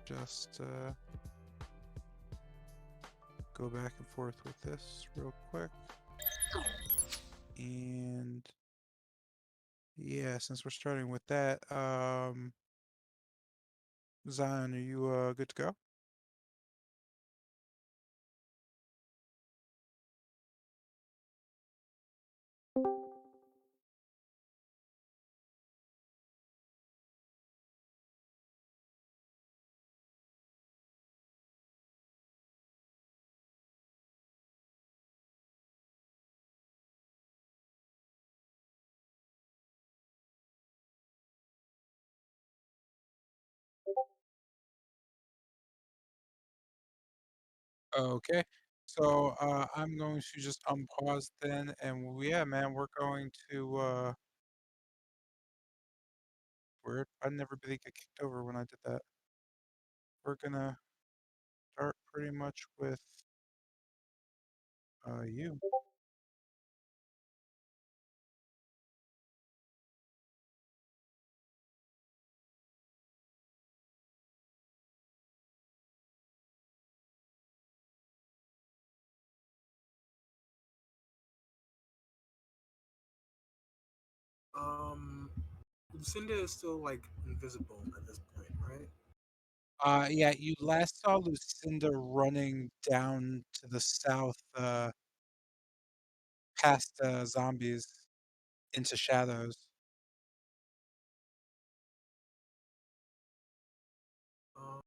just go back and forth with this real quick. And yeah, since we're starting with that, Zion, are you good to go? Okay. So I'm going to just unpause then, and yeah, man, we're going to weird. I never really get kicked over when I did that. We're gonna start pretty much with you. Um, Lucinda is still like invisible at this point, right? Yeah, you last saw Lucinda running down to the south, past zombies into shadows. Um,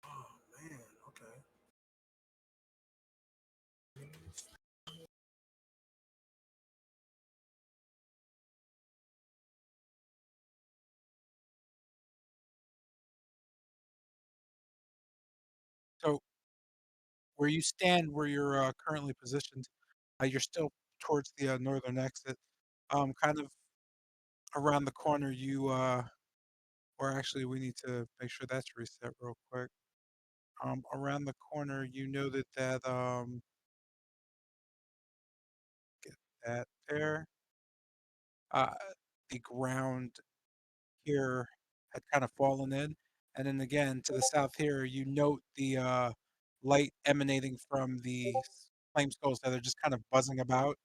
oh man, okay. So where you stand, where you're currently positioned, you're still towards the northern exit. Kind of around the corner, or actually, we need to make sure that's reset real quick. Around the corner, you know that get that there. Uh, the ground here had kind of fallen in, and then again to the south here, you note the light emanating from the flame skulls that are just kind of buzzing about.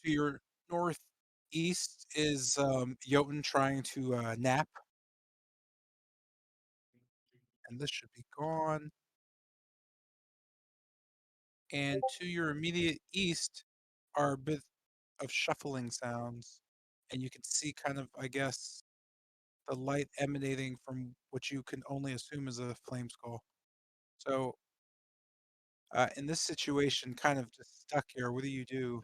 To your northeast is Jotun trying to nap, and this should be gone. And to your immediate east are a bit of shuffling sounds, and you can see kind of, I guess, the light emanating from what you can only assume is a flame skull. So, in this situation, kind of just stuck here, what do you do?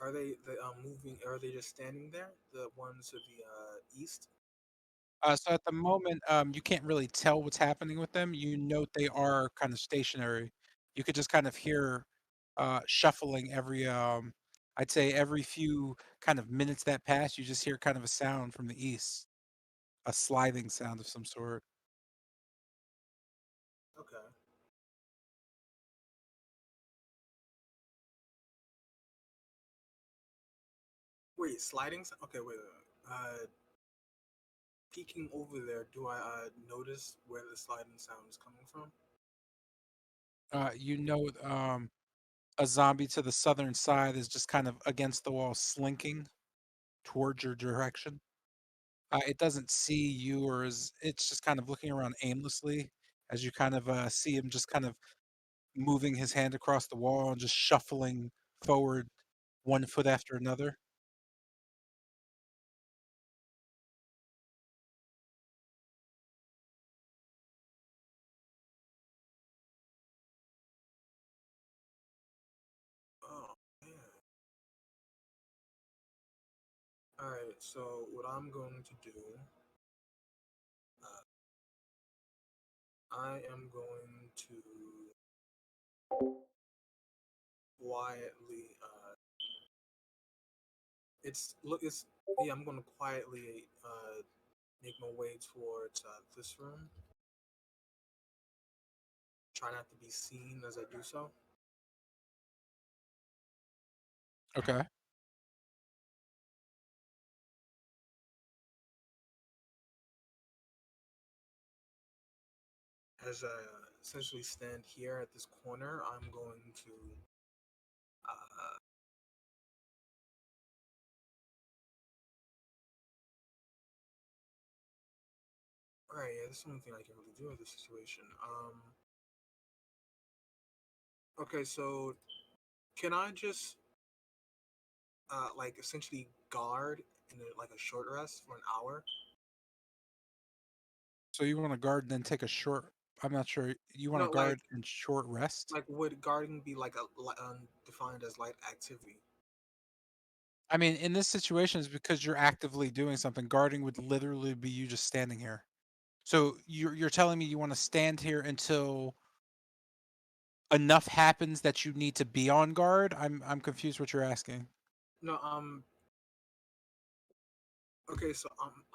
Are they moving? Are they just standing there? The ones to the east? So at the moment, you can't really tell what's happening with them. You note they are kind of stationary. You could just kind of hear shuffling every, I'd say every few kind of minutes that pass, you just hear kind of a sound from the east, a sliding sound of some sort. Okay. Wait, sliding? Okay, wait. Peeking over there, do I notice where the sliding sound is coming from? You know, a zombie to the southern side is just kind of against the wall, slinking towards your direction. It doesn't see you, or is it's just kind of looking around aimlessly as you kind of see him just kind of moving his hand across the wall and just shuffling forward one foot after another. Oh man. All right. So what I'm going to do, uh, I am going to quietly. It's yeah. I'm going to quietly make my way towards this room. try not to be seen as I do so. Okay. As I essentially stand here at this corner, I'm going to. Uh, all right, yeah, that's the only thing I can really do in this situation. Okay, so can I just like essentially guard in like a short rest for an hour? So you want to guard and then take a short. I'm not sure. You want to No, guard and short rest? like would guarding be like defined as light activity? I mean, in this situation, is because you're actively doing something. Guarding would literally be you just standing here. So you're telling me you want to stand here until enough happens that you need to be on guard? I'm confused what you're asking. No, okay, so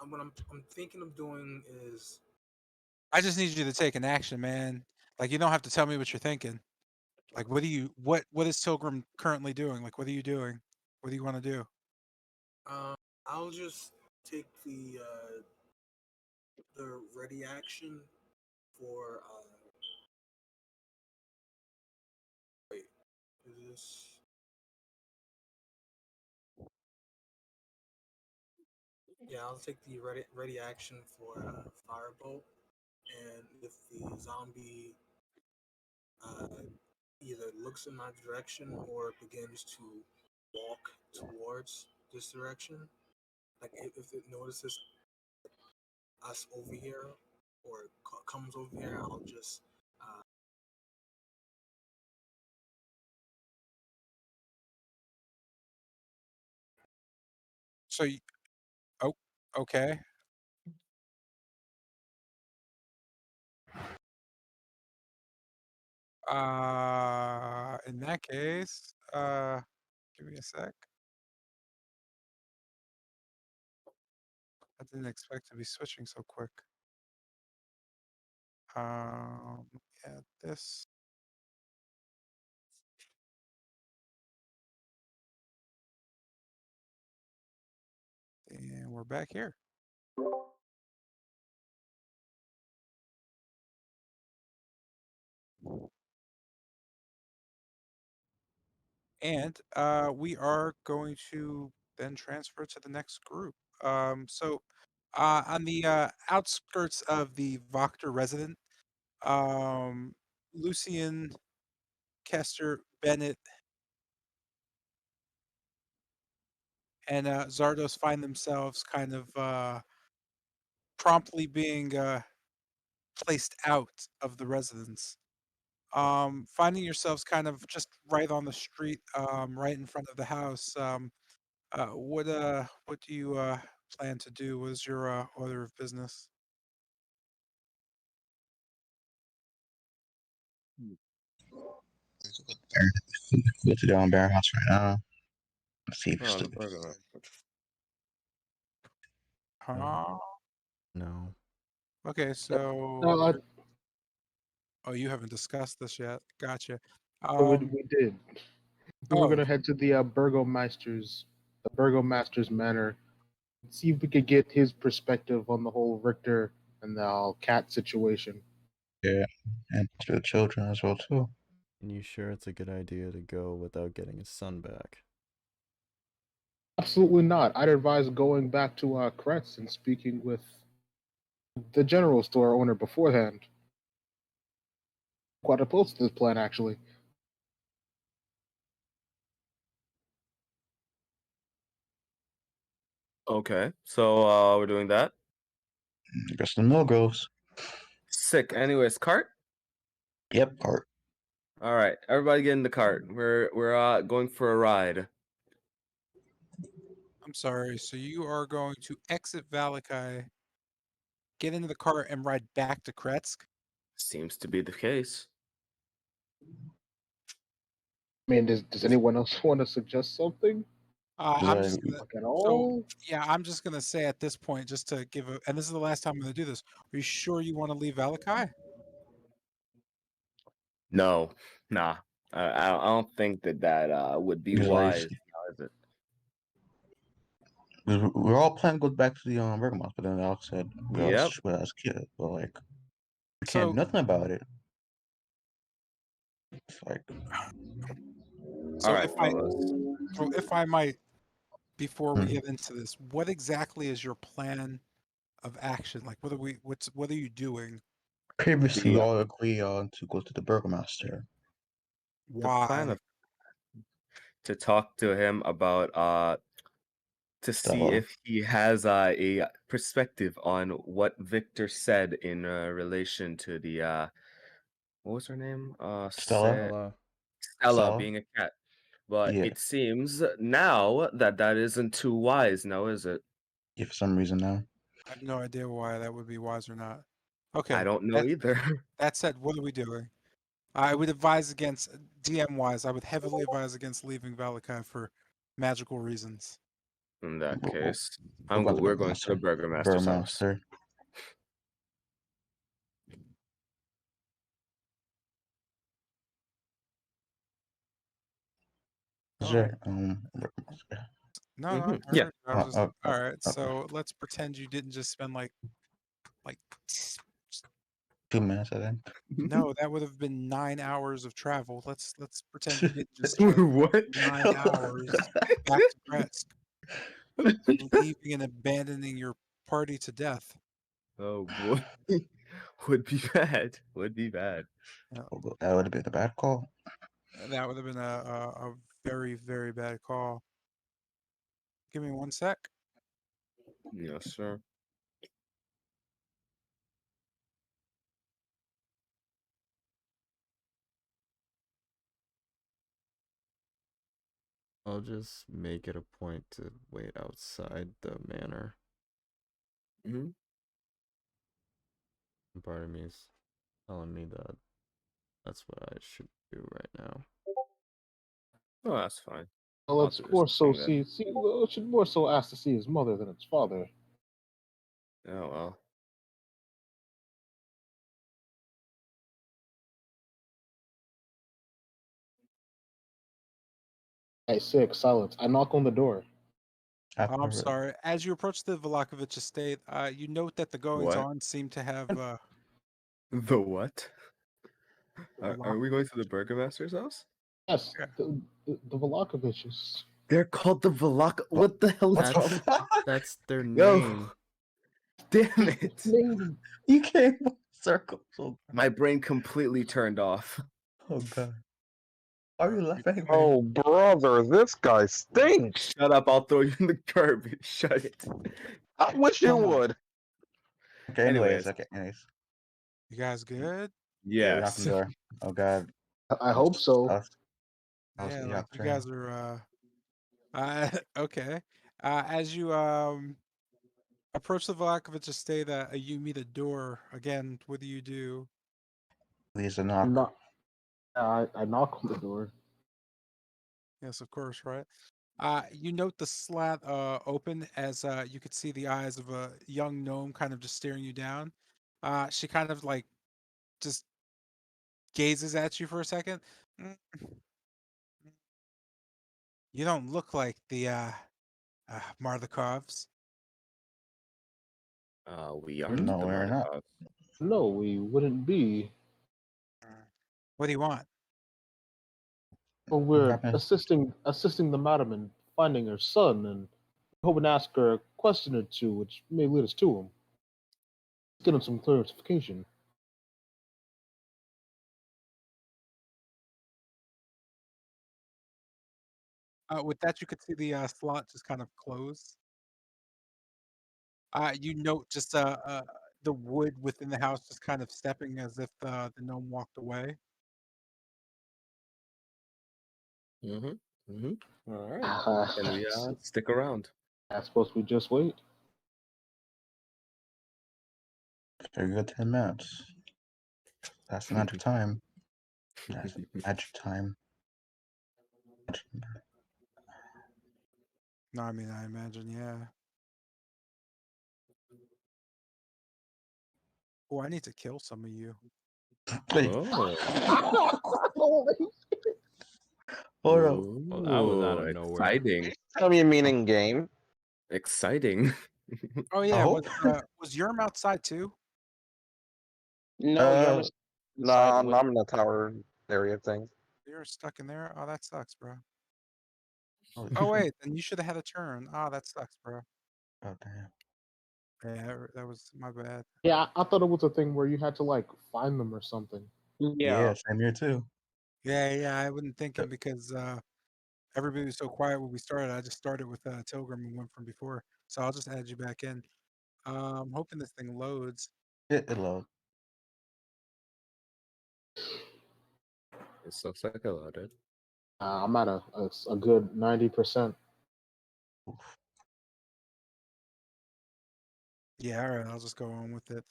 what I'm thinking of doing is I just need you to take an action, man. Like you don't have to tell me what you're thinking. Like what is Tilgrim currently doing? Like what are you doing? What do you want to do? um I'll just take the ready action for wait, is this yeah, I'll take the ready action for firebolt, and if the zombie uh, either looks in my direction or begins to walk towards this direction, like if it notices us over here or comes over here, I'll just So you, oh, okay. In that case, give me a sec. I didn't expect to be switching so quick. Yeah, this, and we're back here. And we are going to then transfer to the next group. On the outskirts of the Voctor resident, um, Lucian, Kester, Bennett, and Zardos find themselves kind of promptly being placed out of the residence. Finding yourselves kind of just right on the street, right in front of the house. What do you plan to do? What is your order of business? Go to the Bear House right now. Let's see if it's Oh, still. the burger. Huh? No. Okay, No, so oh, you haven't discussed this yet. Gotcha. we did. We were Oh, gonna head to the Burgomaster's Manor, see if we could get his perspective on the whole Richter and the cat situation. Yeah, and to the children as well too. And you sure it's a good idea to go without getting his son back? Absolutely not. I'd advise going back to Kretz and speaking with the general store owner beforehand. Quite opposed to this plan, actually. Okay, so we're doing that. I guess the mill goes. Sick. Anyways, cart. Yep, Art. All right, everybody get in the cart. We're going for a ride. I'm sorry. So you are going to exit Valakai, get into the car, and ride back to Kretsk? Seems to be the case. I mean, does anyone else want to suggest something? I'm just gonna. Like at So all? yeah, I'm just gonna say at this point, just to give a, and this is the last time I'm gonna do this. Are you sure you want to leave Valakai? No, nah. I don't think that would be He's like, wise. Now, is it? we're all planning to go back to the Bergamos, but then Alex said, Yep. well, that's cute, but like, we can't So, do nothing about it. It's like, All so right, fellas. if I might, before we hmm. get into this, what exactly is your plan of action? Like, what are you doing? Previously, we The all agree to go to the Burgomaster. the plan Why? of to talk to him about to see Stella. if he has a perspective on what Victor said in relation to the what was her name? Stella? Stella Stella? being a cat. But Yeah. it seems now that isn't too wise, now is it? Yeah, for some reason now. I have no idea why that would be wise or not. I Okay, don't know that either. that said, what are we doing? I would advise against DM wise. I would heavily advise against leaving Valakai for magical reasons. In that We're, we're case, we're going to the we're going to the Burgomaster. Burgermaster's house. Burgomaster. Is All right. there, Burgomaster. No, no, I Yeah. heard. I was just all right. Okay. So let's pretend you didn't just spend like 2 minutes, I think. no, that would have been 9 hours of travel. Let's pretend you didn't just spend What? 9 hours back to Kretsk, leaving and abandoning your party to death. Oh boy. Would be bad. Would be bad. That would have been a bad call. That would have been a very, very bad call. Give me 1 sec. Yes, sir. I'll just make it a point to wait outside the manor. Hmm. And part of me is telling me that that's what I should do right now. Oh, that's fine. Well, I'll let's do more the so same then. it should more so ask to see his mother than its father. Oh well. Hey, sick, silence. I knock on the door. I'm After sorry. As you approach the Vlakovich estate, you note that the goings What? on seem to have The what? Vlak. Are we going to the Burgermaster's house? Yes, Yeah. the Volakoviches. They're called the Velok. what? What the hell? What the That's fuck? that's their Yo, name. damn it! Name. You came in circles. Oh, My brain completely turned off. oh god. Why are you laughing anyway? Oh, brother, this guy stinks. Shut up! I'll throw you in the garbage. Shut it. I wish you Oh, would. Okay, Anyways, anyways. you guys good? Yeah, we knocked on yes. the door. Oh god. I hope so. Yeah, Yeah, like you guys are okay. As you approach the Vlakovich estate, you meet a door. Again, what do? Please a knock. Knock. I knock on the door. Yes, of course, right? You note the slat open as you could see the eyes of a young gnome kind of just staring you down. She kind of like just gazes at you for a second. "Mm, You don't look like the Marlikovs. We aren't Hmm? No, the we're not. Mardikovs. No, we wouldn't be. What do you want?" Well, What we're happened? assisting the madam in finding her son, and hoping to ask her a question or two, which may lead us to him. Get him some clarification. With that, you could see the slot just kind of close. You note just the wood within the house just kind of stepping as if the gnome walked away. Mm-hmm. Mm-hmm. All right. I Can we stick around? suppose we just wait. For a good 10 minutes. That's magic time. That's magic time. No, I mean I imagine, yeah. Oh, I need to kill some of you. Wait, Oh, hold up. Well, that was out of Ooh, nowhere. exciting. Tell me meaning game. Exciting. Oh I yeah, hope. was Yerm outside too? No, you're Uh, Nah, I'm in the tower area thing. You're stuck in there. Oh, that sucks, bro. oh, Oh wait, then you should have had a turn. Oh, that sucks, bro. oh damn. Yeah, that was my bad. Yeah, I thought it was a thing where you had to like find them or something. Yeah, same here too. Yeah, I wasn't thinking because everybody was so quiet when we started. I just started with Tilgrim and went from before. So I'll just add you back in. I'm hoping this thing loads. It load. It looks like a loaded. I'm at a good 90%. Yeah, all right, I'll just go on with it.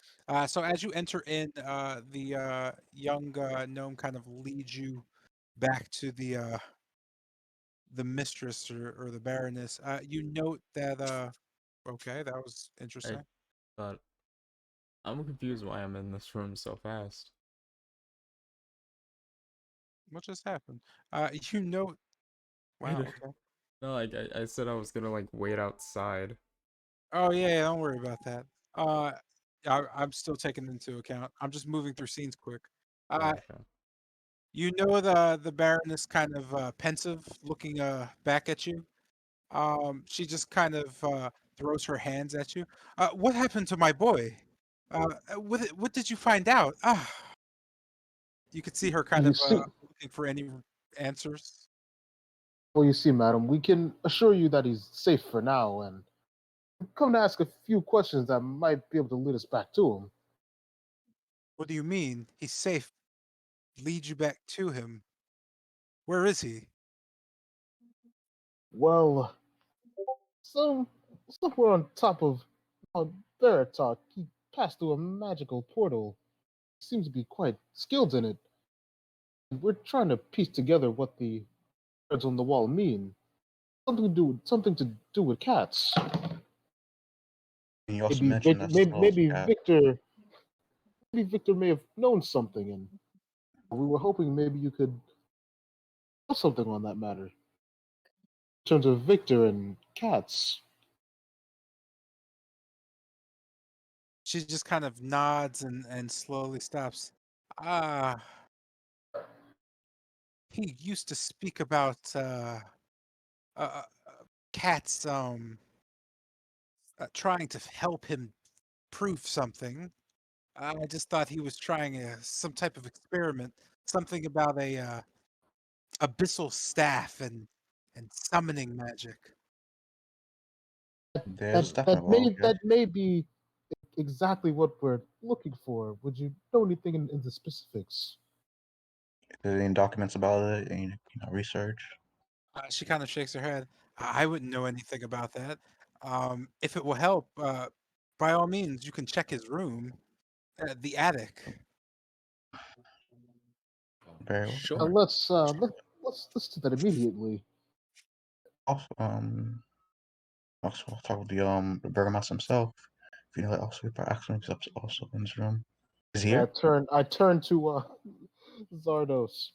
So as you enter in, the young gnome kind of leads you back to the mistress or the baroness. You note that okay, that was interesting. But I'm confused why I'm in this room so fast. What just happened? You note. Wow. Okay. No, like I said I was gonna like wait outside. Oh yeah, don't worry about that. Uh, I'm still taking into account. I'm just moving through scenes quick. Oh, Uh, okay. you know the baroness kind of pensive, looking back at you. She just kind of throws her hands at you. What happened to my boy? What did you find out? Ah, you could see her kind You of see, looking for any answers. well, you see, madam, we can assure you that he's safe for now, and come to ask a few questions that might be able to lead us back to him. What do you mean? He's safe. Lead you back to him. Where is he? Well, some somewhere on top of Mount Veritalk, he passed through a magical portal. Seems to be quite skilled in it. We're trying to piece together what the words on the wall mean. Something to do with cats. And you also Maybe mentioned that spells cat. Maybe Victor may have known something, and we were hoping maybe you could know something on that matter. In terms of Victor and cats. She just kind of nods and slowly stops. Ah, he used to speak about uh, cats trying to help him prove something. I just thought he was trying some type of experiment, something about a abyssal staff and summoning magic. There's stuff involved, yes. That may be exactly what we're looking for. Would you know anything in the specifics? There's any documents about it, any research. She kind of shakes her head. I wouldn't know anything about that. If it will help, by all means, you can check his room, the attic. Very well. Sure. Let's do that immediately. Also, I'll talk with the burgomaster himself. If you know that also by accident, he's also in this room. Is he here? I turn to Zardos.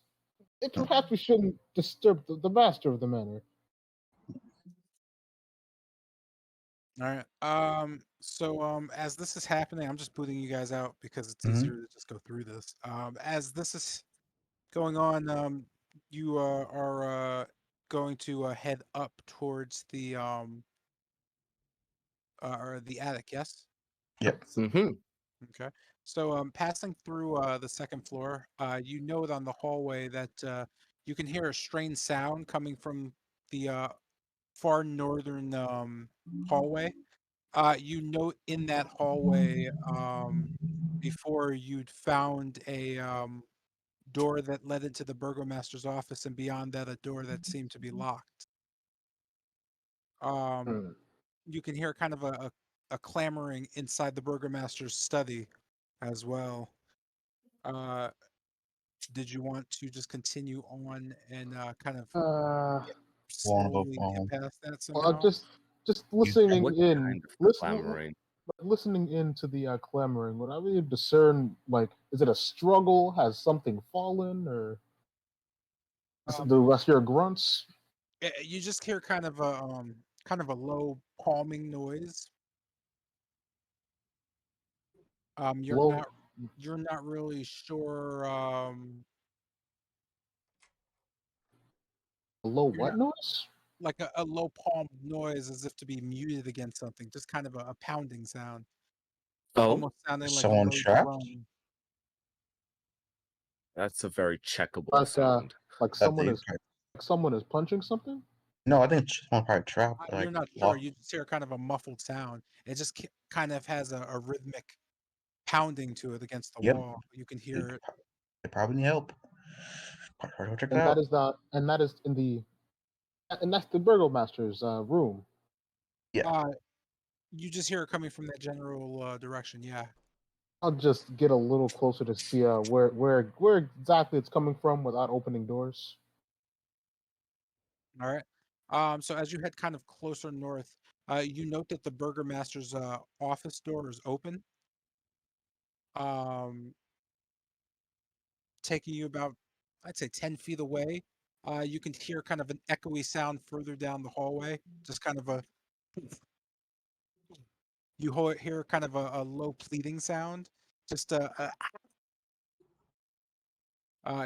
Perhaps we shouldn't disturb the master of the manor. All right. As this is happening, I'm just booting you guys out because it's Mm-hmm. easier to just go through this. As this is going on, you are going to head up towards the or the attic. Yes. Yep. Mm-hmm. Okay. So, passing through the second floor, you note on the hallway that you can hear a strange sound coming from the far northern hallway. You note in that hallway, before you'd found a door that led into the burgomaster's office, and beyond that, a door that seemed to be locked. Um, Hmm. you can hear kind of a clamoring inside the burgomaster's study as well. Uh, did you want to just continue on and kind of Uh, get, Wanna go slowly get home. past that well, somehow? just You listening What in. kind of Listen, clamoring? But listening into the clamoring, would I be able to discern, like, is it a struggle? Has something fallen, or the Um, rest of your grunts? you just hear kind of a low palming noise. Um, you're Low, not you're not really sure. low You're what not noise? like a low palm noise as if to be muted against something, just kind of a pounding sound, Oh, almost sounding like a Someone low trapped? drum. that's a very checkable Like, sound. like That someone they is like someone is punching something. no, I think someone probably trapped, You're like not sure. locked. You just hear kind of a muffled sound. It just kind of has a rhythmic pounding to it against the Yep, wall. You can they, hear it. they probably need help. Probably check it And out. that is in the and that's the burgomaster's room. Yeah, Uh, you just hear it coming from that general direction. Yeah. I'll just get a little closer to see where exactly it's coming from without opening doors. All right. So as you head kind of closer north, you note that the burgomaster's office door is open. Um, taking you about, I'd say, 10 feet away. You can hear kind of an echoey sound further down the hallway. Just kind of a, hear kind of a low pleading sound. Just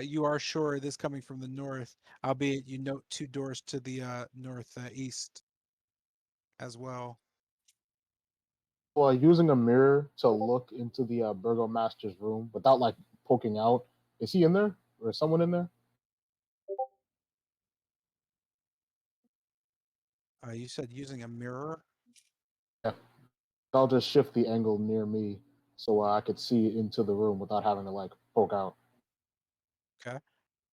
you are sure it is coming from the north, albeit you note two doors to the northeast as well. Well, using a mirror to look into the burgomaster's room without like poking out. Is he in there, or is someone in there? You said using a mirror. Yeah. I'll just shift the angle near me so I could see into the room without having to like poke out. Okay.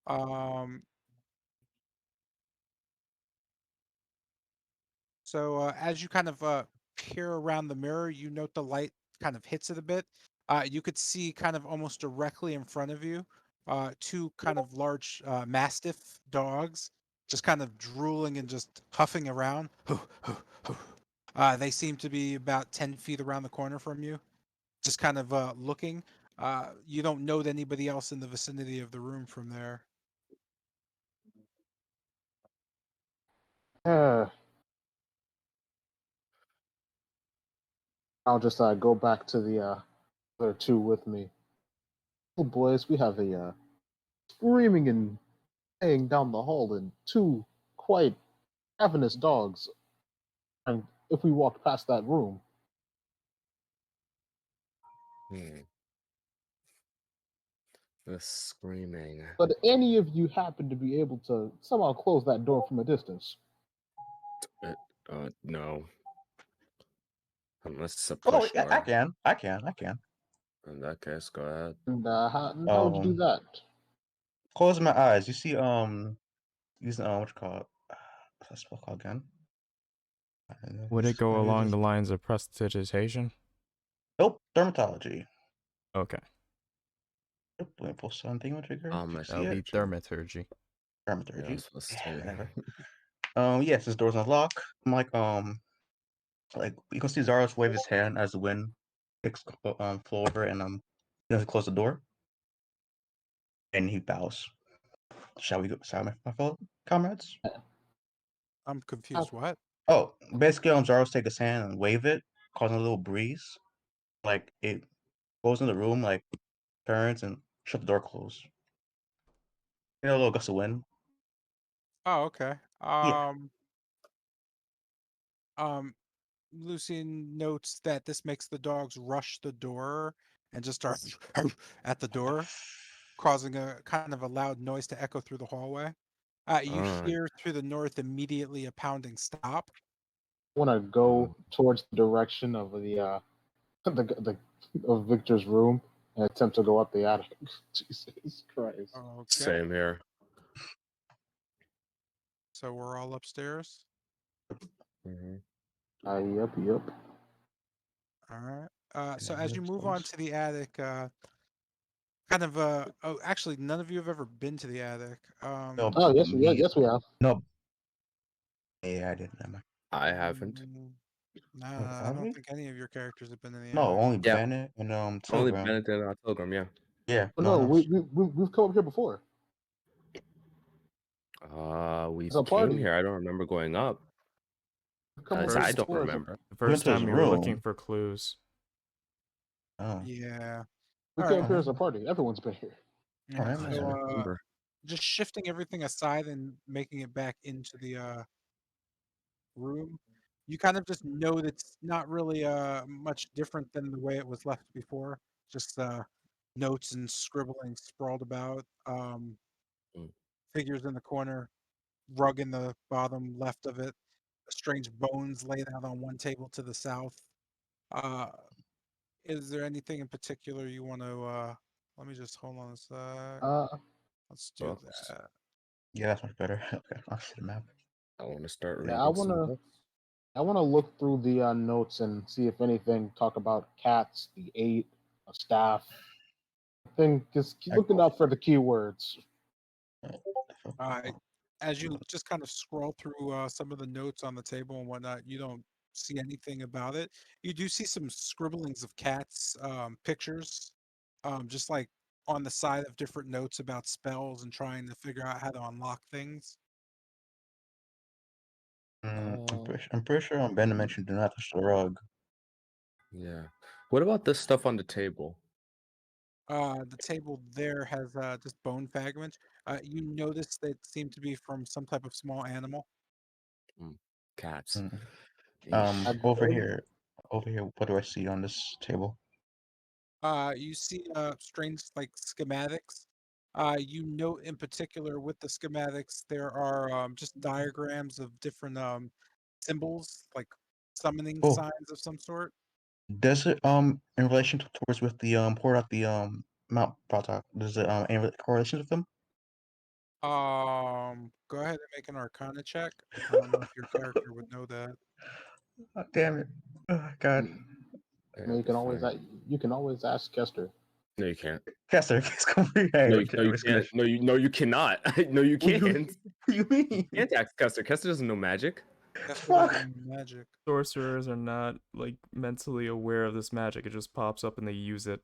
Um, So as you kind of peer around the mirror, you note the light kind of hits it a bit. You could see kind of almost directly in front of you two kind of large mastiff dogs just kind of drooling and just huffing around. They seem to be about 10 feet around the corner from you, just kind of looking. You don't note anybody else in the vicinity of the room from there. Yeah. I'll just go back to the other two with me. Oh boys, we have a screaming and baying down the hall and two quite ravenous dogs. And if we walked past that room, Hmm. The screaming. but any of you happen to be able to somehow close that door from a distance, No. Unless it's a oh, push yeah, I door. can, I can, I can. In that case, go ahead. and how would you do that? Close my eyes. You see, using what you call it? What's that spell called again? Would it go along the lines of prestidigitation? Nope, dermatology. Okay, Nope, let me pull something with trigger. Do you Like, see that'll it? be thaumaturgy. yeah, I Dermatology. was supposed to Yeah, say. whatever. Yes, this door's unlocked. I'm like you can see Zaros wave his hand as the wind takes flow over, and he doesn't close the door, and he bows. Shall we go? Shall my fellow comrades? I'm Uh, confused. What? Oh, basically, Zaros take his hand and wave it, causing a little breeze. Like it goes in the room, like turns and shut the door closed. You know, a little gust of wind. Oh, okay. Yeah. Um, Lucian notes that this makes the dogs rush the door and just start at the door, causing a kind of a loud noise to echo through the hallway. You Ah, hear through the north immediately a pounding stop. I want to go towards the direction of the the of Victor's room and attempt to go up the attic. Jesus Christ! Okay, same here. so we're all upstairs. Hmm. Yep. All right. So as Yeah, you move on close. to the attic, oh, actually, none of you have ever been to the attic. No, Oh yes, me. yes we have. No. Yeah, I didn't. Never mind. I haven't. Nah, I Have don't we? think any of your characters have been in the No, attic. only Yeah, Bennett and only Telegram. Bennett and Pilgrim. Yeah. Yeah, Oh, no one no, else. we've come up here before. We It's a came party. here. I don't remember going up. We've come up As here I First, don't before. remember. the We went first to his time we were looking room. for clues. Oh, Yeah. We All came right. up here as a party. Everyone's been here. oh, Yeah. that I makes So don't sense. remember. just shifting everything aside and making it back into the room, you kind of just know that it's not really much different than the way it was left before. Just notes and scribbling sprawled about. Mm. Figures in the corner, rug in the bottom left of it, strange bones laid out on one table to the south. Uh, is there anything in particular you want to? Let me just hold on a sec. Uh, Let's do Books. that. Yeah, that's much better. Okay, I'll see the map. I want to start yeah, reading some books. I wanna look through the notes and see if anything talk about cats, the 8, a staff. Thing, just keep looking out for the keywords. Uh, as you just kind of scroll through some of the notes on the table and whatnot, you don't see anything about it. You do see some scribblings of cats, pictures, just like on the side of different notes about spells and trying to figure out how to unlock things. I'm pretty sure Bennett mentioned do not touch the rug. Yeah. What about this stuff on the table? The table there has just bone fragments. You notice they seem to be from some type of small animal. Cats. Mm. Eesh. Over here, what do I see on this table? You see strange like schematics. You note in particular with the schematics there are just diagrams of different symbols, like summoning Oh, signs of some sort. does it in relation towards with the port out the Mount Pratak? Does it any correlation with them? Go ahead and make an Arcana check. I don't know if your character would know that. Oh, damn it! Oh, God, I mean, you can always ask Kester. No, you can't. Kester, it's come here. Hey, No, I'm you, just, no, I'm you just can't. No, you cannot. No, you What do can't. you mean? You can't ask Kester. Kester doesn't know magic. Kester Fuck! doesn't know magic. Sorcerers are not like mentally aware of this magic. It just pops up and they use it.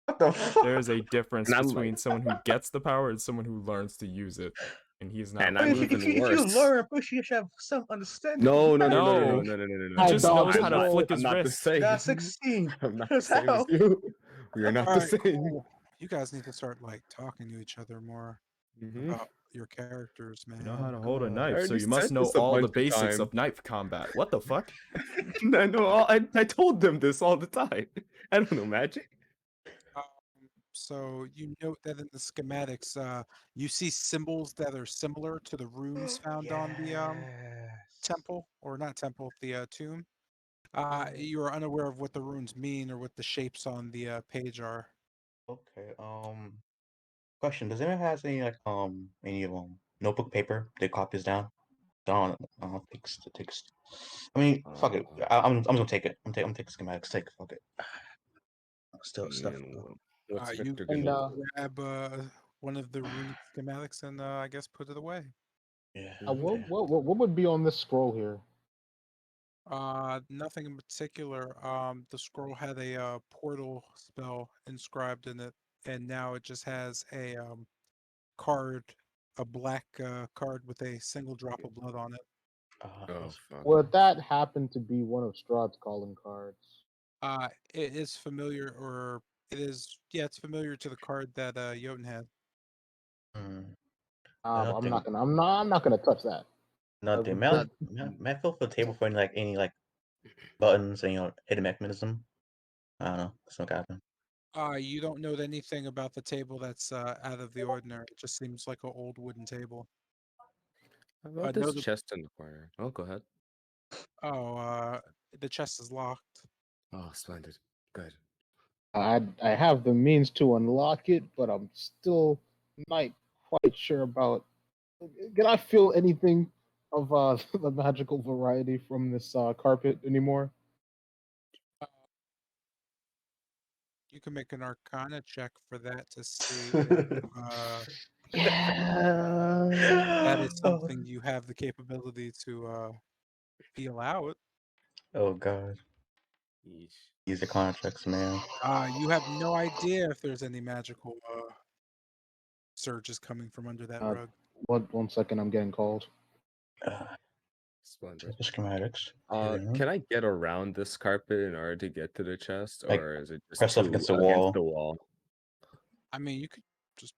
What the fuck? There is a difference And I'm between like, someone who gets the power and someone who learns to use it. And he's not and one I'm of even them. If you worse. learn, but you should have some understanding. No, no, no, no, no, no, No, no, no, no, no, he no, I just no. dodged knows the how to I'm flick roll. I'm his not the wrist. Got same. 16. I'm not the That's same as how. you. We are not All the right, same. cool. You guys need to start like talking to each other more Mhm. about your characters, man. You know how to Come hold a on. I knife, so already you must said know this a all the bunch of basics times. of knife combat. What the fuck? I know. I told them this all the time. I don't know magic. Um, so you note that in the schematics, you see symbols that are similar to the runes found on the temple, or not temple, the tomb. You are unaware of what the runes mean or what the shapes on the page are. Okay. Question: does anyone has any notebook paper they copies down? Takes. I mean, fuck it. I'm just gonna take it. I'm taking schematics. Take it. Fuck it. Still stuff. And what's You Victor And gonna do? grab one of the runic schematics and I guess put it away. Yeah. what, Okay. what would be on this scroll here? Nothing in particular. The scroll had a portal spell inscribed in it, and now it just has a card, a black card with a single drop of blood on it. Oh fuck. Would that happen to be one of Strahd's calling cards? It is familiar, or it is, yeah, it's familiar to the card that Jotun had. Nothing. I'm not gonna touch that. Nothing. May I feel for the table for any buttons and hidden mechanism? I don't know. It's not happen. You don't know anything about the table that's out of the ordinary. It just seems like an old wooden table. How about No, this chest in the corner? Oh, go ahead. the chest is locked. Oh, splendid. Good. I have the means to unlock it, but I'm still not quite sure about. Can I feel anything of the magical variety from this carpet anymore? You can make an Arcana check for that to see if Yeah. that is something you have the capability to feel out. Oh god. Yeesh. These are contracts, man. You have no idea if there's any magical surges coming from under that rug. One second, I'm getting called. Splendid. The schematics. Can I get around this carpet in order to get to the chest, Like, or is it just press up against the against wall. the wall? I mean, you could just,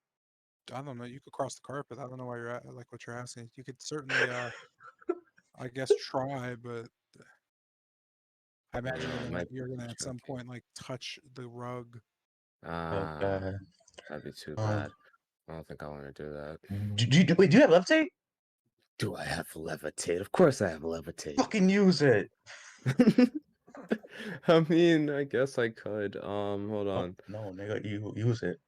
I don't know, you could cross the carpet. I don't know why you're like what you're asking. You could certainly, I guess, try, but I imagine Yeah, it might you're be gonna at some tricky. point like touch the rug. Ah, Okay. that'd be too bad. I don't think I want to do that. Wait, do you have levitate? Do I have levitate? Of course I have levitate. Fucking use it. I mean, I guess I could. Hold on. No, nigga, you use it.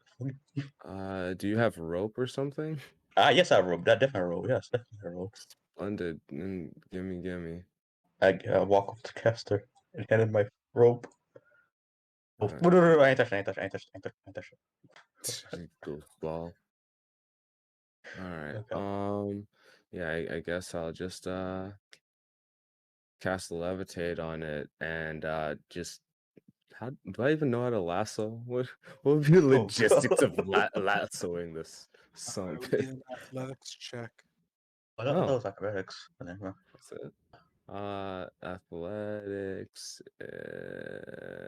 Do you have rope or something? Yes, I have rope. That definitely rope. Yes, definitely rope. Splendid. Gimme. I walk up to Kester and hand him my rope. Oh, Alright. no, I ain't touching. Goofball. Alright. Okay. Yeah, I guess I'll just cast levitate on it and just how do I even know how to lasso? What would be the Oh, logistics of God. lassoing this son It of would a be bitch? an athletics check. I thought that was acrobatics. That's it. Athletics,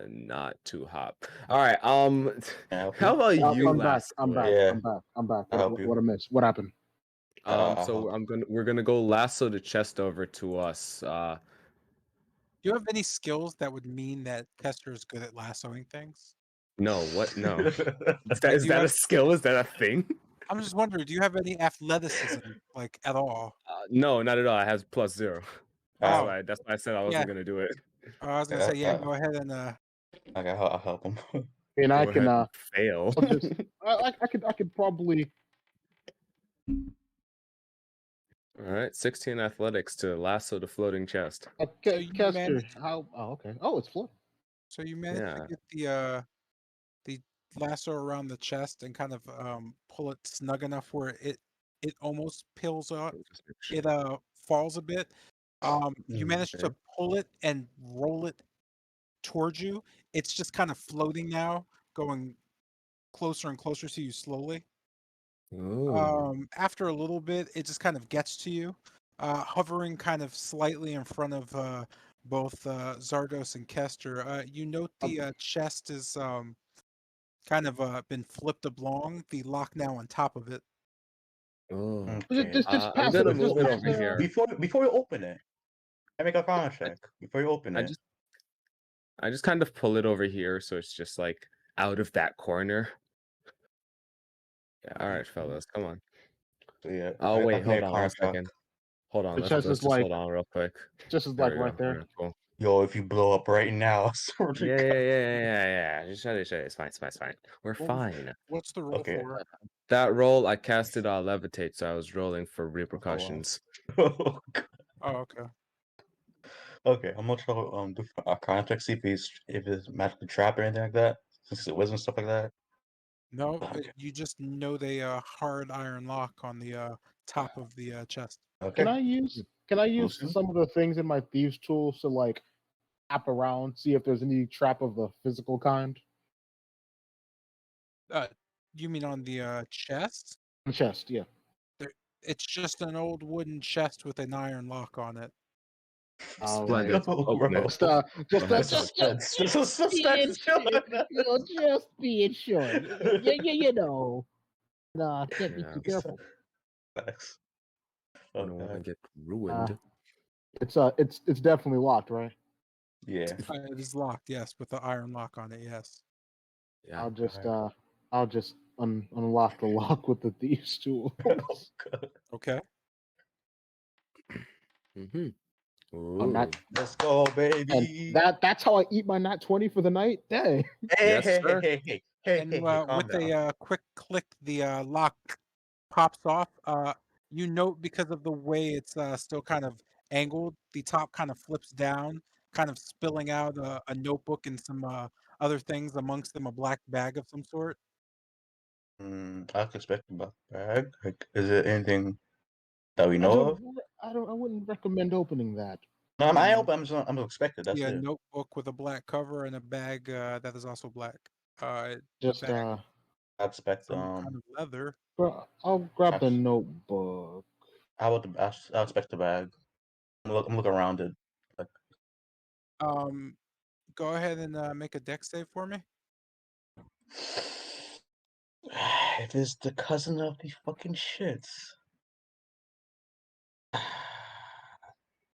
not too hot. All right. How about you I'm back. last? I'm back. Yeah. I'm back. I'll help you. What I missed? What happened? So we're gonna go lasso the chest over to us. Do you have any skills that would mean that Kester is good at lassoing things? No, what? No. Is Like, that a skill? Is that a thing? I'm just wondering, do you have any athleticism, like, at all? No, not at all. It has +0. That's Oh. why I said I wasn't gonna do it. I was gonna say, yeah, go ahead and I'll help him. And I Go can ahead and fail. I'll just I could probably. All right, 16 athletics to lasso the floating chest. So you Kester, managed, how? Oh, okay. Oh, it's floating. so you managed Yeah. to get the lasso around the chest and kind of pull it snug enough where it almost peels out. It falls a bit. You managed to pull it and roll it towards you. It's just kind of floating now, going closer and closer to you slowly. Ooh. After a little bit, it just kind of gets to you, hovering kind of slightly in front of both Zardos and Kester. You note the chest is kind of been flipped oblong, the lock now on top of it. Oh. Okay. Just I'm pass gonna it. move Just it pass over it. here. Before you open it, I make a con check. Before you open it. I just kind of pull it over here so it's just like out of that corner. Yeah, all right, fellas, come on. Yeah. Oh I wait, can hold make a on con one check. second. Hold on, The let's chest just is like hold on real quick. just is There like we right go. there. Alright, cool. Yo, if you blow up right now, I swear to God. Yeah. Just shut it. It's fine. We're fine. What's the roll Okay. for? That roll, I casted levitate, so I was rolling for repercussions. Oh, okay. Okay, I'm gonna try do a con check, see if it's magically trapped or anything like that. Since it wisdom stuff like that. No, Okay. you just know they hard iron lock on the top of the chest. Okay. Can I use soon. some of the things in my thieves tools to like tap around, see if there's any trap of the physical kind? You mean on the chest? The chest, yeah. It's just an old wooden chest with an iron lock on it. All Splendid. right. Open it. Just being sure. You know. Nah, can't be Yeah. too careful. Thanks. I don't want to get ruined. It's definitely locked, right? Yeah. It is locked, yes, with the iron lock on it, yes. Yeah. I'll just unlock the lock with the thieves tools. Okay. Mm-hmm. Oh, not, Let's go, and baby. that's how I eat my nat 20 for the night. Dang. Yes, sir. And Calm with down. a quick click, the lock pops off. You note because of the way it's still kind of angled, the top kind of flips down, kind of spilling out a notebook and some other things, amongst them a black bag of some sort. I was expecting about the bag. Like, is it anything that we I know of? wouldn't recommend opening that. No, Yeah, I hope I'm expected. That's yeah, it. notebook with a black cover and a bag that is also black. The Just bag, I expect some kind of leather. I'll grab the Actually, notebook. I expect the bag. I'm looking around it. Like, Go ahead and make a dex save for me. if it's the cousin of these fucking shits.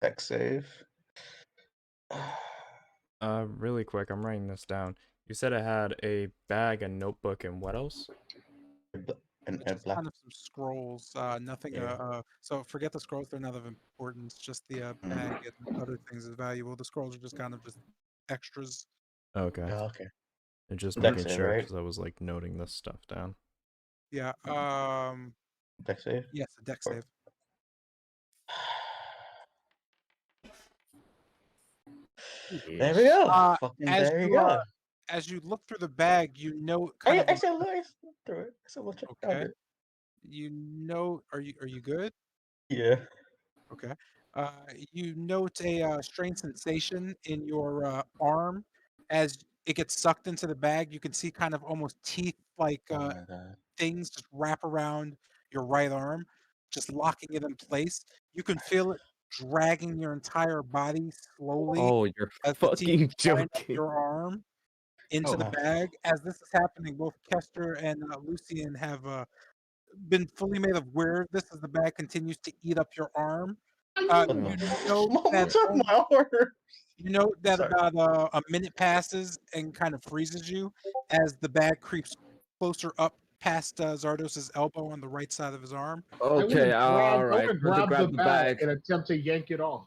Dex save. Really quick, I'm writing this down. You said it had a bag, a notebook, and what else? And Just black. kind of some scrolls. Nothing. Yeah. So forget the scrolls; they're not of importance. Just the bag and other things is valuable. The scrolls are just kind of just extras. Okay. Yeah, okay. And just Dex making save, sure right? because I was like noting this stuff down. Yeah. Dex save. Yes, a dex Or- save. There we go. Uh, Fucking as there you you go. as you look through the bag, you note kind of I said look through it. I said we'll check out okay. it. You know, are you good? Yeah. Okay. Uh, you note a strange sensation in your arm as it gets sucked into the bag. You can see kind of almost teeth like Oh my god. things just wrap around your right arm, just locking it in place. You can feel it dragging your entire body slowly Oh, you're as the teeth fucking wind up joking. your arm into Oh, the bag. As this is happening, both Kester and Lucian have been fully made aware of this as the bag continues to eat up your arm. what the You note that What's up, my arm? you note that Sorry. about a minute passes and kind of freezes you as the bag creeps closer up past Zardos's elbow on the right side of his arm. Okay, all I right. wanna Go to grab the grab the bag bag. and attempt to yank it off.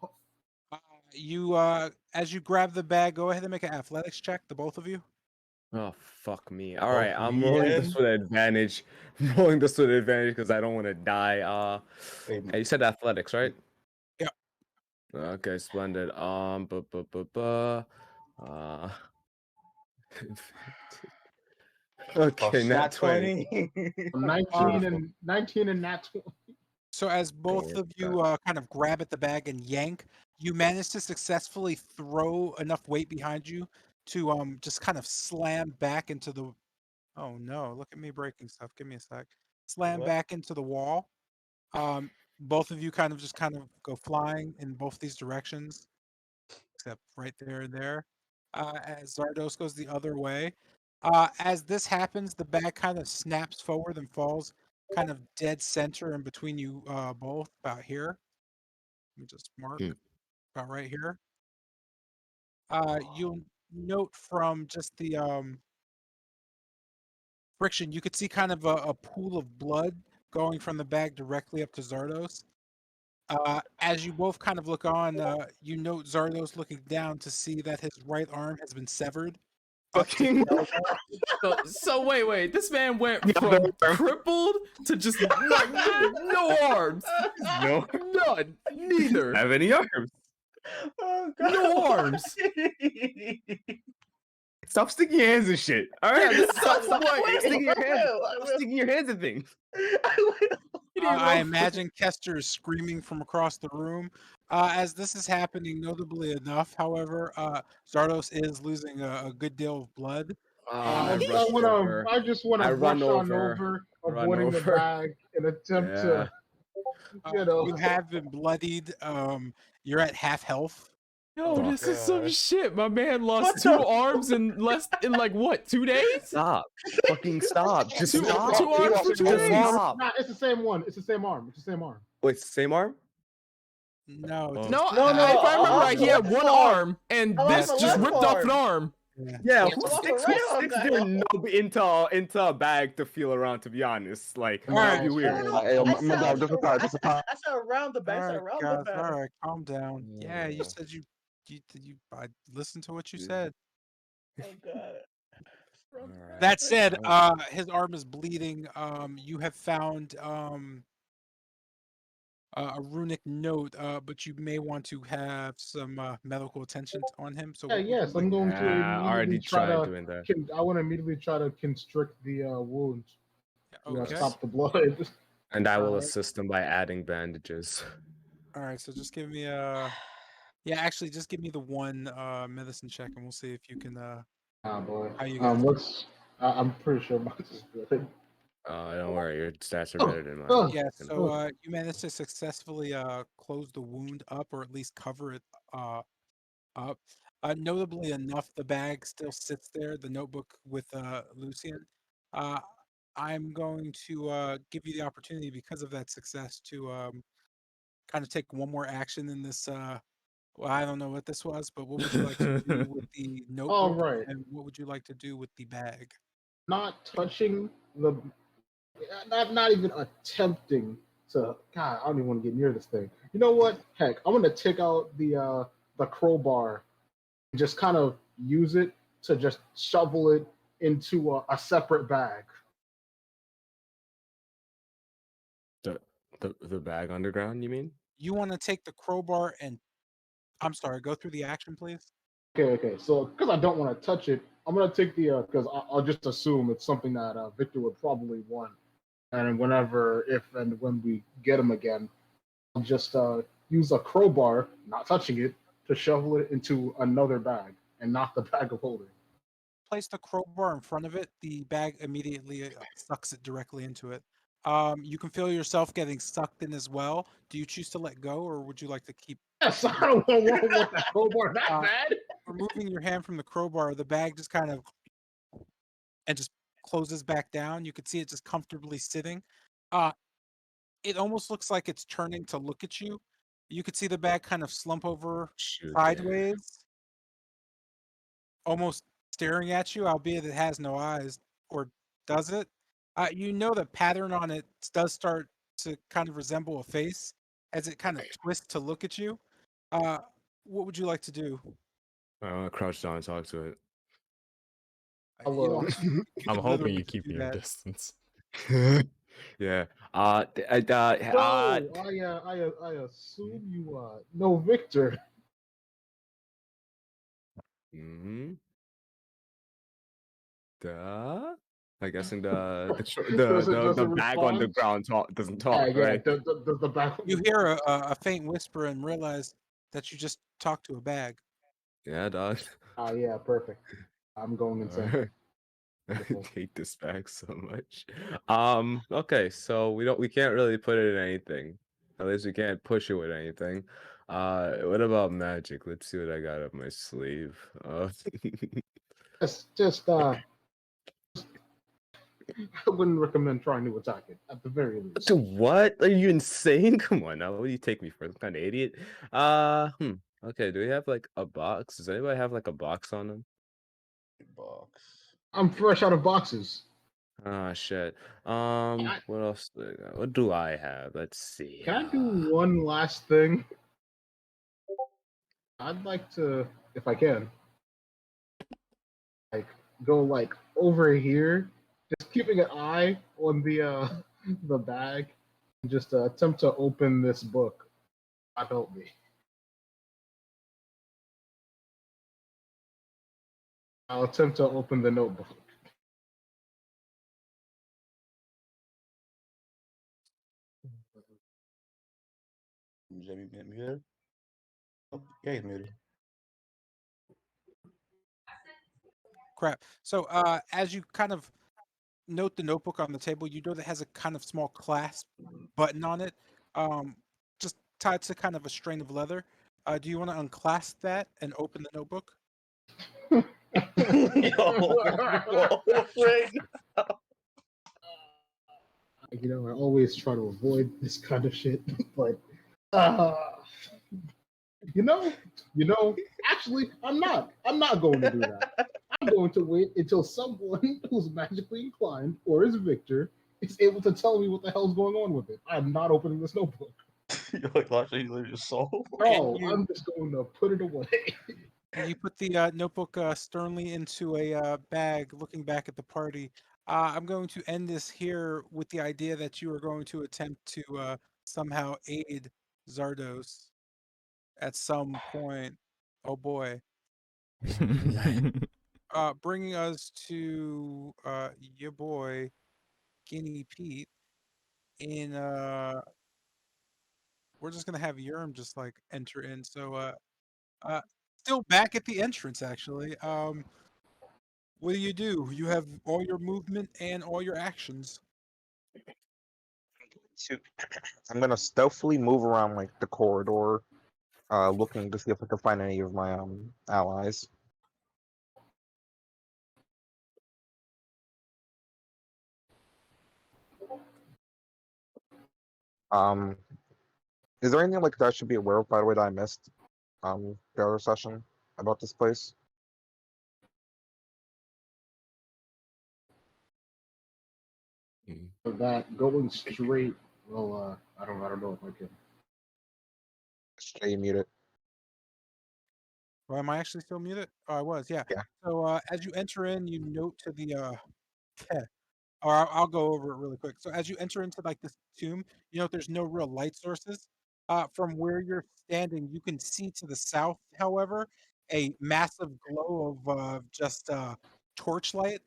As you grab the bag, go ahead and make an athletics check, the both of you. Oh fuck me! All Both right, I'm me rolling this and with advantage. I'm rolling this with advantage because I don't want to die. wait, And you said athletics, right? Yeah. Okay, splendid. Uh, okay, not not 20. 20. 19 Uh, and 19 and nat 20. so as Don't both worry of about you kind of grab at the bag and yank, you manage to successfully throw enough weight behind you to just kind of slam back into the. Oh no! Look at me breaking stuff. Give me a sec. Slam What? back into the wall. Both of you kind of go flying in both these directions, except right there and there. As Zardos goes the other way. As this happens, the bag kind of snaps forward and falls kind of dead center in between you both, about here. Let me just mark Hmm. about right here. You'll note from just the friction, you could see kind of a pool of blood going from the bag directly up to Zardos. As you both kind of look on, you note Zardos looking down to see that his right arm has been severed up to Fucking. the elbow. So wait. This man went from crippled to just no arms. No, None. Neither. have any arms. Oh god. No arms. Stop sticking your hands in shit. All right, Yeah, this is stop what? sticking your hands. I Stop will. sticking your hands in things. I will. You didn't I know. imagine Kester is screaming from across the room. As this is happening, notably enough, however, Zardos is losing a good deal of blood. I rush over. I just wanna I run rush on over. over, Run avoiding the over. bag, and attempt Yeah. to, you know. You have been bloodied. You're at half health. Yo, Oh, this is some God. shit. My man What lost the 2 arms in like what, 2 days? Stop. Fucking stop. Just Two stop. arms for 2 days. Stop. Nah, it's the same one. It's the same arm. It's the same arm. Wait, it's the same arm? No, it's No, No, no, if I remember right, lost he the had left one arm. arm, and I lost this the just left ripped off an arm. yeah. Yeah, I lost the right arm, sticks guy. their nub into a bag to feel around, to be honest? Like, All right. that'd be weird. Hey, I my dog, said, just a time. I said around the bag. I All said right, around the guys. bag. All right, calm down. Yeah, you Yeah. said you I listened to what you Yeah. said. Oh god. Around the Alright. That bag. said, his arm is bleeding. You have found a runic note, but you may want to have some medical attention on him. So Yeah, what would yes, you like? I'm going to I already immediately try tried to. doing that. I want to immediately try to constrict the wound. Okay. Stop the blood. And I will Alright. assist him by adding bandages. All right. So just give me Yeah, actually, just give me the one medicine check, and we'll see if you can Ah, boy. how you get through. What's? I'm pretty sure mine is good. Don't worry, your stats are Oh, better than mine. oh, Yeah, You know. so you managed to successfully close the wound up, or at least cover it up. Notably enough, the bag still sits there, the notebook with Lucian. Uh, I'm going to give you the opportunity because of that success to kind of take one more action in this. Well, I don't know what this was, but what would you like to do with the all notebook, right. and what would you like to do with the bag? Not touching the, not even attempting to. God, I don't even want to get near this thing. You know what? Heck, I'm gonna take out the crowbar and just kind of use it to just shovel it into a separate bag. The bag underground, you mean? You want to take the crowbar and I'm sorry, go through the action, please. Okay. So because I don't want to touch it, I'm gonna take the because I'll just assume it's something that Victor would probably want, and whenever, if and when we get him again, I'll just use a crowbar, not touching it, to shovel it into another bag and not the bag of holding. Place the crowbar in front of it. The bag immediately sucks it directly into it. You can feel yourself getting sucked in as well. Do you choose to let go, or would you like to keep? Yes, I don't want that crowbar that Uh, bad. Removing your hand from the crowbar, the bag just kind of and just closes back down. You could see it just comfortably sitting. Uh, it almost looks like it's turning to look at you. You could see the bag kind of slump over Shoot, yeah. sideways, almost staring at you, albeit it has no eyes, or does it? You know the pattern on it does start to kind of resemble a face as it kind of twists to look at you. Uh, what would you like to do? I want to crouch down and talk to it. You don't. I'll, You I'm could hoping literally you just keep do your that. distance. Yeah. no, I assume you know Victor. Mm-hmm. Duh. I guess in Does the it bag on the respond? ground doesn't Yeah, talk, yeah. right? Does the back? You hear a faint whisper and realize that you just talked to a bag. Yeah, dog. Ah, yeah, perfect. I'm going insane. Alright. I Wonderful. hate this bag so much. Okay, so we can't really put it in anything. At least we can't push it with anything. What about magic? Let's see what I got up my sleeve. Just I wouldn't recommend trying to attack it at the very least. What? Are you insane? Come on now. What do you take me for? Some kind of idiot? Okay, do we have like a box? Does anybody have like a box on them? Box. I'm fresh out of boxes. Ah, shit. Can I, What else? What do I have? Let's see. can I do one last thing? I'd like to, if I can, like go like over here, just keeping an eye on the bag, and just attempt to open this book. God help me. I'll attempt to open the notebook. Is that muted? Oh, yeah, he's muted. Crap. So as you kind of note the notebook on the table, you know that has a kind of small clasp button on it, um, just tied to kind of a strain of leather. Do you want to unclasp that and open the notebook? Yo, Frank. I always try to avoid this kind of shit, but uh, you know, actually, I'm not. I'm not going to do that. I'm going to wait until someone who's magically inclined, or is Victor, is able to tell me what the hell's going on with it. I'm not opening this notebook. You're like, Lasha, you lose your soul. No, I'm just going to put it away. And you put the notebook sternly into a bag, looking back at the party. I'm going to end this here with the idea that you are going to attempt to somehow aid Zardos at some point. Oh boy. Bringing us to your boy Guinea Pete in we're just gonna have Yerm just like enter in. So Uh, Still back at the entrance, actually. What do? You have all your movement and all your actions. To- I'm gonna stealthily move around like the corridor, looking to see if I can find any of my allies. Um, is there anything like that I should be aware of, by the way, that I missed the other session about this place? Mm. For that going straight. Well, I don't know if I can. Stay muted. Well, am I actually still muted? Oh, I was. Yeah. Yeah. So as you enter in, you note to the or I'll go over it really quick. So as you enter into like this tomb, you know there's no real light sources. From where you're standing, you can see to the south, however, a massive glow of just torchlight.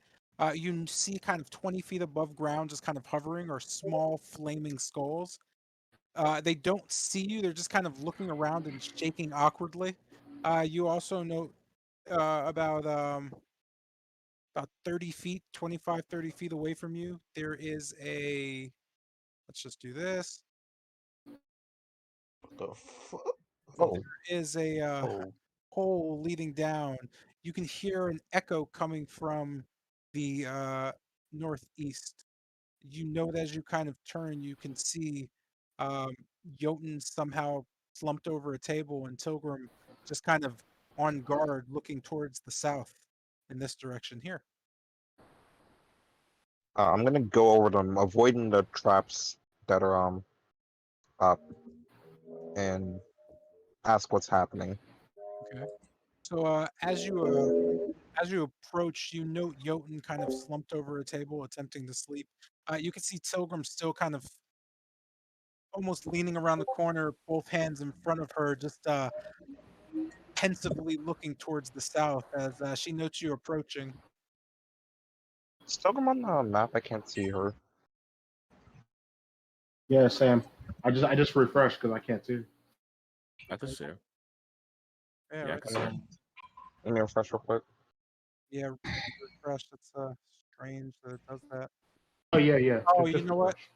You see kind of 20 feet above ground, just kind of hovering, are small flaming skulls. They don't see you; they're just kind of looking around and shaking awkwardly. You also note about 30 feet, 25, 30 feet away from you, there is a, let's just do this. What the fuck? Oh, Is a Oh, hole leading down. You can hear an echo coming from the northeast. You know that as you kind of turn, you can see um, Jotun somehow slumped over a table and Tilgrim just kind of on guard looking towards the south in this direction here. I'm gonna go over them, avoiding the traps that are up, and ask what's happening. Okay. So as you approach, you note Jotun kind of slumped over a table, attempting to sleep. You can see Tilgrim still kind of almost leaning around the corner, both hands in front of her, just pensively looking towards the south as she notes you approaching. Still come on the map. I can't see her. Yeah, Sam. I just refreshed because I can't see. I can see her. Yeah, Yeah, I right. can see her. Let me refresh real quick. Yeah, refresh. It's strange that it does that. Oh yeah, yeah. Oh, you Just know what? refresh.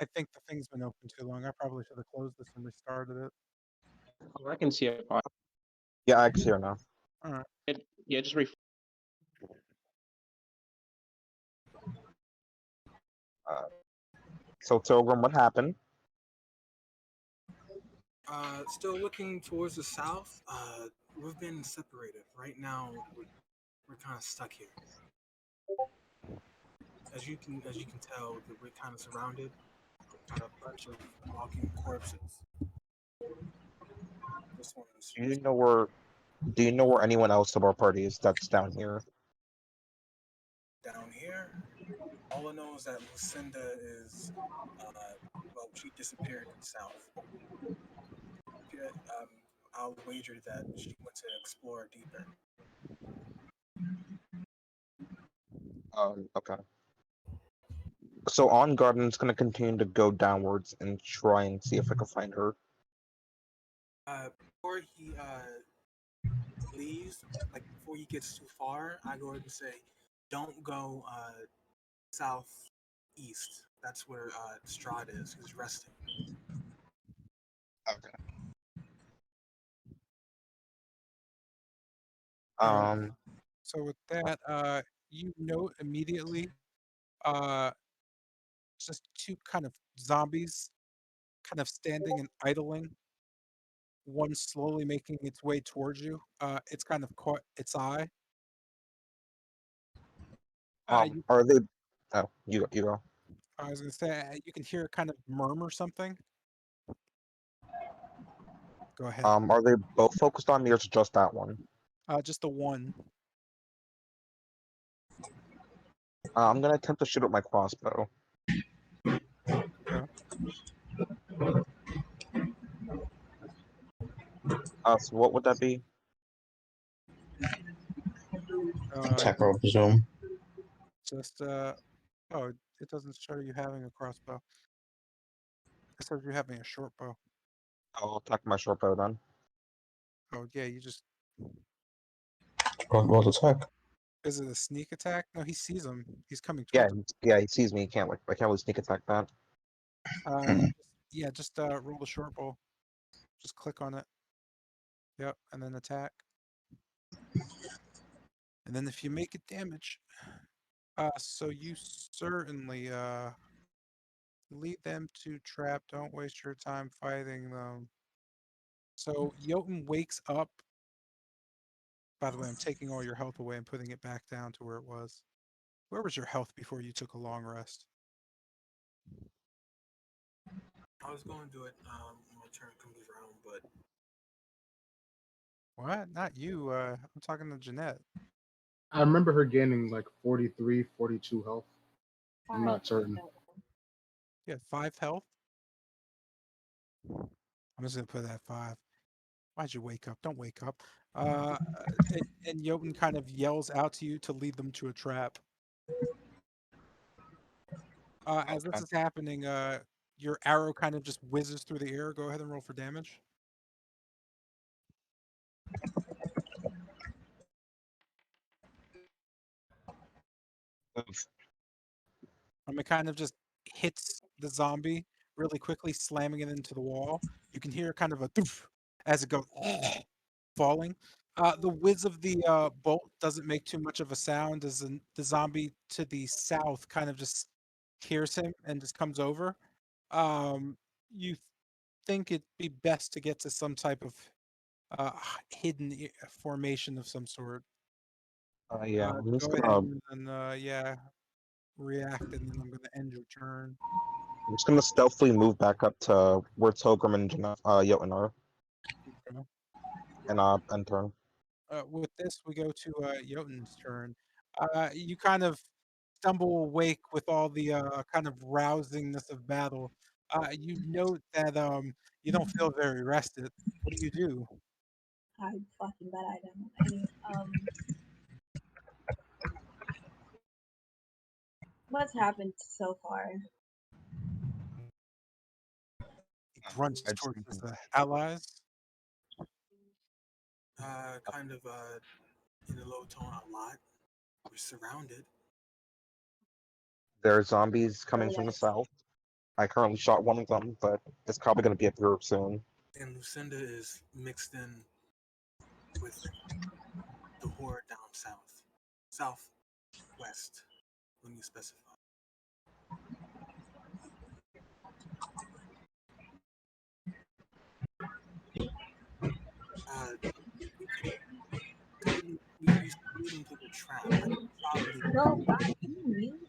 I think the thing's been open too long. I probably should have closed this and restarted it. Oh, I can see it fine. Yeah, I can see her now. All right. Yeah, just Uh, so Pilgrim, what happened? Still looking towards the south. We've been separated. Right now, we're kind of stuck here. As you can tell, we're kind of surrounded. Got a bunch of walking corpses. This one's Do you know where? Do you know where anyone else of our party is that's down here? down here. All I know is that Lucinda is, well, she disappeared south. Yeah, I'll wager that she went to explore deeper. Okay. So on Garden's gonna continue to go downwards and try and see if I can find her. Before he leaves, like before he gets too far, I go ahead and say, don't go southeast. That's where Strahd is. He's resting. Okay. So, Um. so with that, you note immediately, uh, just two kind of zombies, kind of standing and idling. One slowly making its way towards you. It's kind of caught its eye. You, Are they? Oh, you go. I was gonna say you can hear it kind of murmur something. Go ahead. Are they both focused on me, or is it just that one? Just the one. I'm gonna attempt to shoot with my crossbow. Okay. So what would that be? Uh, attack roll, presume. just oh, it doesn't show you having a crossbow. It says you having a short bow. I'll attack my short bow then. Oh yeah, you just Roll attack. is it a sneak attack? No, he sees him. He's coming Yeah, towards him. yeah, he sees me. He can't like I can't really sneak attack that. Yeah, just roll the short bow. Just click on it. Yep, and then attack. And then if you make it damage, so you certainly lead them to trap. Don't waste your time fighting them. So Jotun wakes up. By the way, I'm taking all your health away and putting it back down to where it was. Where was your health before you took a long rest? I was going to do it when my turn comes around, but What? Not you. I'm talking to Jeanette. I remember her gaining like 43, 42 health. I'm not certain. You had 5 health. I'm just gonna put that 5. Why'd you wake up? Don't wake up. Uh, and Jotun kind of yells out to you to lead them to a trap. As this Okay. is happening, your arrow kind of just whizzes through the air. Go ahead and roll for damage. It kind of just hits the zombie really quickly, slamming it into the wall. You can hear kind of a thoof as it goes falling. The whiz of the bolt doesn't make too much of a sound as the zombie to the south kind of just hears him and just comes over. You think it'd be best to get to some type of hidden formation of some sort. Yeah, I'm just Go ahead gonna and yeah, react, and then I'm going to end your turn. I'm just gonna stealthily move back up to where Togrim and Jotun are, Okay. and turn. With this, we go to Jotun's turn. You kind of stumble awake with all the kind of rousingness of battle. You note that you don't feel very rested. What do you do? I fucking bet I don't. Anyway, what's happened so far? He grunts I just towards his allies. kind of in a low tone a lot. We're surrounded. There are zombies coming Oh, from the yes. south. I currently shot one of them, but it's probably gonna be a group soon. And Lucinda is mixed in with the horde down south. Southwest, let me specify. We could you lead them to the trap. I could probably No, God, can you mute?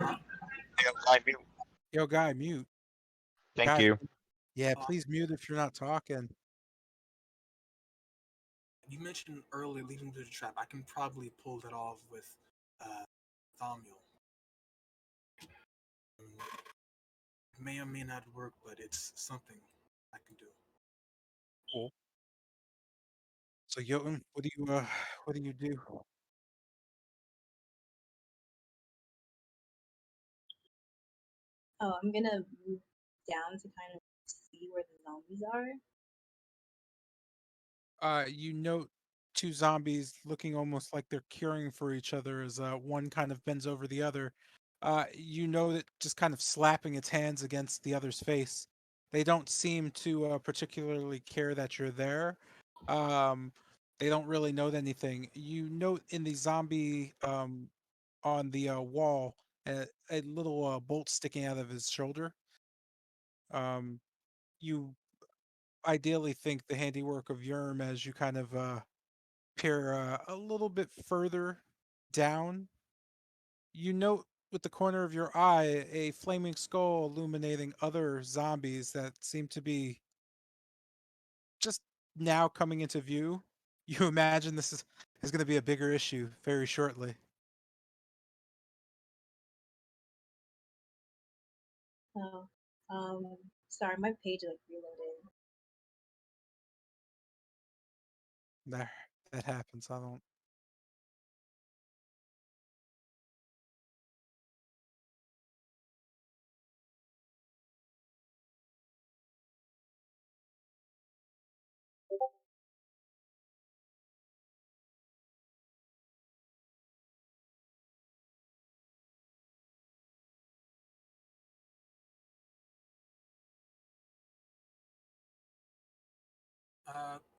huh? Yo, guy, mute. Thank Guy, you. yeah, Uh, please mute if you're not talking. you mentioned earlier leading to the trap. I can probably pull that off with Thaumiel. May or may not work, but it's something I can do. Cool. So Jotun, what do you do? Oh, I'm gonna move down to kind of see where the zombies are. You note 2 zombies looking almost like they're curing for each other as one kind of bends over the other. You know that just kind of slapping its hands against the other's face. They don't seem to particularly care that you're there. Um, they don't really note anything. You note in the zombie on the wall a little bolt sticking out of his shoulder. You ideally think the handiwork of Yerm as you kind of peer a little bit further down. You note with the corner of your eye a flaming skull illuminating other zombies that seem to be just now coming into view. You imagine this is going to be a bigger issue very shortly. Oh, sorry, my page like reloaded. There, that happens. I don't.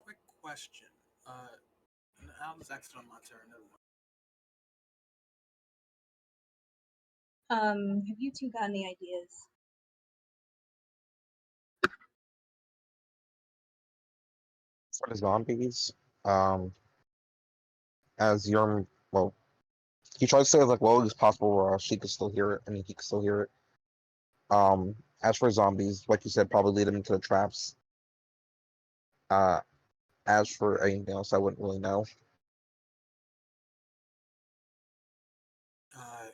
Quick question. I'll just ask it on my turn. Never mind. Have you two got any ideas? For the zombies, um, as your well, he tried to say as like low as possible, where she could still hear it. I mean, he could still hear it. As for zombies, like you said, probably lead them into the traps. Uh, as for anything else, I wouldn't really know.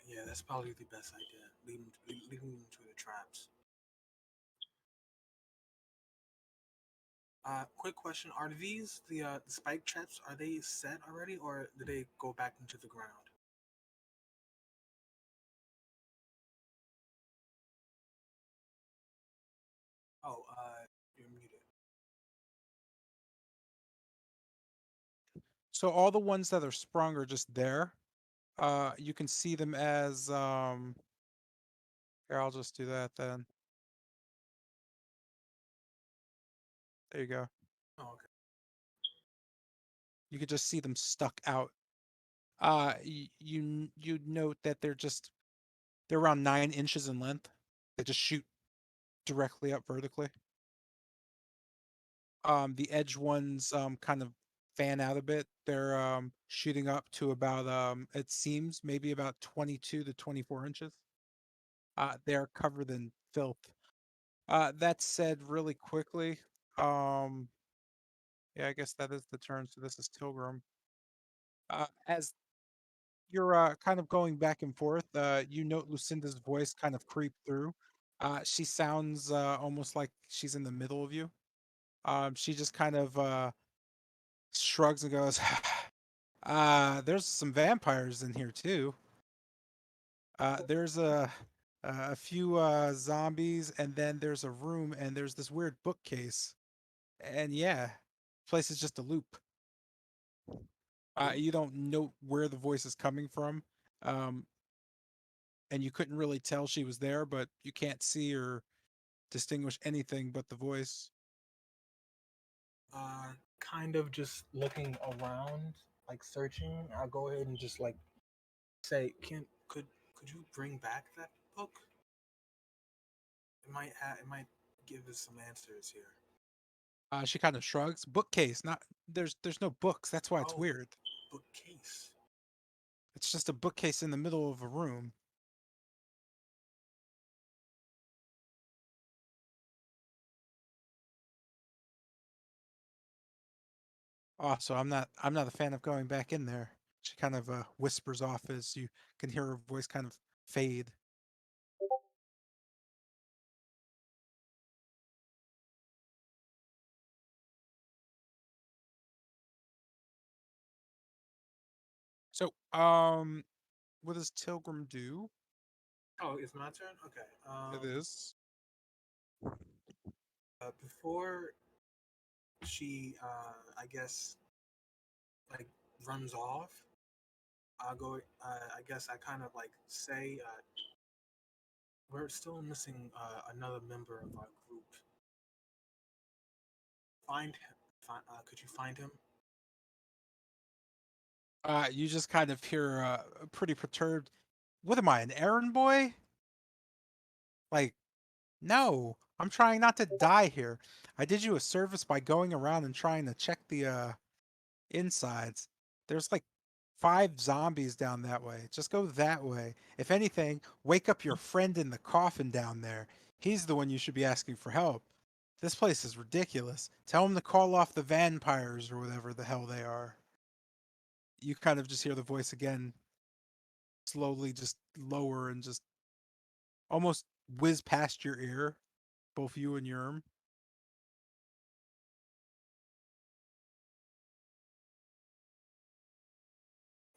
Yeah, that's probably the best idea. Leading them to the traps. Quick question: are these the spike traps? Are they set already, or do they go back into the ground? Oh, you're muted. So all the ones that are sprung are just there. You can see them as here, I'll just do that then. There you go. Oh, okay. You could just see them stuck out. You note that they're around 9 inches in length. They just shoot directly up vertically. The edge ones kind of fan out a bit. They're shooting up to about it seems maybe about 22 to 24 inches. They're covered in filth. That said, really quickly, yeah, I guess that is the turn. So this is Tilgrim. As you're kind of going back and forth, you note Lucinda's voice kind of creep through. She sounds almost like she's in the middle of you. She just kind of shrugs and goes, there's some vampires in here too. There's a few zombies, and then there's a room, and there's this weird bookcase. And yeah, place is just a loop. You don't know where the voice is coming from, um, and you couldn't really tell she was there, but you can't see or distinguish anything but the voice. Kind of just looking around, like searching. I'll go ahead and just like say, could you bring back that book? It might give us some answers here. She kind of shrugs. Bookcase, not there's no books. That's why it's Oh, weird. bookcase. It's just a bookcase in the middle of a room. Oh, so I'm not a fan of going back in there. She kind of whispers off as you can hear her voice kind of fade. So, what does Tilgrim do? Oh, it's my turn. Okay. It is. Before she, I guess, like runs off, I'll go. I guess I kind of like say, we're still missing another member of our group. Find him. Could you find him? You just kind of hear pretty perturbed. What am I, an errand boy? Like, no, I'm trying not to die here. I did you a service by going around and trying to check the insides. There's like 5 zombies down that way. Just go that way. If anything, wake up your friend in the coffin down there. He's the one you should be asking for help. This place is ridiculous. Tell him to call off the vampires or whatever the hell they are. You kind of just hear the voice again, slowly just lower and just almost whiz past your ear, both you and Yerm.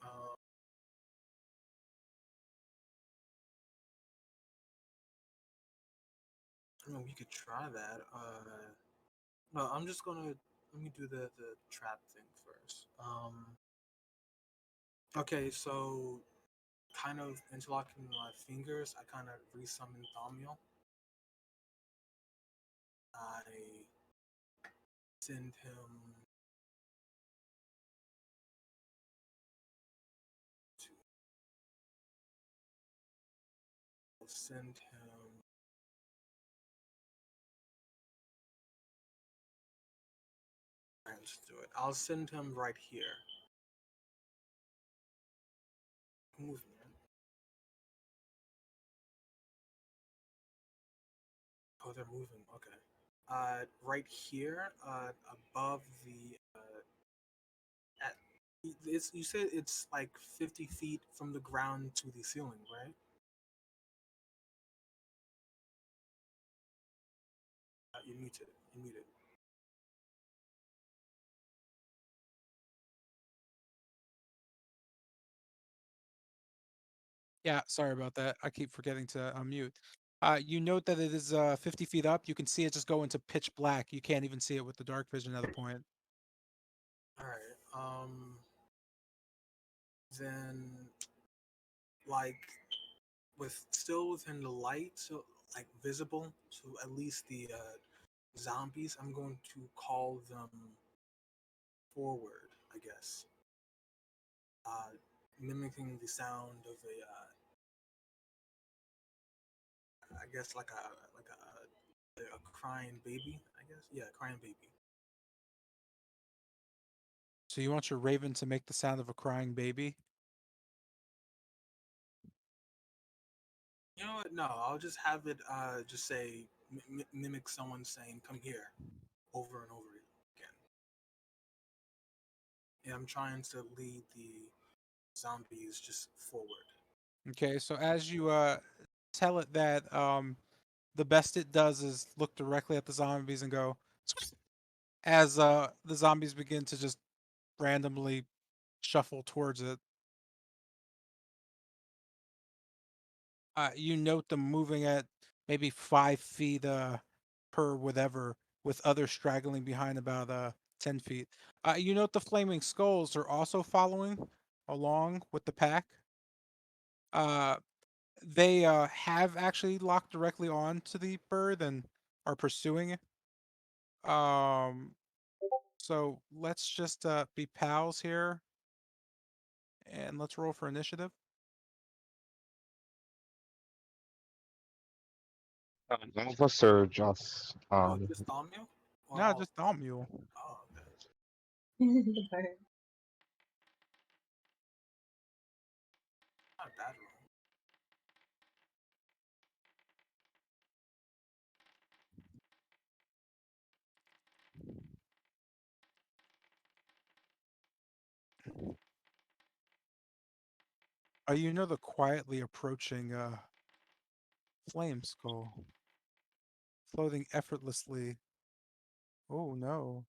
Uh, I mean, we could try that. No, I'm just gonna let me do the trap thing first. Okay, so kind of interlocking my fingers, I kind of resummon Thaumiel. I send him to. I'll send him. Alright, let's do it. I'll send him right here. Movement. Oh, they're moving. Okay. Right here, above the at it's you said it's like 50 feet from the ground to the ceiling, right? You're muted. You're muted. Yeah, sorry about that. I keep forgetting to unmute. You note that it is 50 feet up. You can see it just go into pitch black. You can't even see it with the dark vision at the point. All right. Then like with still within the light, so like visible to at least the zombies, I'm going to call them forward, I guess. Mimicking the sound of a, I guess like a crying baby. I guess, yeah, crying baby. So you want your raven to make the sound of a crying baby? You know what? No, I'll just have it just say mimic someone saying "come here" over and over again. And I'm trying to lead the zombies just forward. Okay, so as you tell it that, the best it does is look directly at the zombies and go as the zombies begin to just randomly shuffle towards it. You note them moving at maybe 5 feet per whatever, with others straggling behind about 10 feet. You note the flaming skulls are also following along with the pack. Uh, they have actually locked directly on to the bird and are pursuing it. So let's just be pals here, and let's roll for initiative. All of us are just Oh, just Omnio? No, Well, just Dom Mule. oh, okay. The bird. Not a bad roll. You know the quietly approaching flame skull, floating effortlessly. Oh no.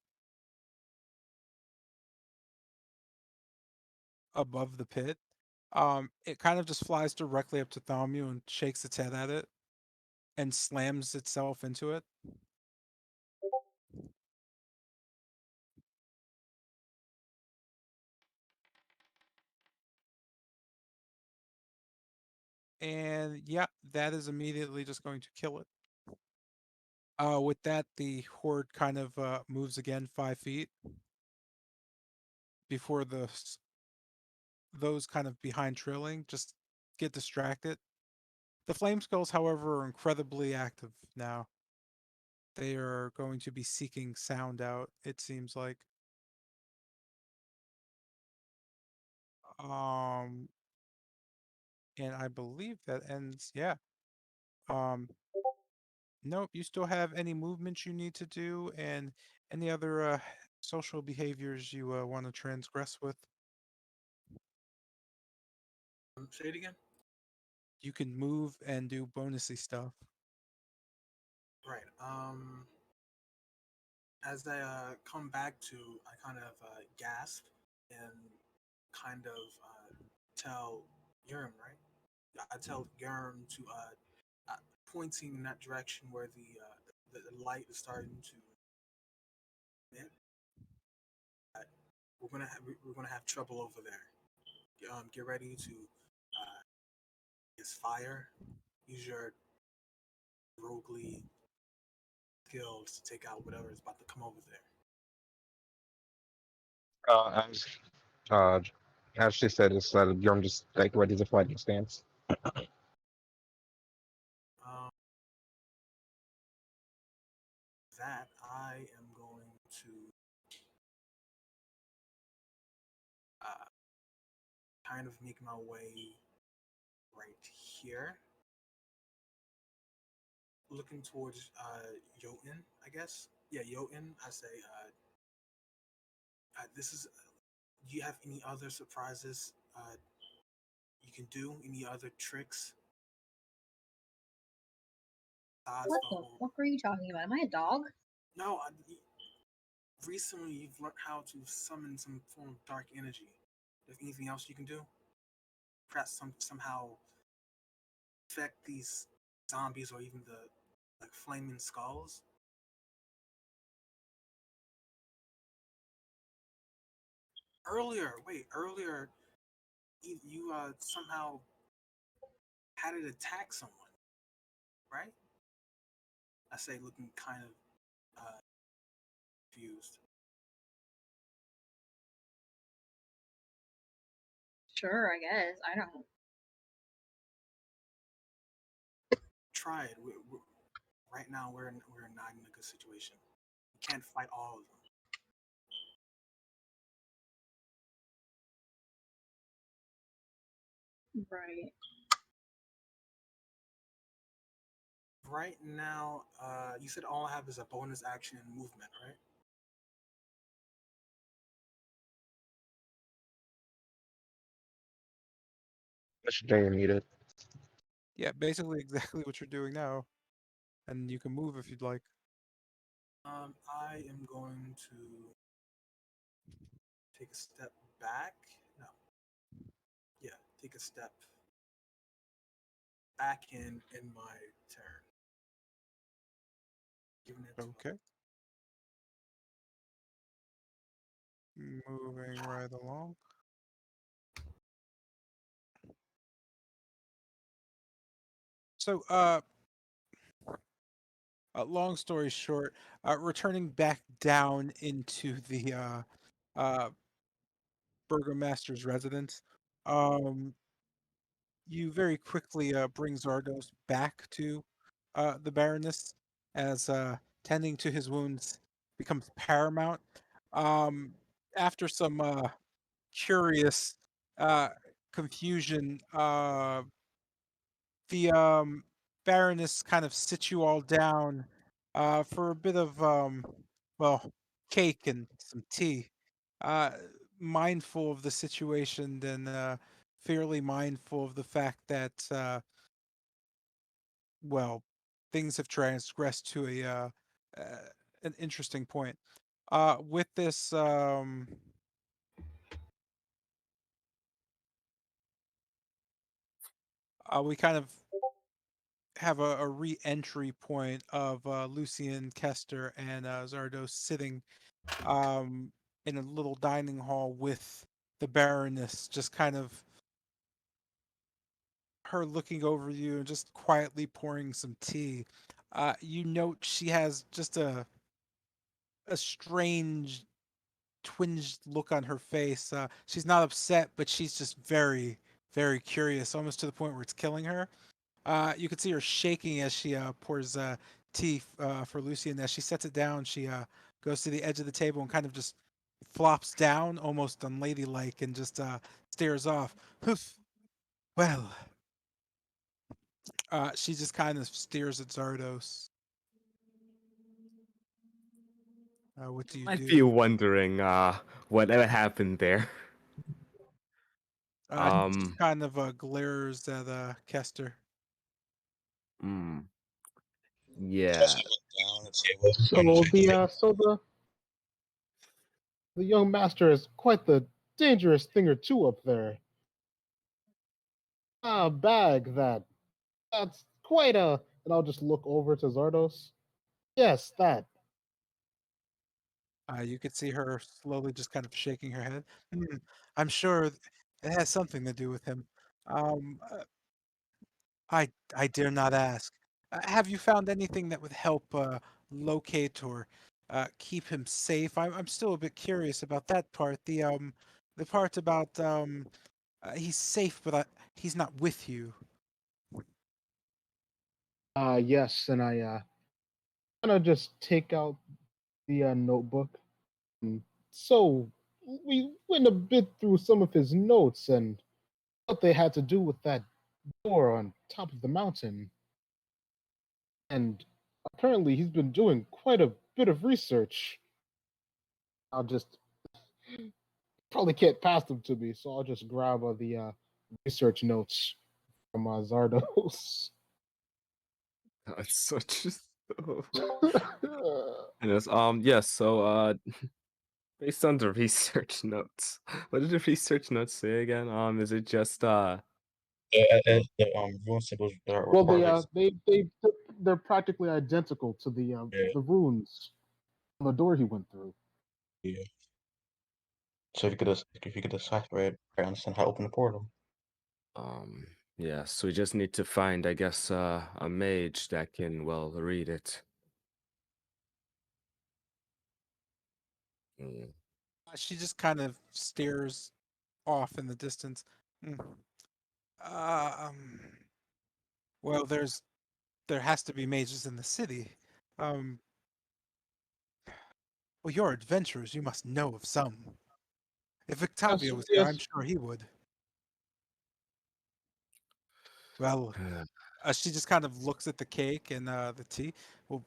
Above the pit. It kind of just flies directly up to Thalmu and shakes its head at it and slams itself into it. And yeah, that is immediately just going to kill it. With that, the horde kind of moves again 5 feet before those kind of behind trailing just get distracted. The flame skulls, however, are incredibly active now. They are going to be seeking sound out, it seems like. Um, and I believe that ends, yeah. Um, nope, you still have any movements you need to do and any other social behaviors you want to transgress with. Say it again. You can move and do bonusy stuff. Right. As I come back to, I kind of gasp and kind of tell Yerm, right? I tell Yerm to pointing in that direction where the light is starting to emit. Uh, we're gonna have trouble over there. Get ready to use fire. Use your roguely skills to take out whatever is about to come over there. As uh, as she said, it's Bjorn just like ready to fighting stance. Um, that I am going to uh, kind of make my way right here, looking towards Jotun, I guess. Yeah, Jotun. I say, this is. Do you have any other surprises you can do? Any other tricks? Besides What the the whole. fuck are you talking about? Am I a dog? No, recently you've learned how to summon some form of dark energy. Is there anything else you can do? Perhaps somehow affect these zombies or even the like flaming skulls? Earlier, you somehow had it attack someone, right? I say, looking kind of confused. Sure, I guess. I don't. Try it. Right now, we're not in a good situation. We can't fight all of them. Right. Right now, you said all I have is a bonus action and movement, right? Mr. J needed. Yeah, basically exactly what you're doing now, and you can move if you'd like. I am going to take a step back. No, yeah, take a step back in my turn. Giving it to Okay, moving right along. So, long story short, returning back down into the uh, burgomaster's residence, um, you very quickly bring Zardos back to the Baroness as tending to his wounds becomes paramount. Um, After some curious uh, confusion, the Baroness kind of sits you all down for a bit of, well, cake and some tea. Uh, Mindful of the situation, then fairly mindful of the fact that, well, things have transgressed to uh, an interesting point. With this, we kind of have a re-entry point of Lucian, Kester, and Zardos sitting um, in a little dining hall with the Baroness, just kind of her looking over you and just quietly pouring some tea. You note she has just a strange twinged look on her face. She's not upset, but she's just very, very curious, almost to the point where it's killing her. You can see her shaking as she pours tea for Lucy, and as she sets it down, she goes to the edge of the table and kind of just flops down, almost unladylike, and just stares off. Hoof. Well, she just kind of stares at Zardos. What do you Might be do? wondering whatever happened there. She just Um, kind of glares at Kester. mm, yeah. The young master is quite the dangerous thing or two up there. Ah, bag that. That's quite a. And I'll just look over to Zardos. Yes, that. You could see her slowly just kind of shaking her head. "Hmm, I'm sure it has something to do with him. Um, uh, I dare not ask. Have you found anything that would help locate or keep him safe. I'm still a bit curious about that part. The part about he's safe, but he's not with you. Yes, and I kind of just take out the notebook. And so we went a bit through some of his notes and what they had to do with that door on top of the mountain. And apparently, he's been doing quite a bit of research. I'll just probably can't pass them to me, so I'll just grab the research notes from Zardos. That's such a Yes, yes, so based on the research notes, what did the research notes say again? Is it just The rune symbols are Well, correlates. they're practically identical to Yeah, the runes on the door he went through. yeah. So if you could decipher it, I understand how to open the portal. yeah, so we just need to find, I guess, a mage that can, well, read it. Mm. She just kind of stares off in the distance. Mm. Um, well, there has to be mages in the city. Um, well, you're adventurers. You must know of some. If Yes, Octavio was here, I'm yes. sure he would. Well, she just kind of looks at the cake and the tea. Well,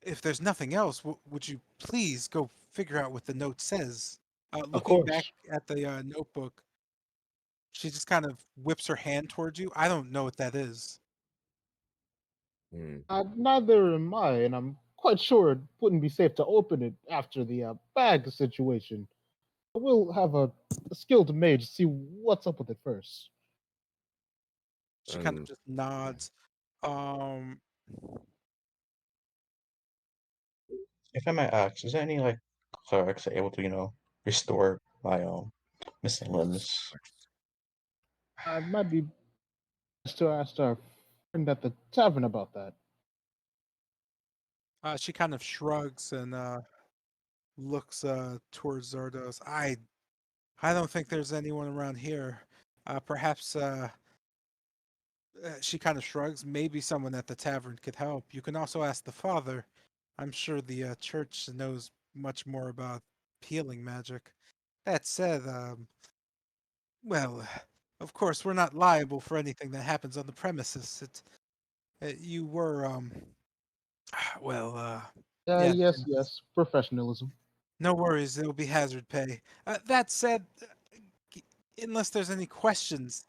if there's nothing else, would you please go figure out what the note says? Of Looking back course. at the notebook, she just kind of whips her hand towards you. I don't know what that is. Mm. Neither am I, and I'm quite sure it wouldn't be safe to open it after the bag situation. We'll have a skilled mage see what's up with it first. She kind of Um, just nods. Um, If I might ask, is there any like clerics able to, restore my missing limbs? It might be best to ask our friend at the tavern about that. she kind of shrugs and looks towards Zardos. I don't think there's anyone around here. Perhaps she kind of shrugs. Maybe someone at the tavern could help. You can also ask the father. I'm sure the church knows much more about healing magic. That said, well, of course, we're not liable for anything that happens on the premises. You were, well, yes, Yes, yes, professionalism. no worries. It'll be hazard pay. That said, unless there's any questions,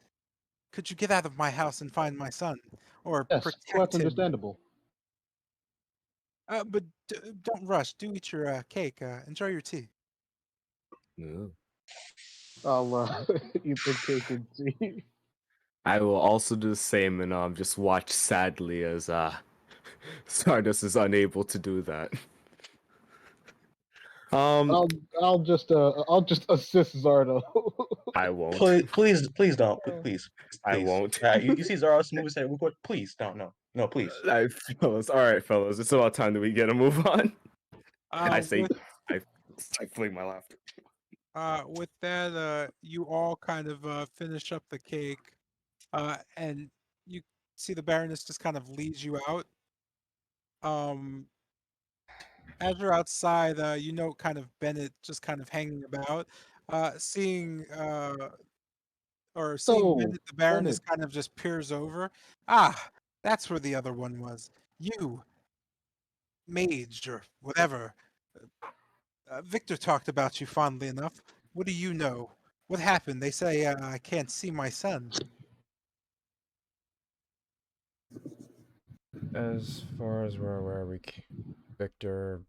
could you get out of my house and find my son, or Yes, quite protect him? understandable. But don't rush. Do eat your cake. Enjoy your tea. no. I'll eat the cake and tea. I will also do the same and just watch sadly as Stardust is unable to do that. Um, I'll just assist Zardo. I won't. Please don't. Please, I please. won't. You see Zara's move his head real quick. Please don't. No, please. Fellas, all right, fellas, it's about time that we get a move on. I say, With I, I fling my laughter. with that, you all kind of finish up the cake, and you see the Baroness just kind of leads you out. Um, as you're outside, kind of Bennett just kind of hanging about, seeing seeing So, Bennett, the Baroness Bennett, kind of just peers over. Ah, that's where the other one was. You, mage or whatever. Victor talked about you fondly enough. What do you know? What happened? They say I can't see my son. As far as we're aware, Victor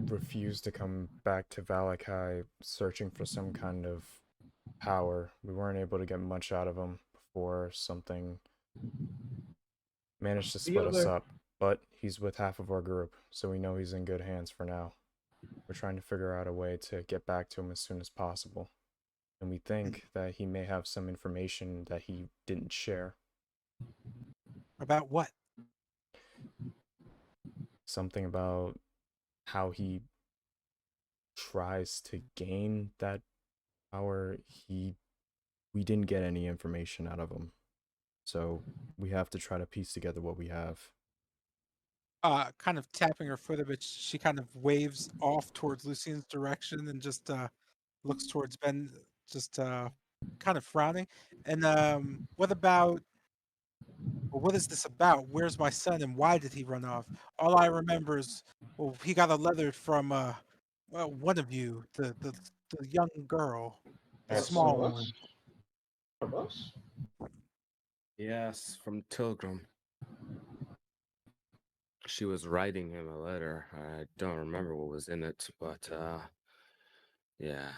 refused to come back to Valakai searching for some kind of power. We weren't able to get much out of him before something managed to the split us other. up. But he's with half of our group, so we know he's in good hands for now. We're trying to figure out a way to get back to him as soon as possible. And we think that he may have some information that he didn't share. About what? Something about how he tries to gain that power, we didn't get any information out of him. So we have to try to piece together what we have. Kind of tapping her foot a bit, she kind of waves off towards Lucian's direction and just looks towards Ben, just kind of frowning. And what about, or what is this about? Where's my son and why did he run off? All I remember is, well, he got a letter from well, one of you, the young girl, the That's One small of one. us? One of us? Yes, from Tilgrim. She was writing him a letter. I don't remember what was in it, but yeah.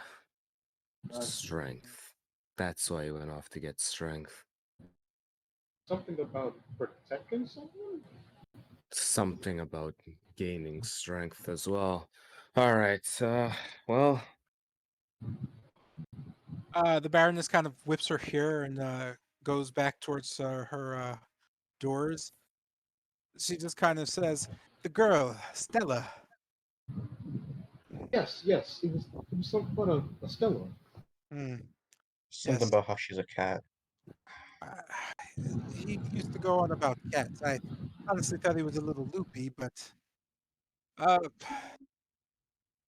Strength. That's why he went off to get strength. Something about protecting someone? Something about gaining strength as well. All right. Well, The Baroness kind of whips her hair and goes back towards her doors. She just kind of says, "The girl, Stella." Yes, yes. It was somewhat a Stella. Hmm. something Yes. about how she's a cat. Uh, he used to go on about cats. I honestly thought he was a little loopy, but uh,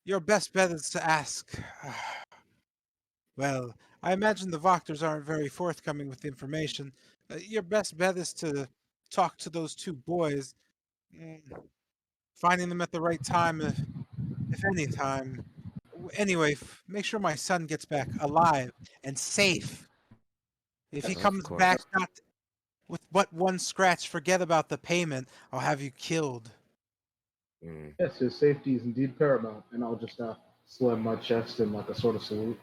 your best bet is to ask. Well, I imagine the Voctors aren't very forthcoming with information. Your best bet is to talk to those two boys, mm, finding them at the right time, if any time. Anyway, make sure my son gets back alive and safe. If he of comes course. back not with but one scratch, forget about the payment. I'll have you killed. Mm. Yes, his safety is indeed paramount, and I'll just slam my chest in like a sort of salute.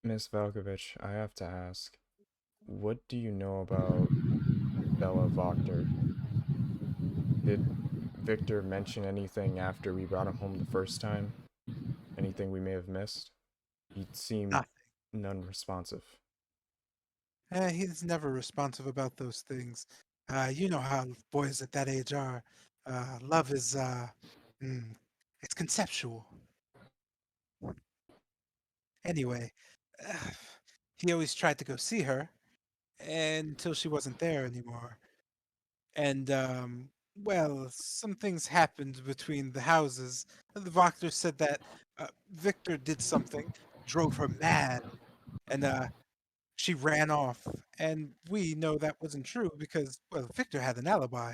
Miss Valkovich, I have to ask, what do you know about Bella Voctor? Did Victor mention anything after we brought him home the first time? Anything we may have missed? He seemed Nothing. non-responsive. He's never responsive about those things. You know how boys at that age are. Love is, mm, it's conceptual. Anyway, uh, he always tried to go see her until she wasn't there anymore. And, well, some things happened between the houses. The Wachter said that Victor did something, drove her mad, and she ran off. And we know that wasn't true because, well, Victor had an alibi.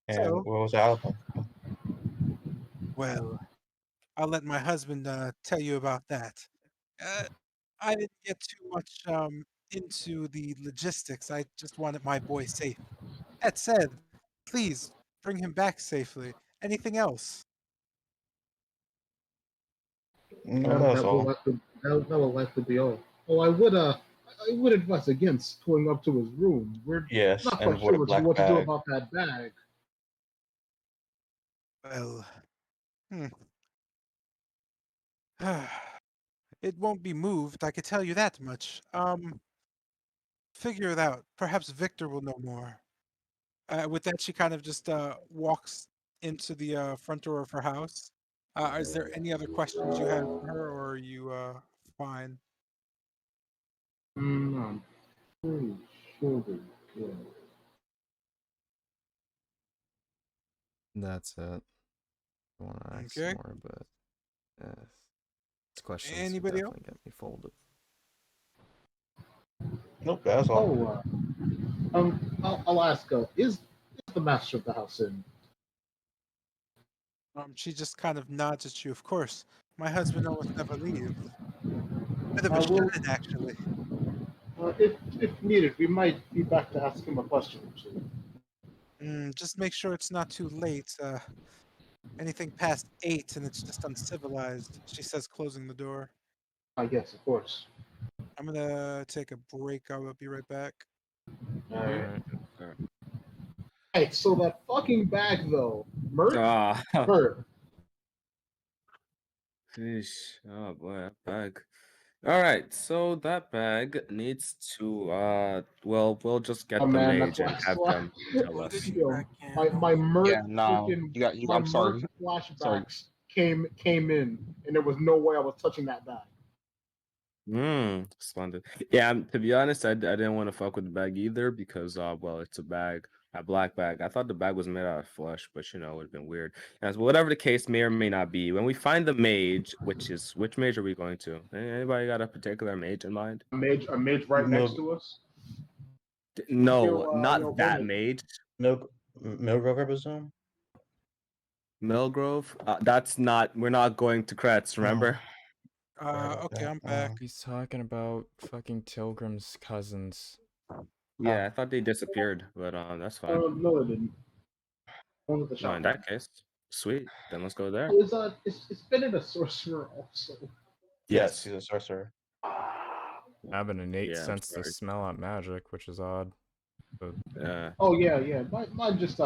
And So, what was the alibi? well, I'll let my husband tell you about that. Uh, I didn't get too much into the logistics. I just wanted my boy safe. That said, please bring him back safely. Anything else? No, that was all. That will likely be all. Oh, I would advise against going up to his room. We're Yes, not and quite with sure a black what to do bag. about that bag. Well, hmm. It won't be moved, I could tell you that much. Figure it out. Perhaps Victor will know more. With that, she kind of just walks into the front door of her house. Is there any other questions you have for her, or are you fine? I'm pretty sure we could. That's it. I want to ask some Okay. more, but these questions would Anybody else? definitely get me folded. Nope, that was all. Oh, I'll ask. Is the master of the house in? She just kind of nods at you. Of course, my husband almost never leaves. Bit of a Well, shut-in, actually. if needed, we might be back to ask him a question or two. Just make sure it's not too late. Anything past 8 and it's just uncivilized, she says, closing the door. I guess, of course. I'm gonna take a break. I will be right back. All All right. right. Hey, so that fucking bag though, Mert, Ah, Mert. Sheesh. Oh boy, that bag. All right, so that bag needs to well, we'll just Oh get the man, mage and that's have why. them tell What did us. you Yo, back in? my Yeah, Mert no, freaking you. my I'm Mert sorry. Sorry. flashbacks came in, and there was no way I was touching that bag. Splendid. Yeah, to be honest, I didn't want to fuck with the bag either because well, it's a black bag. I thought the bag was made out of flesh, but you know, it would have been weird. As whatever the case may or may not be, when we find the mage, which mage are we going to? Anybody got a particular mage in mind? A mage right next Mil to us. No, Yo, not that Bennett. mage. Milgrove, I presume. Millgrove. That's not. We're not going to Kretz. Oh, Remember? sorry about Okay, that. I'm back. He's talking about fucking Tilgrim's cousins. Yeah, I thought they disappeared, but that's fine. No, it didn't. One with the No, in shotgun. that case, sweet. Then let's go there. Oh, it's Bennett a sorcerer also? Yes, he's a sorcerer. I have an innate Yeah, I'm sense to sorry. smell out magic, which is odd. But Oh yeah. Mine just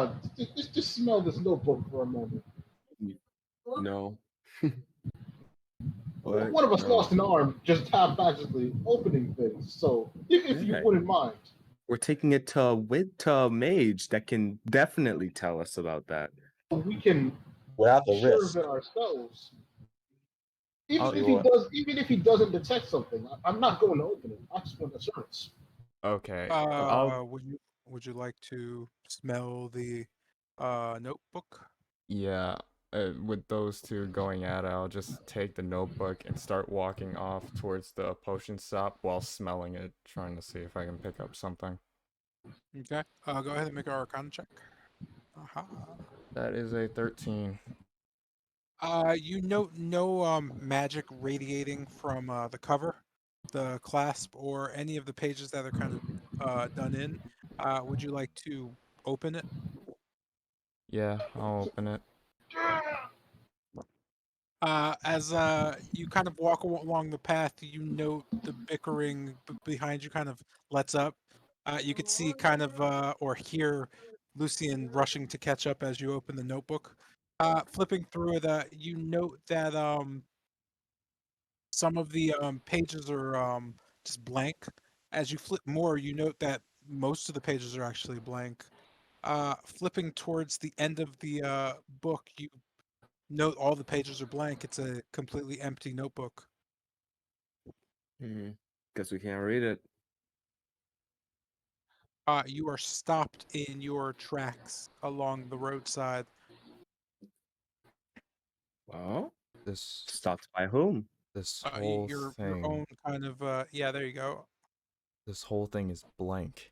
just smell this notebook for a moment. No. What? One of us No. lost an arm just haphazardly opening things. So if you Yeah. wouldn't mind, We're taking it to mage that can definitely tell us about that. we can Without be the sure risk. of it ourselves. I'll, Even if he doesn't detect something, I'm not going to open it. I just want assurance. okay. I'll Would you like to smell the notebook? Yeah, with those two going at it, I'll just take the notebook and start walking off towards the potion shop while smelling it, trying to see if I can pick up something. Okay. Go ahead and make an Arcana check. Aha. That is a 13. You note no magic radiating from the cover, the clasp, or any of the pages that are kind of done in. Would you like to open it? Yeah, I'll open it. As you kind of walk along the path, you note the bickering behind you kind of lets up. You could see kind of or hear Lucian rushing to catch up as you open the notebook. Flipping through it, you note that some of the pages are just blank. As you flip more, you note that most of the pages are actually blank. Flipping towards the end of the book, you note all the pages are blank. It's a completely empty notebook. Guess we can't read it. You are stopped in your tracks along the roadside. Well, This stopped by whom? this whole Your thing, own kind of yeah. There you go. this whole thing is blank.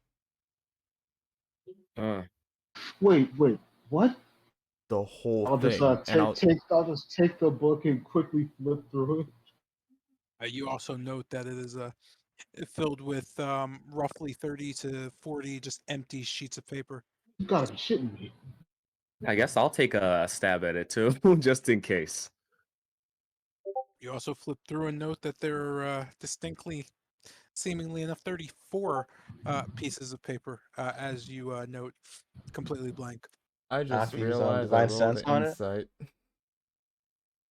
Uh, Wait, what? The whole I'll just thing, and I'll just take the book and quickly flip through it. You also note that it is filled with roughly 30 to 40 just empty sheets of paper. You gotta be shitting me. I guess I'll take a stab at it too, just in case. You also flip through and note that there are distinctly, seemingly enough, 34 pieces of paper, as you note, completely blank. I Not just to use realized I divine rolled sense an on it. insight.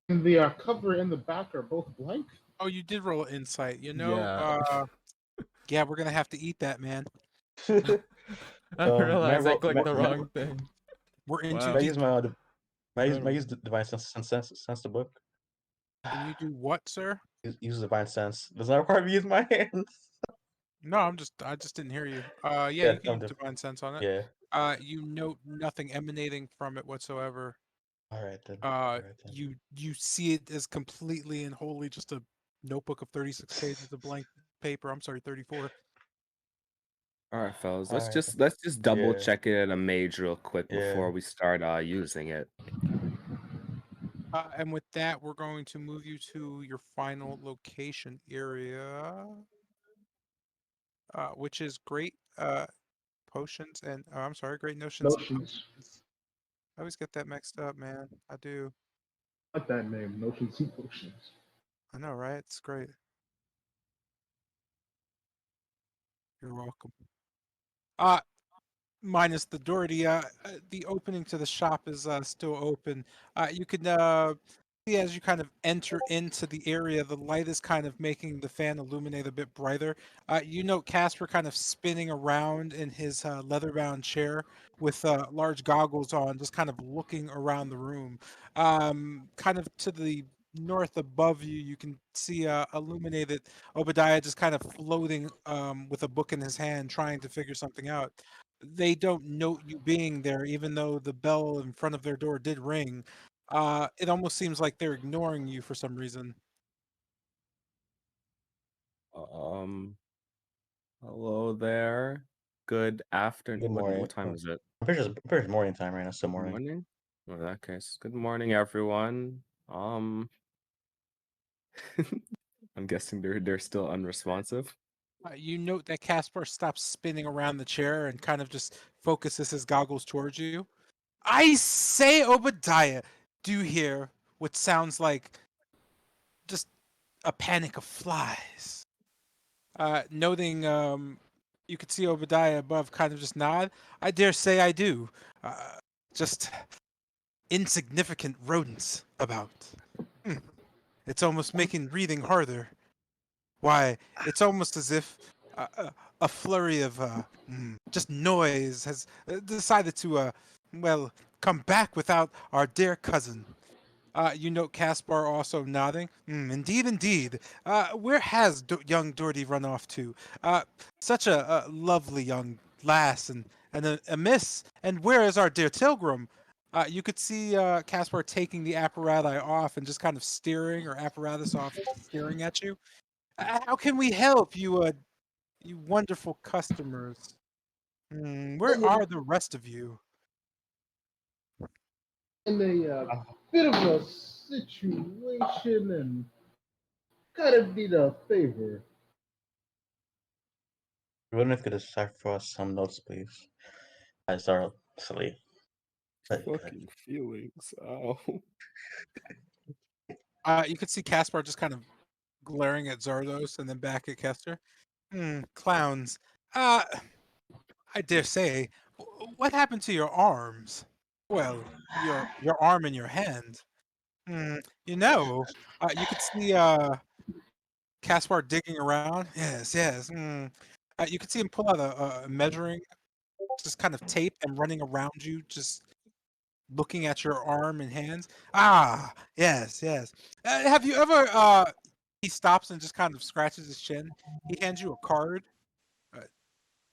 And the cover and the back are both blank. Oh, you did roll insight. Yeah. Yeah, we're gonna have to eat that, man. I realized I clicked the May wrong thing. We're in too Wow. I deep. use my may I Incredible. use the divine sense the book? Can you do what, sir? Use divine sense. Does that require me to use my hands? No, I just didn't hear you. Yeah, Yeah, you can use divine sense on it. yeah. You note nothing emanating from it whatsoever. All right then. All right then. You see it as completely and wholly just a notebook of 36 pages of blank paper. I'm sorry, 34. All right, fellas. All right then. Let's just double Yeah. check it at a mage real quick before Yeah. we start using it. And with that, we're going to move you to your final location area, which is great potions and I'm sorry, great notions and Notions. potions. I always get that mixed up, man. I do. Not that name. Notions and potions. I know, right? It's great. You're welcome. Uh minus the door. The opening to the shop is still open. You can as you kind of enter into the area, the light is kind of making the fan illuminate a bit brighter. You note Casper kind of spinning around in his leather-bound chair with large goggles on, just kind of looking around the room. Kind of to the north above you, you can see illuminated Obadiah just kind of floating with a book in his hand, trying to figure something out. They don't note you being there, even though the bell in front of their door did ring. It almost seems like they're ignoring you for some reason. Um, hello there. Good afternoon. Good morning. What time is it? I'm pretty sure it's morning time right now. Still Good morning. morning. Well, in that case, good morning, everyone. I'm guessing they're still unresponsive. You note that Caspar stops spinning around the chair and kind of just focuses his goggles towards you. I say, Obadiah, do you hear what sounds like just a panic of flies? Noting, you could see Obadiah above kind of just nod. I dare say I do. Just insignificant rodents about. Hmm. It's almost making breathing harder. Why, it's almost as if a flurry of just noise has decided to, well, come back without our dear cousin. You note Caspar also nodding. Indeed, indeed. Where has young Doherty run off to? Such a lovely young lass and a miss. And where is our dear Tilgrim? You could see Caspar taking the apparatus off and just kind of steering, or apparatus off, staring at you. How can we help you, you wonderful customers? Where are the rest of you? In a bit of a situation and kind of need a favor. Wouldn't if you could decipher for us some notes, please. I start silly. Fucking feelings. Oh. You could see Caspar just kind of glaring at Zardos and then back at Kester. Clowns. Uh, I dare say. What happened to your arms? Well, your arm and your hand. You know, you could see Caspar digging around. Yes, yes. You could see him pull out a measuring, just kind of tape, and running around you, just looking at your arm and hands. Ah, yes, yes. Have you ever? He stops and just kind of scratches his chin. He hands you a card. Uh,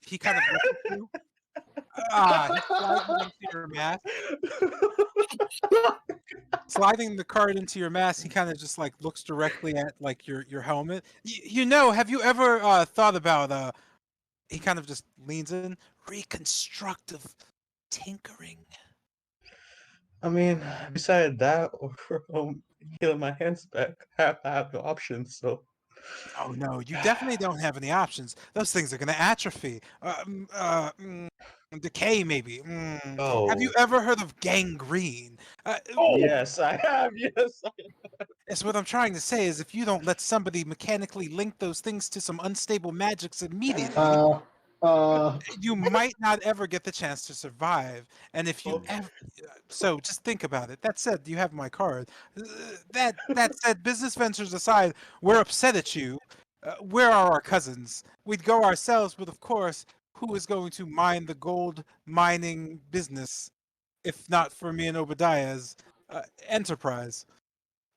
he kind of looks at you. He slides it into your mask. Sliding the card into your mask, he kind of just like looks directly at like your helmet. You know, have you ever thought about he kind of just leans in, reconstructive tinkering? I mean, beside that, or healing my hands back, I have no options. So, Oh no, you definitely don't have any options. Those things are going to atrophy, decay maybe. Have you oh, ever heard of gangrene? yes, I have. Yes, It's what I'm trying to say is if you don't let somebody mechanically link those things to some unstable magics immediately, Uh, uh, you might not ever get the chance to survive. And if you ever, so just think about it. That said, you have my card. That said, business ventures aside, we're upset at you. Where are our cousins? We'd go ourselves, but of course, who is going to mine the gold mining business, if not for me and Obadiah's enterprise?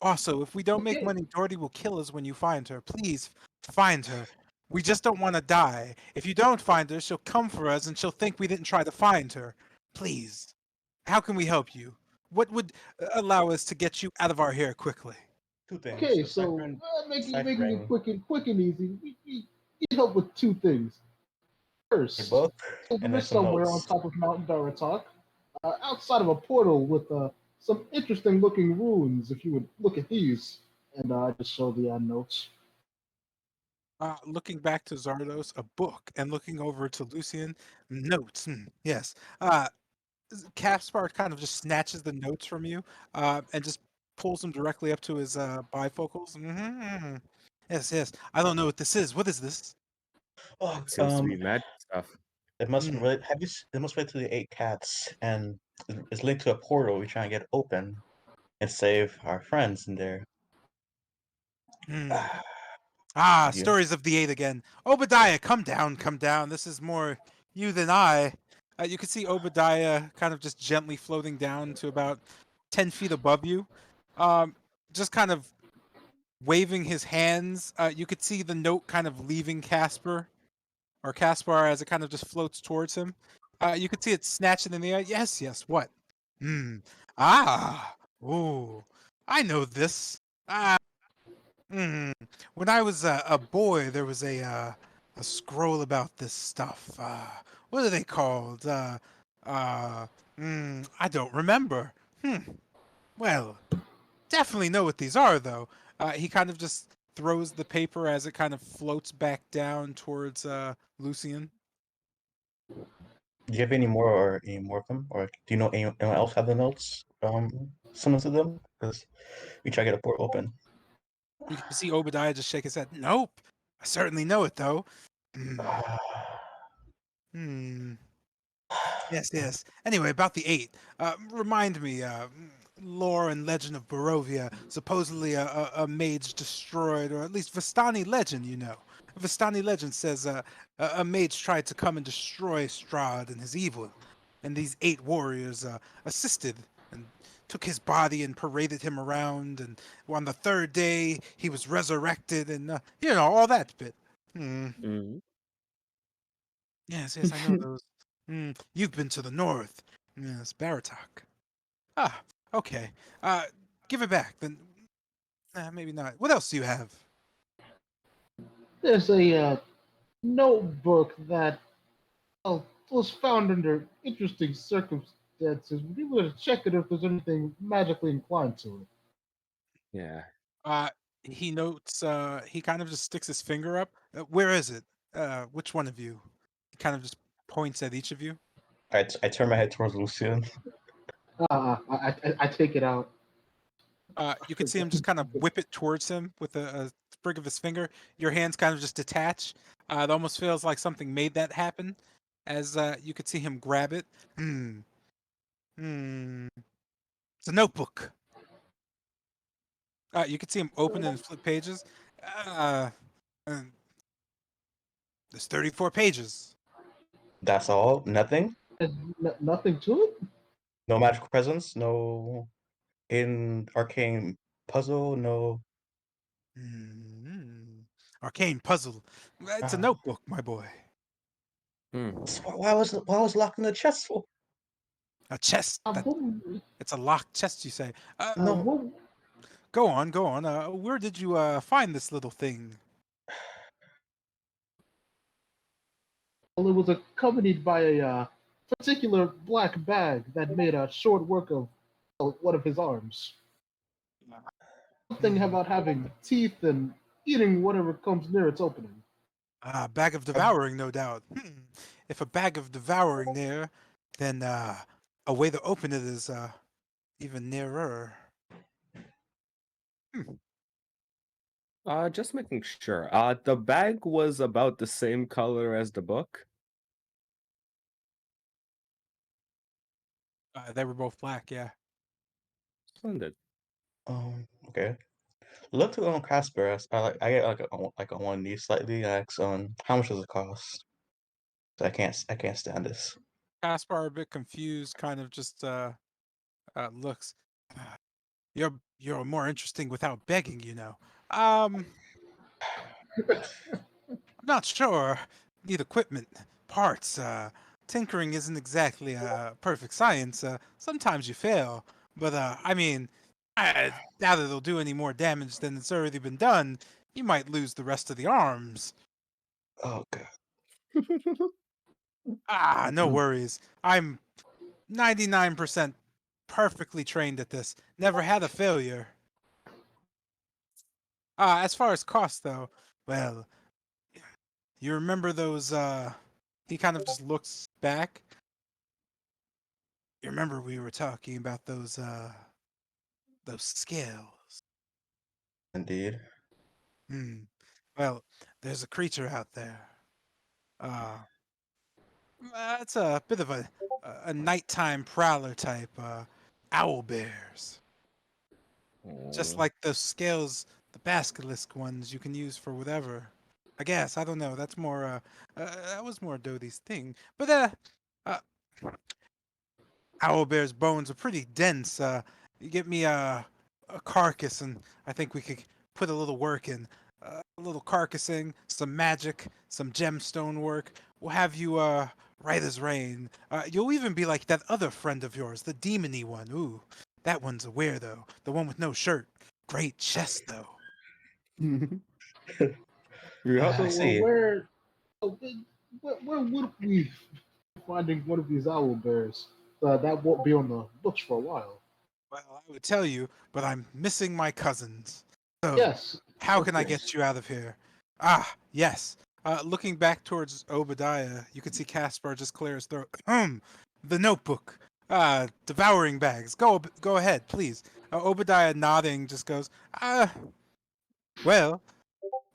Also, if we don't make okay. money, Doherty will kill us when you find her. Please find her. We just don't want to die. If you don't find her, she'll come for us and she'll think we didn't try to find her. Please. How can we help you? What would allow us to get you out of our hair quickly? two things: Okay, so making it deciphering quick and easy. We need help with two things. a First, book, and we're then some somewhere on notes. top of Mount Daratok, outside of a portal with some interesting looking runes. If you would look at these, and just show the notes. Looking back to Zardos, a book, and looking over to Lucian, notes. Yes. Uh, Caspar kind of just snatches the notes from you and just pulls them directly up to his bifocals. Yes, yes. I don't know what this is. What is this? Oh, It seems to be magic stuff. it must Hmm. relate. It must relate to the eight cats, and it's linked to a portal. We try and get open. and save our friends in there. Hmm. Ah, You, stories of the eight again. Obadiah, come down, come down. This is more you than I. You can see Obadiah kind of just gently floating down to about 10 feet above you. Um, just kind of waving his hands. You could see the note kind of leaving Casper, or Caspar as it kind of just floats towards him. You could see it snatching in the air. Yes, yes, what? Hmm. Ah. Ooh. I know this. Ah. Hmm. When I was a boy, there was a scroll about this stuff. What are they called? I don't remember. Hmm. Well, definitely know what these are, though. He kind of just throws the paper as it kind of floats back down towards Lucian. do you have any more of them, or do you know anyone else have the notes? Similar to them, because we try to get a port open. You can see Obadiah just shake his head. Nope. I certainly know it, though. Hmm. Hmm. Yes, yes. Anyway, about the eight. Remind me, lore and legend of Barovia. Supposedly a mage destroyed, or at least Vistani legend, you know. Vistani legend says a mage tried to come and destroy Strahd and his evil. And these eight warriors assisted and took his body and paraded him around. And on the third day, he was resurrected and, you know, all that bit. Hmm. Mm-hmm. Yes, yes, I know those. You've been to the north. Yes, Baratok. Ah, okay. Uh, give it back. Then maybe not. What else do you have? There's a notebook that was found under interesting circumstances. Would you be able to check it if there's anything magically inclined to it? Yeah. Uh, he notes. He kind of just sticks his finger up. Where is it? Which one of you? He kind of just points at each of you. I turn my head towards Lucian. I take it out. You can see him just kind of whip it towards him with a sprig of his finger. Your hands kind of just detach. It almost feels like something made that happen, as you could see him grab it. Hmm. Hmm. It's a notebook. You can see him open and flip pages. Uh, uh, there's 34 pages. That's all. Nothing. There's nothing to it. No magical presence. No in arcane puzzle. No. Hmm. Arcane puzzle. It's a Uh, notebook, my boy. Hmm. why was locked in the chest for? A chest. Uh, That what, it's a locked chest, you say. No. what, Go on, go on. Where did you find this little thing? well, it was accompanied by a particular black bag that made a short work of one of his arms. Something Hmm. about having teeth and eating whatever comes near its opening. Bag of devouring, no doubt. If a bag of devouring there, then a way to open it is even nearer. Hmm. Just making sure. The bag was about the same color as the book. They were both black, yeah. Splendid. Okay. Look to Casper. I get like a one knee slightly. I ask how much does it cost? I can't stand this. Caspar, a bit confused, kind of just looks. You're more interesting without begging, you know. I'm not sure. Need equipment, parts. Tinkering isn't exactly a perfect science. Sometimes you fail, but I mean, I doubt it'll do any more damage than it's already been done. You might lose the rest of the arms. Oh god. No worries. I'm 99% perfectly trained at this. Never had a failure. As far as cost, though, well, you remember those, he kind of just looks back. You remember we were talking about those scales. Indeed. Hmm. Well, there's a creature out there. Uh, it's a bit of a nighttime prowler type, owl bears. Just Oh. like those scales, the basilisk ones you can use for whatever. I guess I don't know. That's more. That was more Dodie's thing. But uh owlbear's bones are pretty dense. You get me a carcass, and I think we could put a little work in. A little carcassing, some magic, some gemstone work. We'll have you right as rain. You'll even be like that other friend of yours, the demony one. Ooh, that one's a weirdo. The one with no shirt. Great chest, though. Yep. I So, see. so, where would we be finding one of these owl bears? That won't be on the books for a while. Well, I would tell you, but I'm missing my cousins. So, Yes, how of can I get course. you out of here? Ah, yes. Looking back towards Obadiah, you can see Caspar just clear his throat. The notebook. Devouring bags. Go ahead, please. Obadiah nodding just goes, well,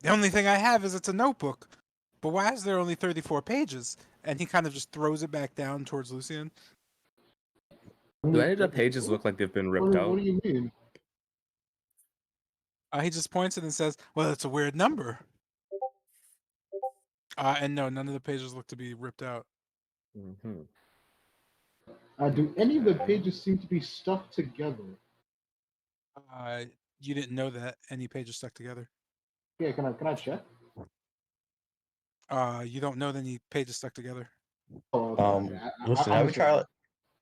the only thing I have is it's a notebook. But why is there only 34 pages? And he kind of just throws it back down towards Lucian. Do any of the pages look like they've been ripped What out? do you mean? He just points it and says, well, it's a weird number. And no, none of the pages look to be ripped out. Mm-hmm. Do any of the pages seem to be stuck together? Uh, you didn't know that any pages stuck together. Yeah, can I check? You don't know that any pages stuck together. Oh, okay. Listen, I I would understand. try.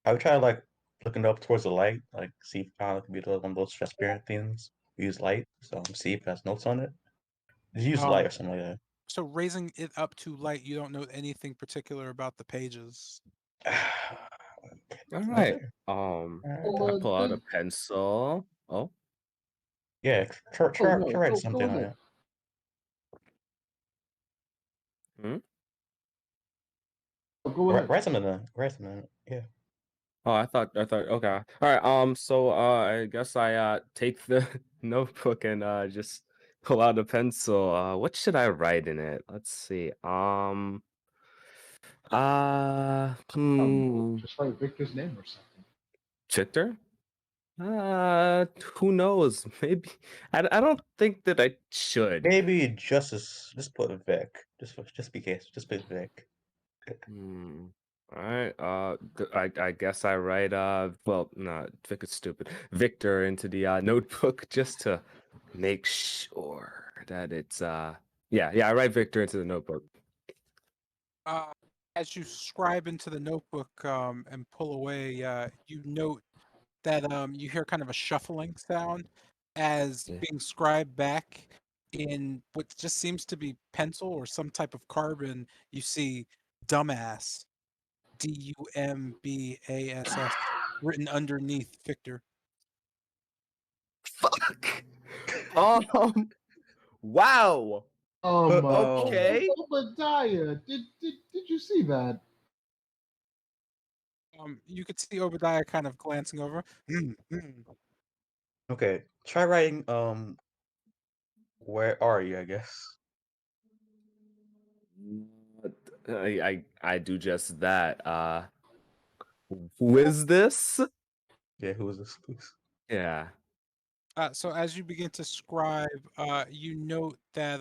I would try like looking up towards the light, like see if it could be one of those transparent things. Use light, so see if it has notes on it. Just use light Um, or something like so raising it up to light, you don't know anything particular about the pages. that. All Okay. right. All right. I Well, pull out a then, pencil. Oh. Yeah, oh no, try writing go something on ahead. it. Hmm? Go ahead. Write something on it. Write something on it. Yeah. Oh, I thought okay. All right. So I guess I take the notebook and just pull out a pencil. What should I write in it? Let's see. Hmm. Just write Victor's name or something. Victor? Who knows? Maybe I don't think that I should. Maybe just put Vic. Just be case. Just put Vic. Hmm. All right. I guess I write well, no, Vic is stupid. Victor into the notebook just to make sure that it's yeah, I write Victor into the notebook. Uh, as you scribe into the notebook and pull away, you note that you hear kind of a shuffling sound as Yeah. being scribed back in what just seems to be pencil or some type of carbon. You see dumbass, Dumbass, written underneath Victor. Fuck. Wow. Okay. Obadiah, did you see that? You could see Obadiah kind of glancing over. Hmm. Okay. Try writing where are you, I guess. I do just that. Who is this? Yeah, who is this, please? Yeah. So as you begin to scribe, you note that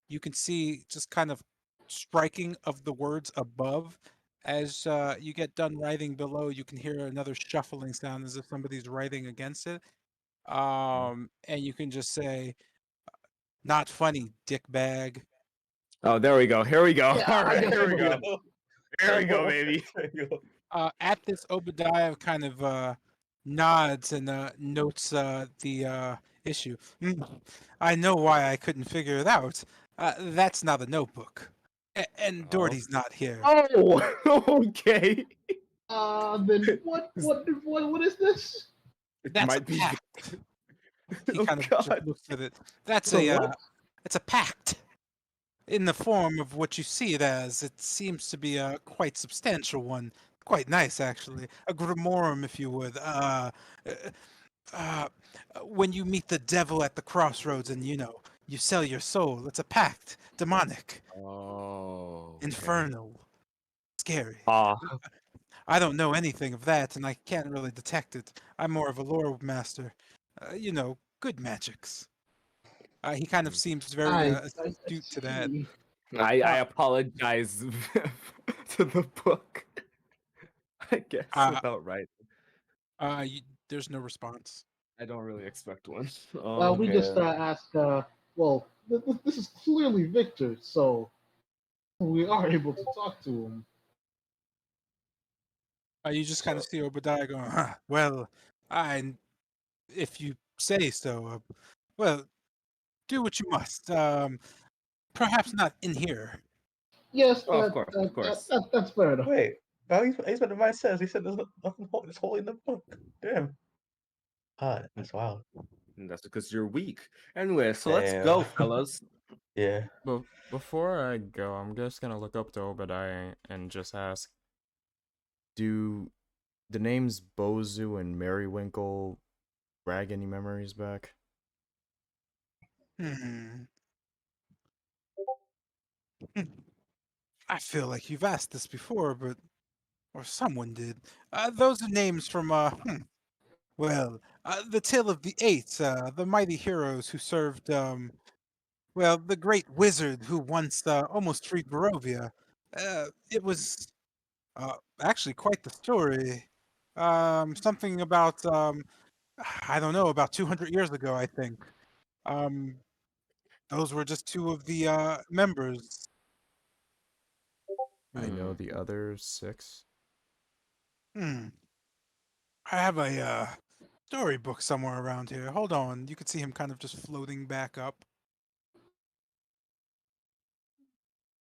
you can see just kind of striking of the words above. As you get done writing below, you can hear another shuffling sound as if somebody's writing against it. And you can just say, "Not funny, dick bag." Oh, there we go. Here we go. Yeah, All I right, guess here we're we go. good. Here we go, baby. There you go. At this, Obadiah kind of nods and notes the issue. I know why I couldn't figure it out. That's not a notebook. And Oh. Doherty's not here. Oh, okay. Then what is this? It That's a might be. pact. He Oh kind of just God. looks at it. That's The what? it's a pact. In the form of what you see it as, it seems to be a quite substantial one. Quite nice, actually. A grimorum, if you would. Uh, uh, when you meet the devil at the crossroads and, you sell your soul, it's a pact. Demonic, Oh, okay. infernal, scary. Ah, I don't know anything of that, and I can't really detect it. I'm more of a lore master. good magics. He kind of seems very I astute to that. see. I Uh, apologize to the book. I guess uh, without writing. there's no response. I don't really expect one. We just Yeah. ask. Well, this is clearly Victor, so we are able to talk to him. You just kind So of see Obadiah going, huh, well, I, if you say so. Well, do what you must. Perhaps not in here. Yes, oh, of course. that's fair enough. Wait, he's what the man says. He said there's nothing it's holy in the book. Damn. That's wild. And that's because you're weak. Anyway, so let's Damn. go, fellas. Yeah. But before I go, I'm just gonna look up to Obadiah and just ask, do the names Bozu and Merrywinkle drag any memories back? Hmm. I feel like you've asked this before, or someone did. Those are names from, the Tale of the Eight, the mighty heroes who served, the great wizard who once almost freed Barovia. It was actually quite the story. Something about, I don't know, about 200 years ago, I think. Um, those were just two of the members. Do you know Hmm. the other 6? Hmm. I have a storybook somewhere around here. Hold on. You could see him kind of just floating back up.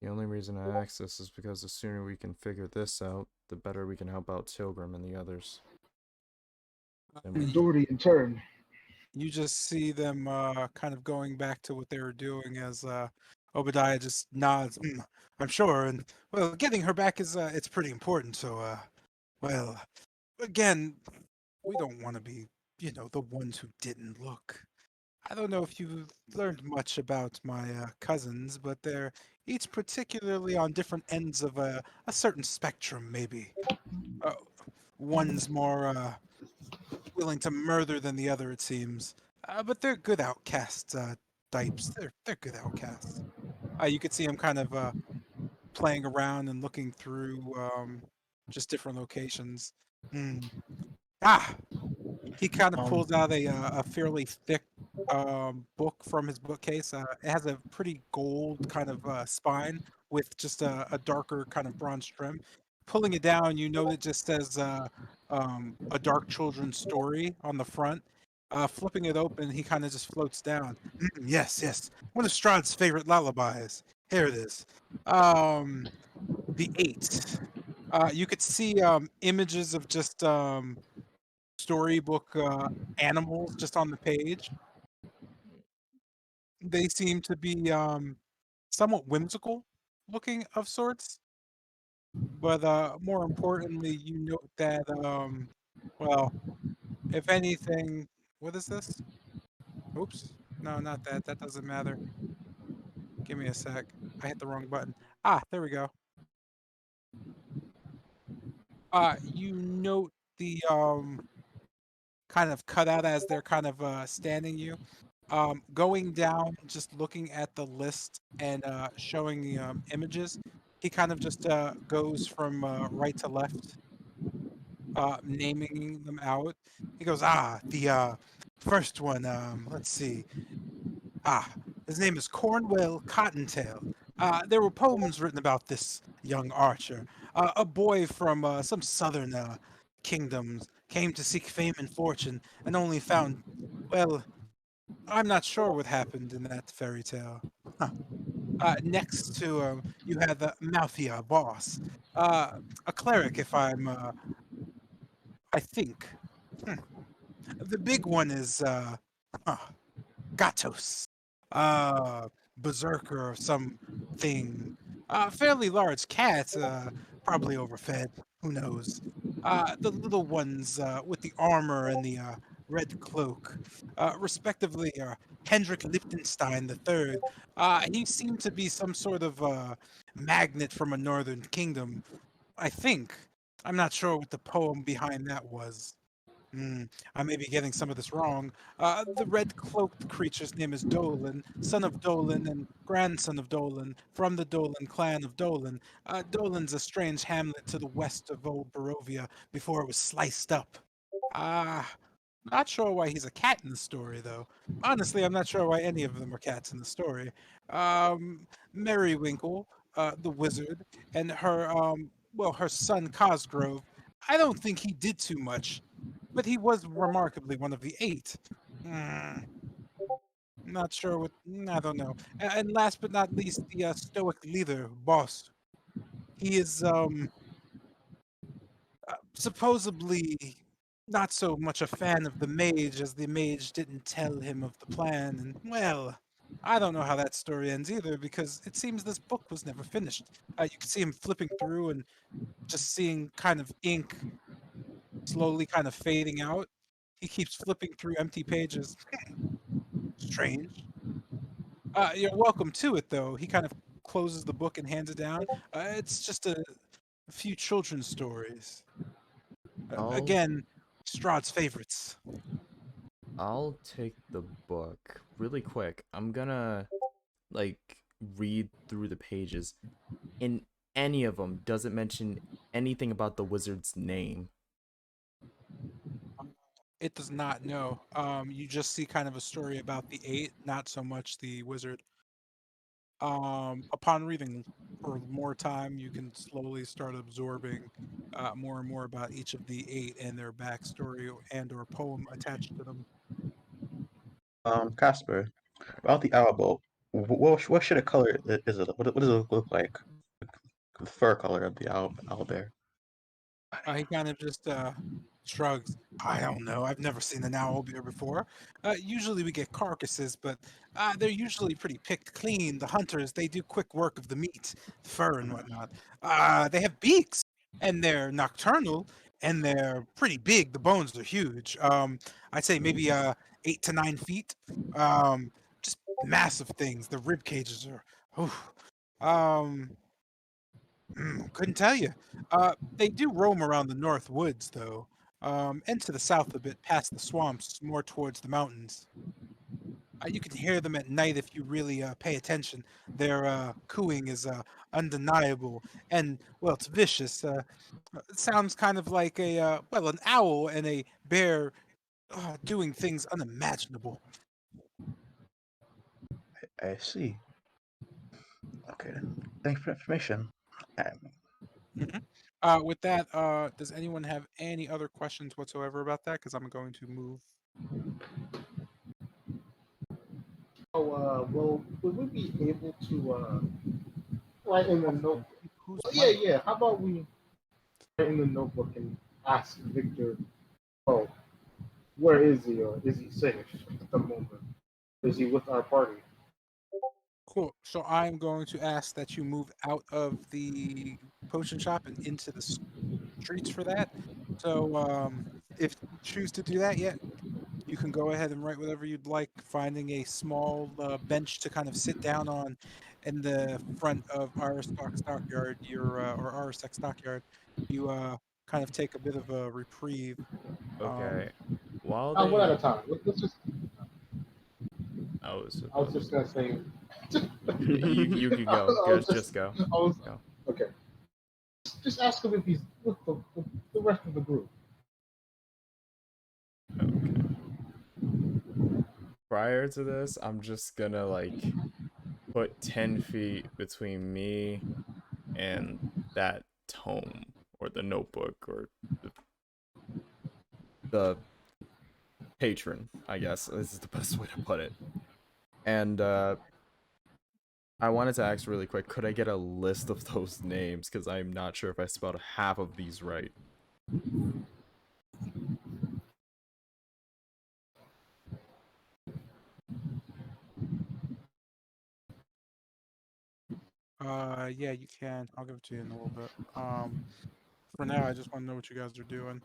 The only reason I ask this is because the sooner we can figure this out, the better we can help out Tilgrim and the others. And You, Doherty in turn. you just see them kind of going back to what they were doing as Obadiah just nods. "Mm, I'm sure. And well, getting her back is it's pretty important. So well, again, we don't want to be, the ones who didn't look. I don't know if you've learned much about my cousins, but they're each particularly on different ends of a certain spectrum, maybe. Uh, one's more willing to murder than the other, it seems. But they're good outcasts, Dipes. They're good outcasts. You could see him kind of playing around and looking through just different locations. Hmm. Ah, he kind of Um. pulls out a fairly thick book from his bookcase. It has a pretty gold kind of spine with just a darker kind of bronze trim. Pulling it down, you know it just says a dark children's story on the front. Flipping it open, he kind of just floats down. Yes, yes. One of Strahd's favorite lullabies. Here it is. The Eight. You could see images of just storybook animals just on the page. They seem to be somewhat whimsical looking of sorts, but more importantly, you note that well, if anything, what is this? Oops, no, not that. That doesn't matter. Give me a sec. I hit the wrong button. Ah, there we go. You note the kind of cutout as they're kind of standing you. Going down, just looking at the list and showing the images, he kind of just goes from right to left, naming them out. He goes, the first one, let's see. Ah, his name is Cornwell Cottontail. There were poems written about this young archer. A boy from some southern kingdoms came to seek fame and fortune and only found, well, I'm not sure what happened in that fairy tale. Huh. Next to you had the Mafia boss, uh, a cleric, if I think. Hmm. The big one is huh, Gatos, uh, berserker or something. Fairly large cat, probably overfed. Who knows? The little ones with the armor and the red cloak, respectively, Hendrik Liechtenstein the Third. He seemed to be some sort of magnet from a northern kingdom. I think. I'm not sure what the poem behind that was. I may be getting some of this wrong. The red-cloaked creature's name is Dolan, son of Dolan and grandson of Dolan, from the Dolan clan of Dolan. Dolan's a strange hamlet to the west of old Barovia before it was sliced up. Ah, not sure why he's a cat in the story, though. Honestly, I'm not sure why any of them are cats in the story. Merrywinkle, the wizard, and her son Cosgrove. I don't think he did too much, but he was remarkably one of the eight. Hmm, not sure what. I don't know. And last but not least, the stoic leader, boss. He is supposedly not so much a fan of the mage as the mage didn't tell him of the plan. And well, I don't know how that story ends either because it seems this book was never finished. You can see him flipping through and just seeing kind of ink slowly kind of fading out. He keeps flipping through empty pages. Strange. You're welcome to it, though. He kind of closes the book and hands it down. It's just a few children's stories. I'll Again, Strahd's favorites. I'll take the book really quick. I'm gonna like read through the pages. In any of them doesn't mention anything about the wizard's name. It does not know. You just see kind of a story about the eight, not so much the wizard. Upon reading for more time, you can slowly start absorbing more and more about each of the eight and their backstory and/or poem attached to them. Casper, about the owl boat. What shade of color is it? What does it look like? The fur color of the owl bear. He kind of just shrugs. I don't know. I've never seen an owl bear before. Usually we get carcasses, but they're usually pretty picked clean. The hunters, they do quick work of the meat, fur and whatnot. They have beaks, and they're nocturnal, and they're pretty big. The bones are huge. I'd say maybe 8 to 9 feet. Just massive things. The rib cages are. Oof. Um, couldn't tell you. They do roam around the north woods, though, and to the south a bit, past the swamps, more towards the mountains. You can hear them at night if you really pay attention. Their cooing is undeniable, and well, it's vicious. It sounds kind of like an owl and a bear doing things unimaginable. I see. Okay, thanks for the information. Mhm. With that, does anyone have any other questions whatsoever about that? Because I'm going to move. Well, would we be able to write in the notebook? Who's Well, Mike? yeah. How about we write in the notebook and ask Victor, oh, where is he, or is he safe at the moment? Is he with our party? Cool. So I'm going to ask that you move out of the potion shop and into the streets for that. So if you choose to do that, yeah, you can go ahead and write whatever you'd like, finding a small bench to kind of sit down on in the front of our stockyard, or our stockyard. You kind of take a bit of a reprieve. Um, Okay. While One at they a time. Let's just. I was I was just gonna say. you could go. I was Just go. I was Go. okay. Just ask him if he's with the rest of the group. Okay. Prior to this, I'm just gonna like put 10 feet between me and that tome or the notebook or the patron, I guess. This is the best way to put it. And I wanted to ask really quick, could I get a list of those names? Because I'm not sure if I spelled half of these right. yeah, you can. I'll give it to you in a little bit. For now, I just want to know what you guys are doing.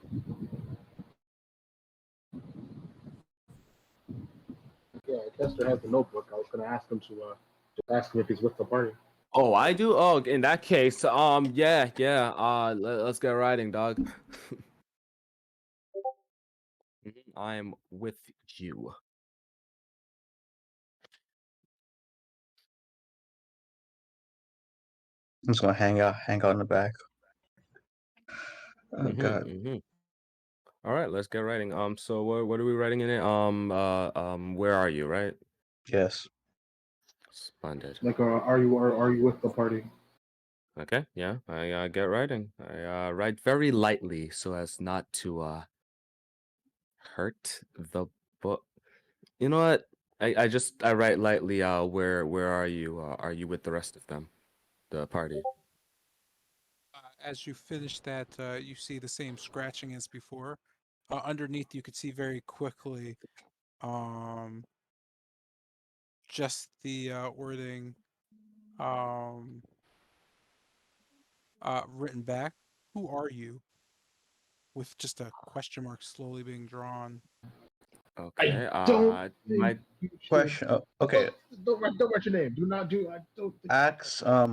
Yeah, Kester has the notebook. I was gonna ask him to just ask him if he's with the party. Oh, I do. Oh, in that case, yeah. Let's get riding, dog. I'm with you. I'm just gonna hang out in the back. Oh God. All right, let's get writing. So what are we writing in it? Where are you? Right. Yes. Splendid. Like, are you with the party? Okay. Yeah. I get writing. I write very lightly so as not to hurt the book. You know what? I write lightly. Where are you? Are you with the rest of them, the party? As you finish that, you see the same scratching as before. Underneath, you could see very quickly um, just the wording written back. Who are you? With just a question mark slowly being drawn. Okay. Don't think My you should. Question. Okay. Don't write your name. Do not do. I don't think. Axe. I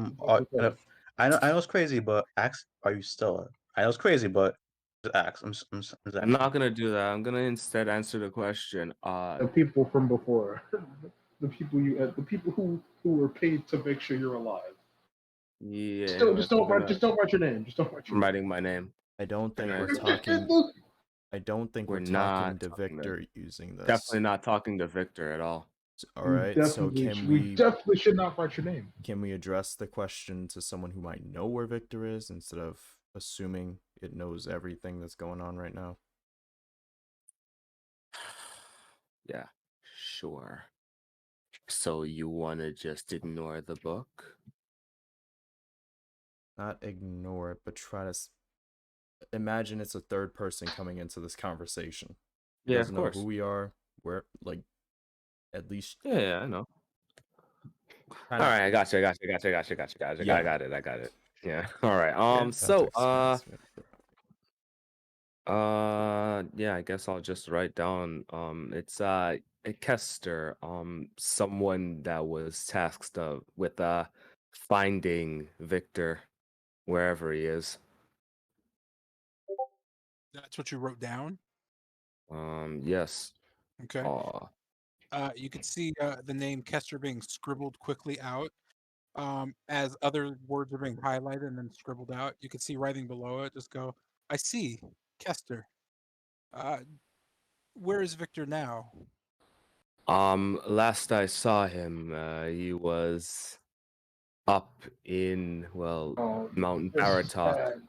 know it's crazy, but Axe, are you still? I know it's crazy, but just Axe. I'm just I'm asking. not gonna do that. I'm gonna instead answer the question. The people from before, the people who were paid to make sure you're alive. Yeah. Just don't write your name. Just don't write your I'm name. writing my name. I don't think Gonna we're answer that. talking. I don't think We're we're talking not to talking to. Victor using this. Definitely not talking to Victor at all. All right. So We definitely should not write your name. can we address the question to someone who might know where Victor is instead of assuming it knows everything that's going on right now? Yeah, sure. So you want to just ignore the book? Not ignore it, but try to imagine it's a third person coming into this conversation. He Yeah, doesn't of know course. who we are. Where, like, at least. Yeah, I know. All Kinda, right, I got you. I Yeah. got it. Yeah. All right. Yeah, I guess I'll just write down. It's a Kester. Someone that was tasked with finding Victor wherever he is. That's what you wrote down. Yes. Okay. You could see the name Kester being scribbled quickly out. As other words are being highlighted and then scribbled out, you can see writing below it. Just go. I see Kester. Where is Victor now? Last I saw him, he was up in Mount This is Baratok. bad.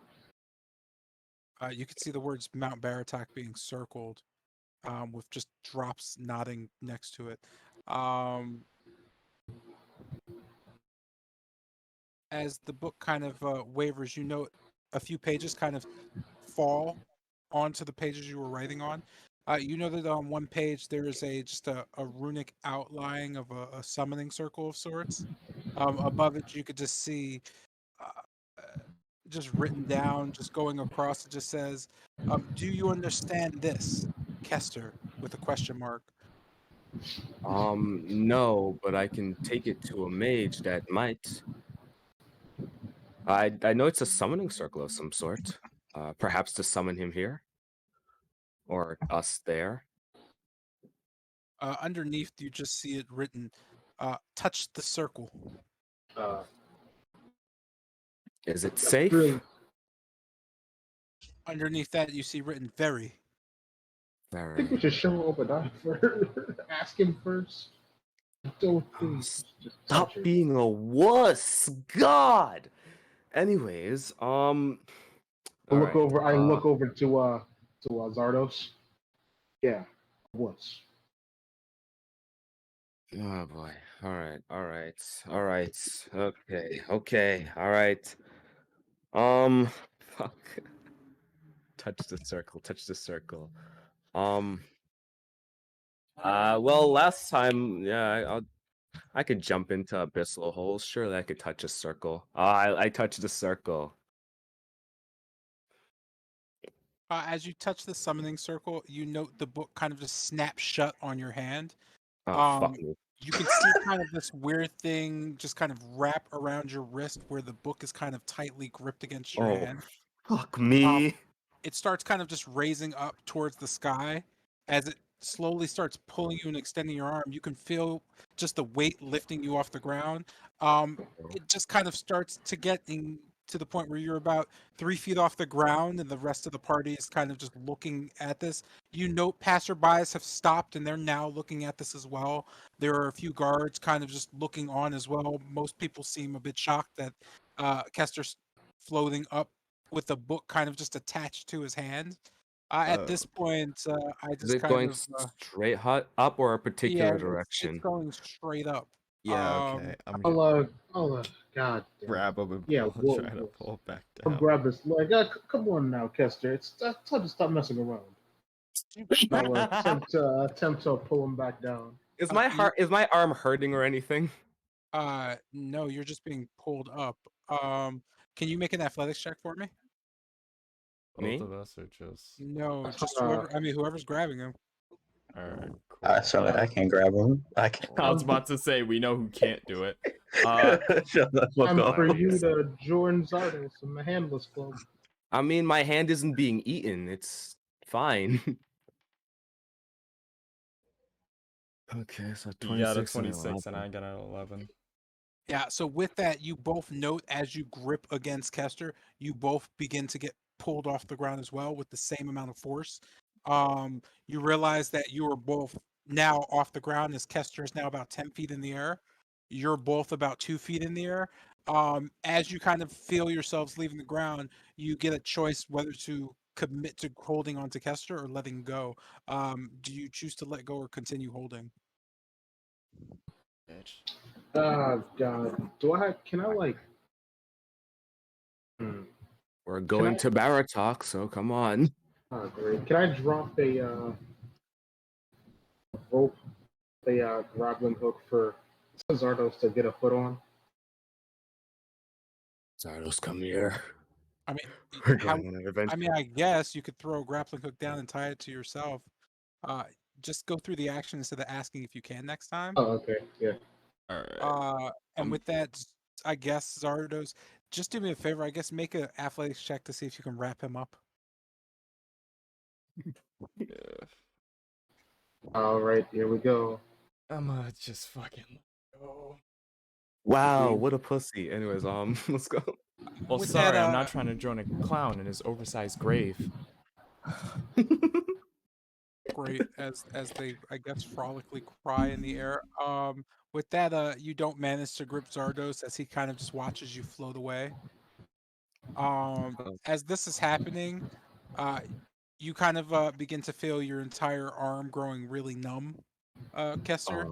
You can see the words Mount Baratak being circled, with just drops nodding next to it. As the book kind of wavers, you note a few pages kind of fall onto the pages you were writing on. You know that on one page there is just a runic outline of a summoning circle of sorts. Above it, you could just see, uh, just written down, just going across. It just says, "Do you understand this, Kester?" With a question mark. No, but I can take it to a mage that might. I know it's a summoning circle of some sort. Perhaps to summon him here, or us there. Underneath, you just see it written, "Touch the circle." Is it safe? Really, Underneath that, you see written, "Very." I think we should show Obadiah for ask him first. I don't think just Stop touch it. being a wuss, God. Anyways, I look over to Zardos. Yeah, was. Oh boy. All right. Okay. All right. Fuck. Touch the circle. Well, last time, yeah, I could jump into abyssal holes. Surely I could touch a circle. I touched the circle. As you touch the summoning circle, you note the book kind of just snaps shut on your hand. Oh, fuck me. You can see kind of this weird thing just kind of wrap around your wrist where the book is kind of tightly gripped against your hand. Fuck me. It starts kind of just raising up towards the sky as it slowly starts pulling you and extending your arm, you can feel just the weight lifting you off the ground. It just kind of starts to get to the point where you're about 3 feet off the ground, and the rest of the party is kind of just looking at this. You note passerbys have stopped, and they're now looking at this as well. There are a few guards kind of just looking on as well. Most people seem a bit shocked that Kester's floating up with the book kind of just attached to his hand. At this point, I Is just it kind going of straight up or a yeah, particular it's direction? going straight up. Yeah, okay. I'm I'll, gonna God damn. grab him and Yeah, try to pull it back I'll down. grab his leg. Come on now, Kester. It's time to stop messing around. I'll attempt to pull him back down. Is my arm hurting or anything? No, you're just being pulled up. Can you make an athletics check for me? Both Me? of us are just. No, just whoever. I mean, whoever's grabbing him. Alright, cool. So I can't grab him. I can't. I was about to say we know who can't do it. Shut the fuck Time up. for you to join Zardos in the Handless Club. I mean, my hand isn't being eaten. It's fine. Okay, so You got a 26 and 26 and 11. I got an 11. Yeah, so with that, you both note as you grip against Kester, you both begin to get pulled off the ground as well with the same amount of force. You realize that you are both now off the ground as Kester is now about 10 feet in the air. You're both about 2 feet in the air. As you kind of feel yourselves leaving the ground, you get a choice whether to commit to holding on to Kester or letting go. Do you choose to let go or continue holding? Bitch. God. Can I like... We're going to Baratok, so come on. Oh, great. Can I drop a rope, a grappling hook for Zardos to get a foot on? Zardos, come here. I mean, We're how? going on an adventure. I mean, I guess you could throw a grappling hook down and tie it to yourself. Just go through the action instead of asking if you can next time. Oh, okay. Yeah. Alright. And with that, I guess Zardos, just do me a favor. I guess make an athletics check to see if you can wrap him up. Yeah. All right, here we go. I'm just fucking go. Wow, what a pussy. Anyways, let's go. Well, With sorry, that, I'm not trying to join a clown in his oversized grave. Great as they, I guess, frolically cry in the air. With that, you don't manage to grip Zardos as he kind of just watches you float away. As this is happening, you kind of begin to feel your entire arm growing really numb, Kester,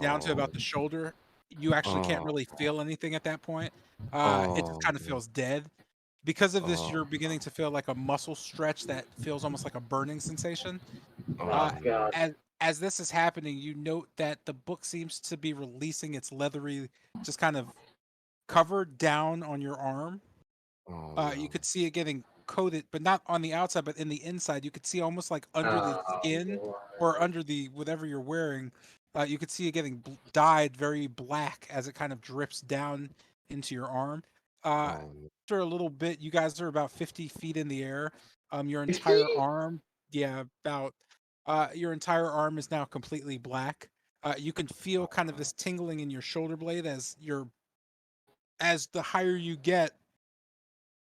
down to about the shoulder. You actually can't really feel anything at that point. It just kind of feels dead. Because of this, you're beginning to feel like a muscle stretch that feels almost like a burning sensation. God. As this is happening, you note that the book seems to be releasing its leathery, just kind of cover down on your arm. You could see it getting coated, but not on the outside, but in the inside. You could see almost like under the skin or under the whatever you're wearing. You could see it getting dyed very black as it kind of drips down into your arm. After a little bit, you guys are about 50 feet in the air. Your entire arm, yeah, about your entire arm is now completely black. You can feel kind of this tingling in your shoulder blade as the higher you get,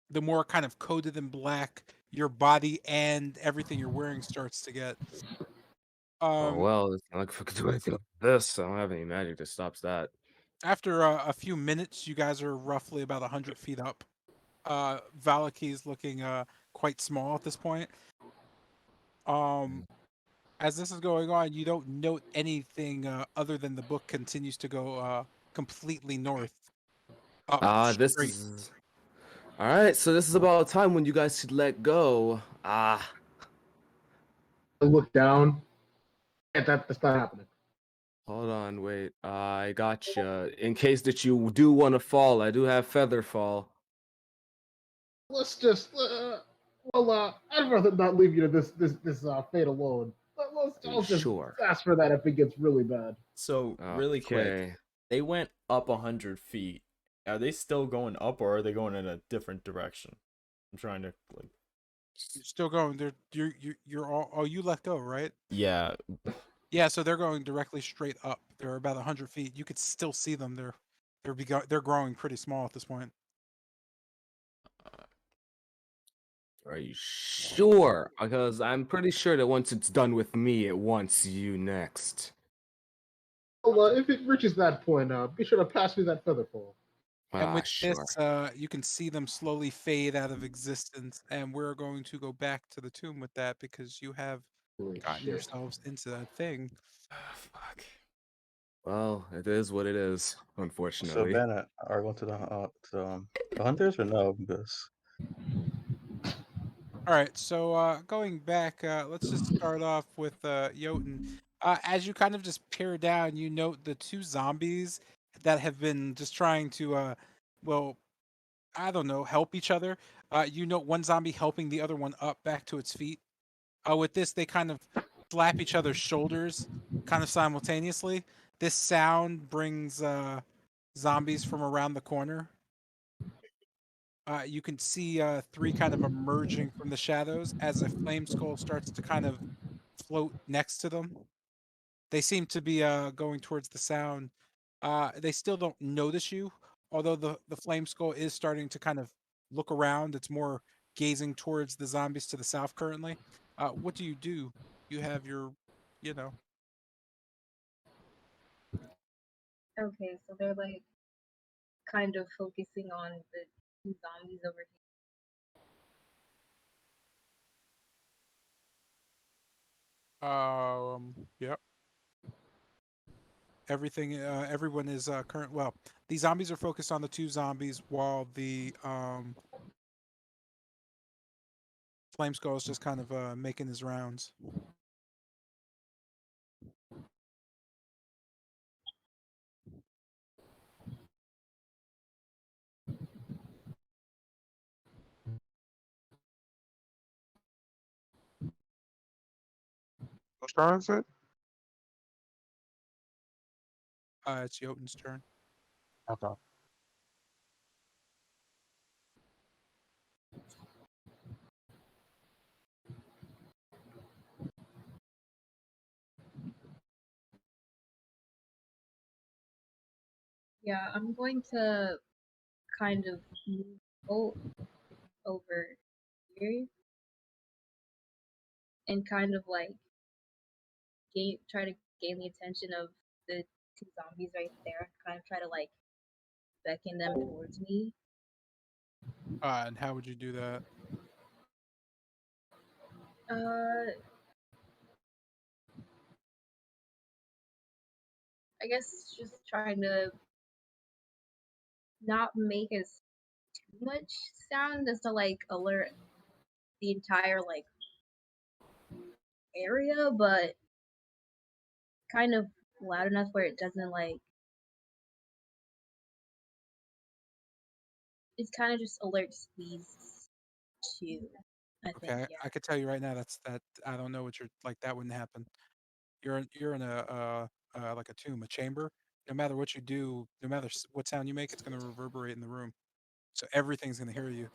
the more kind of coated in black your body and everything you're wearing starts to get. Well, it's not like if I could do anything like this. I don't have any magic that stops that. After a few minutes, you guys are roughly about 100 feet up. Valaki is looking quite small at this point. As this is going on, you don't note anything other than the book continues to go completely north. This Straight. is... Alright, so this is about a time when you guys should let go. I look down. Yeah, that's not happening. Hold on, wait. I gotcha. In case that you do want to fall, I do have feather fall. Let's just, I'd rather not leave you to this fate alone. I'll just Sure. ask for that if it gets really bad. So, really quick, Okay. they went up 100 feet. Are they still going up or are they going in a different direction? I'm trying to, like... You're still going. You're all. Oh, you let go, right? Yeah. Yeah. So they're going directly straight up. They're about 100 feet. You could still see them. They're growing pretty small at this point. Are you sure? Because I'm pretty sure that once it's done with me, it wants you next. Well, if it reaches that point, be sure to pass me that feather fall. And with this, Sure. you can see them slowly fade out of existence. And we're going to go back to the tomb with that because you have Holy gotten shit. yourselves into that thing. Fuck. Well, it is what it is, So unfortunately. Bennett, are we going the hunters or no? Because All right, so going back, let's just start off with Jotun. As you kind of just peer down, you note the two zombies that have been just trying to, well, I don't know, help each other. You note one zombie helping the other one up back to its feet. With this, they kind of slap each other's shoulders kind of simultaneously. This sound brings zombies from around the corner. You can see three kind of emerging from the shadows as a flame skull starts to kind of float next to them. They seem to be going towards the sound. They still don't notice you, although the flame skull is starting to kind of look around. It's more gazing towards the zombies to the south currently. What do? You have your, you know, Okay, so they're like kind of focusing on the two zombies over here. yep. Everyone is current. Well, the zombies are focused on the two zombies, while the Flame Skull is just kind of making his rounds. Whose turn is it? It's Jotun's turn. Okay. Yeah, I'm going to kind of move over here and kind of like try to gain the attention of the two zombies right there. Kind of try to like beckon them towards me. And how would you do that? Uh, I guess just trying to not make as too much sound as to like alert the entire like area, but kind of loud enough where it doesn't like it kind of just alerts these two. I think, Okay, yeah. I could tell you right now that I don't know what you're like. That wouldn't happen. You're in a like a tomb, a chamber. No matter what you do, no matter what sound you make, it's going to reverberate in the room. So everything's going to hear you.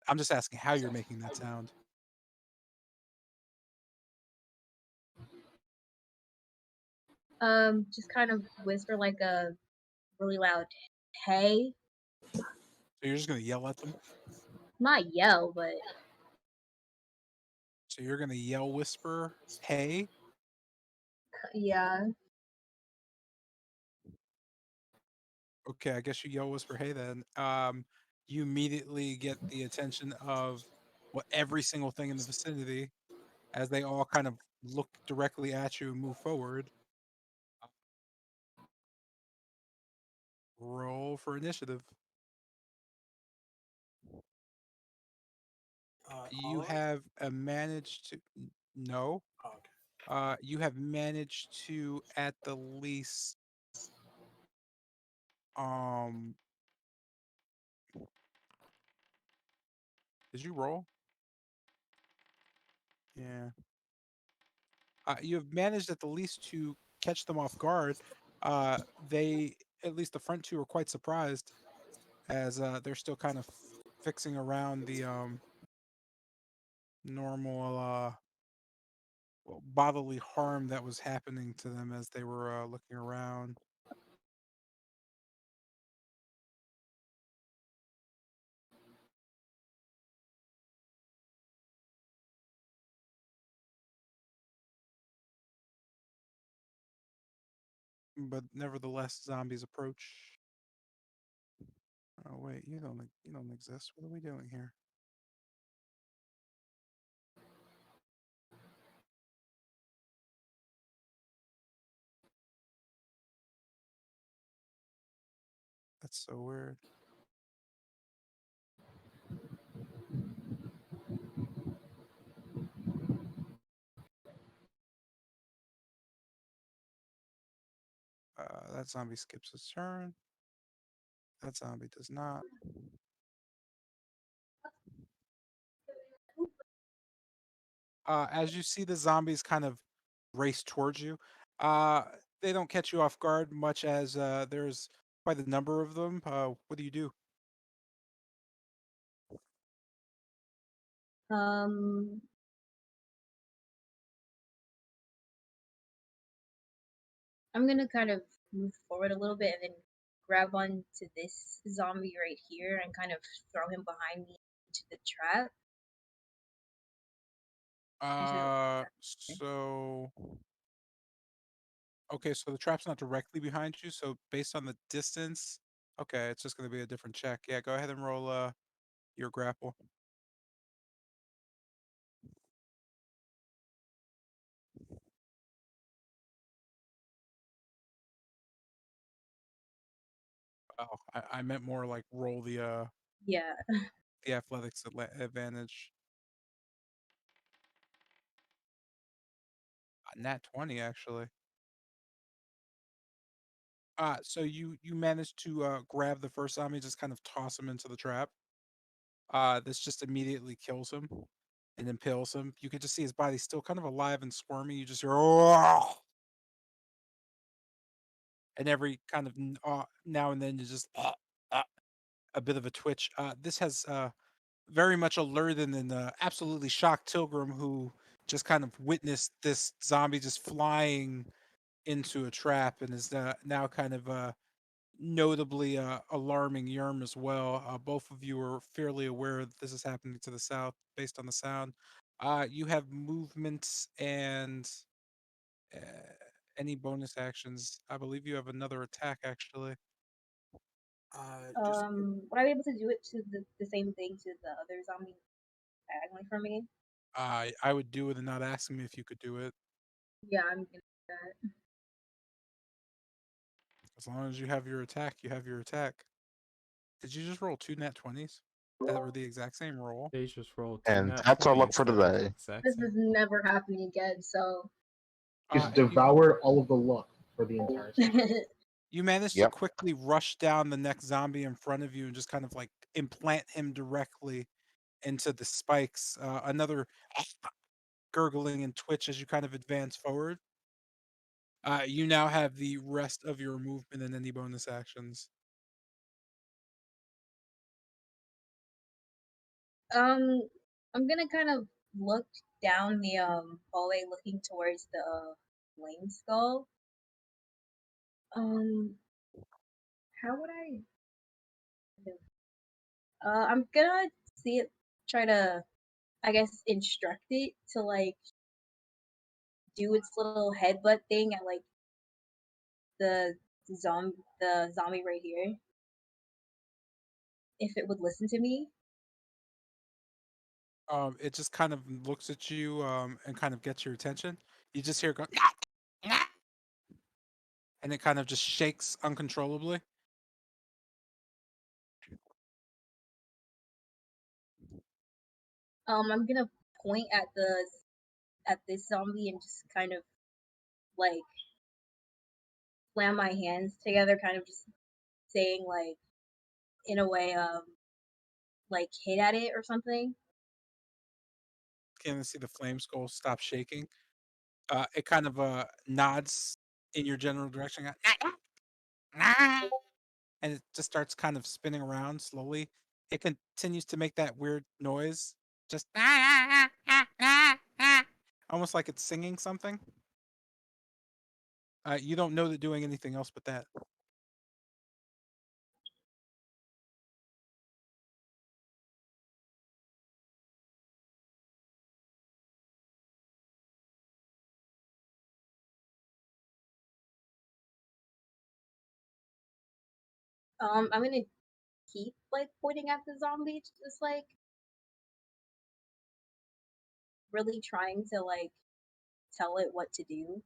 I'm just asking how you're making that sound. Just kind of whisper like a really loud "Hey," So you're just going to yell at them. not yell, but So you're going to yell, whisper, "Hey." yeah. Okay, I guess you yell, whisper, "Hey." Then, you immediately get the attention of every single thing in the vicinity as they all kind of look directly at you and move forward. Roll for initiative. You All of us? have managed to no. Oh, okay. You have managed to at the least um. Did you roll? Yeah. You have managed at the least to catch them off guard. They at least the front two are quite surprised as they're still kind of fixing around normal bodily harm that was happening to them as they were looking around. But nevertheless, zombies approach. Oh wait, you don't exist. What are we doing here? That's so weird. That zombie skips his turn. That zombie does not. As you see the zombies kind of race towards you, uh, they don't catch you off guard much as there's quite a number of them. What do you do? Um, I'm gonna kind of move forward a little bit and then grab onto this zombie right here and kind of throw him behind me into the trap. So okay, so the trap's not directly behind you, so based on the distance, okay, it's just gonna be a different check. Yeah, go ahead and roll your grapple. Oh, I meant more like roll Yeah. the athletics advantage. Nat 20 actually. So you managed to grab the first zombie, just kind of toss him into the trap. This just immediately kills him and impales him. You can just see his body still kind of alive and squirmy. You just hear "Oh!" And every kind of now and then you just a bit of a twitch. This has very much alerted and absolutely shocked Tilgrim, who just kind of witnessed this zombie just flying into a trap and is now kind of notably alarming Yerm as well. Both of you are fairly aware that this is happening to the south based on the sound. You have movements and uh, any bonus actions. I believe you have another attack actually. Just Would I be able to do it to the same thing to the other zombie diagonally from me? I would do it and not ask me if you could do it. Yeah, I'm gonna do that. As long as you have your attack, you have your attack. Did you just roll two nat 20s? That were the exact same roll? They just rolled two And nat that's our luck 20s. for That was the today. exact This same. is never happening again, so Just You devoured all of the luck for the entire session. you managed to Yep. quickly rush down the next zombie in front of you and just kind of like implant him directly into the spikes. Another gurgling and twitch as you kind of advance forward. You now have the rest of your movement and any bonus actions. um I'm gonna kind of look down the hallway looking towards the flame skull. Um how would I do I'm gonna see it try to I guess instruct it to like do its little headbutt thing at like the the zombie right here if it would listen to me. It just kind of looks at you and kind of gets your attention. You just hear it go, and it kind of just shakes uncontrollably. I'm gonna point at this zombie and just kind of like slam my hands together, kind of just saying like in a way like hit at it or something. Can you see the flame skull stop shaking? It kind of nods in your general direction, and it just starts kind of spinning around slowly. It continues to make that weird noise, just almost like it's singing something. You don't know that doing anything else but that. I'm gonna keep like pointing at the zombie, just like really trying to like tell it what to do.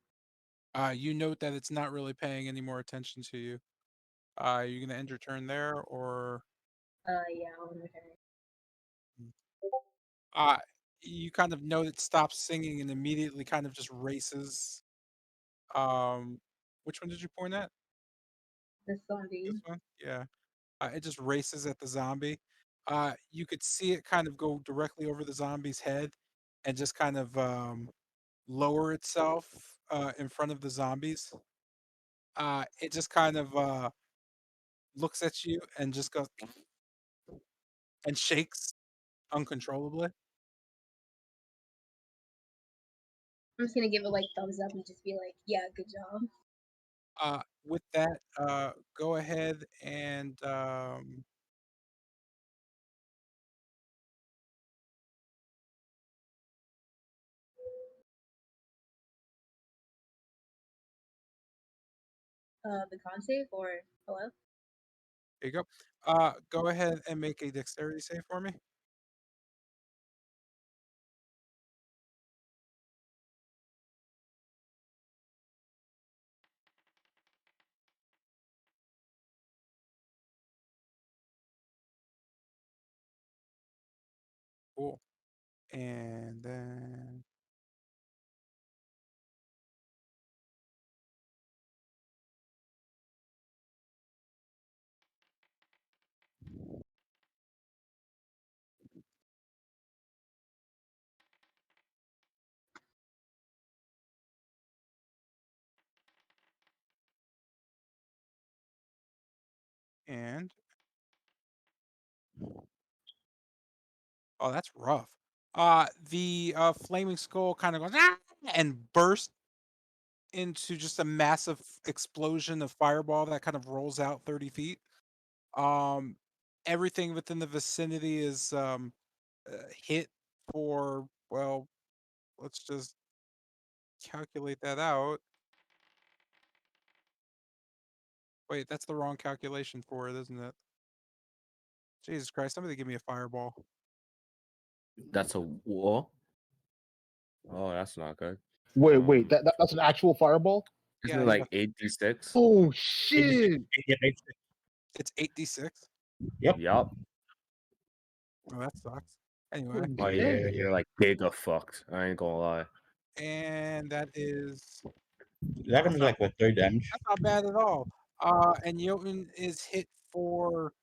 You note that it's not really paying any more attention to you. You gonna end your turn there, or Yeah, I'll return. uh, you kind of know it stops singing and immediately kind of just races. Um, which one did you point at? The This zombie. one? Yeah. It just races at the zombie. You could see it kind of go directly over the zombie's head and just kind of lower itself in front of the zombies. It just kind of looks at you and just goes and shakes uncontrollably. I'm just gonna give it like thumbs up and just be like, yeah, good job. With that, go ahead and The con save or hello? here you go. Go ahead and make a dexterity save for me. Cool. And then and oh, that's rough. The flaming skull kind of goes "Ah!" and bursts into just a massive explosion of fireball that kind of rolls out 30 feet. Um, Everything within the vicinity is hit for, well, let's just calculate that out. Wait, that's the wrong calculation for it, isn't it? Jesus Christ, somebody give me a fireball. That's a war. Oh, that's not good. Wait, that's an actual fireball? Isn't Yeah, it you like got 8d6? Oh shit! it's 8d6. Yep. Yup. Oh, that sucks. Anyway, Oh yeah, Okay. you're like giga fucked. I ain't gonna lie. and that is That that's comes not like with 3 damage. that's not bad at all. And Jotun is hit for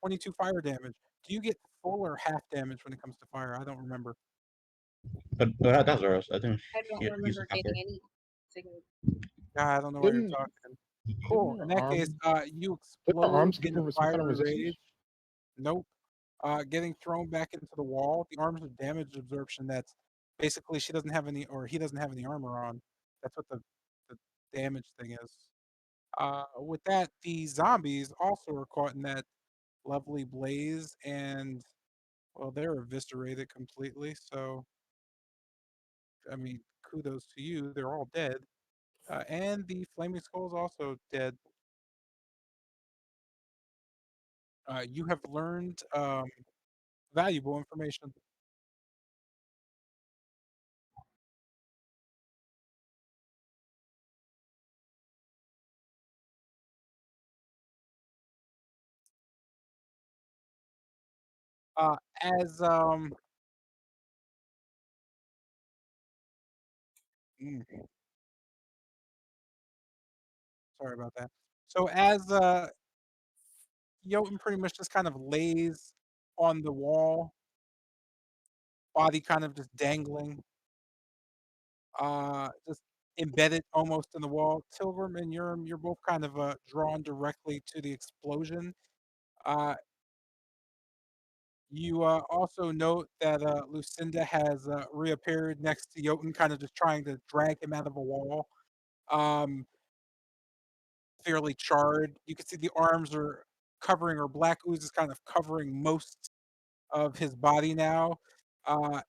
22 fire damage. Do you get full or half damage when it comes to fire? I don't remember. But that's Zoros. I think I don't he's remember halfway. getting any signal. God, I don't know why you're Didn't talking. didn't Cool. In her that case, arm you didn't her explode arms give into her some kind of fiery resistance? rage. Nope. Getting thrown back into the wall. The arms of damage absorption. That's basically she doesn't have any, or he doesn't have any armor on. That's what the damage thing is. With that, the zombies also are caught in that lovely blaze, and well, they're eviscerated completely. So, I mean, kudos to you. They're all dead. And the flaming skull is also dead. You have learned valuable information. As mm, sorry about that. So as Jotun pretty much just kind of lays on the wall, body kind of just dangling, just embedded almost in the wall. Tilgrim and Urim, you're both kind of drawn directly to the explosion. Uh, You also note that Lucinda has reappeared next to Jotun, kind of just trying to drag him out of a wall. Um, Fairly charred. You can see the arms are covering, or black ooze is kind of covering most of his body now.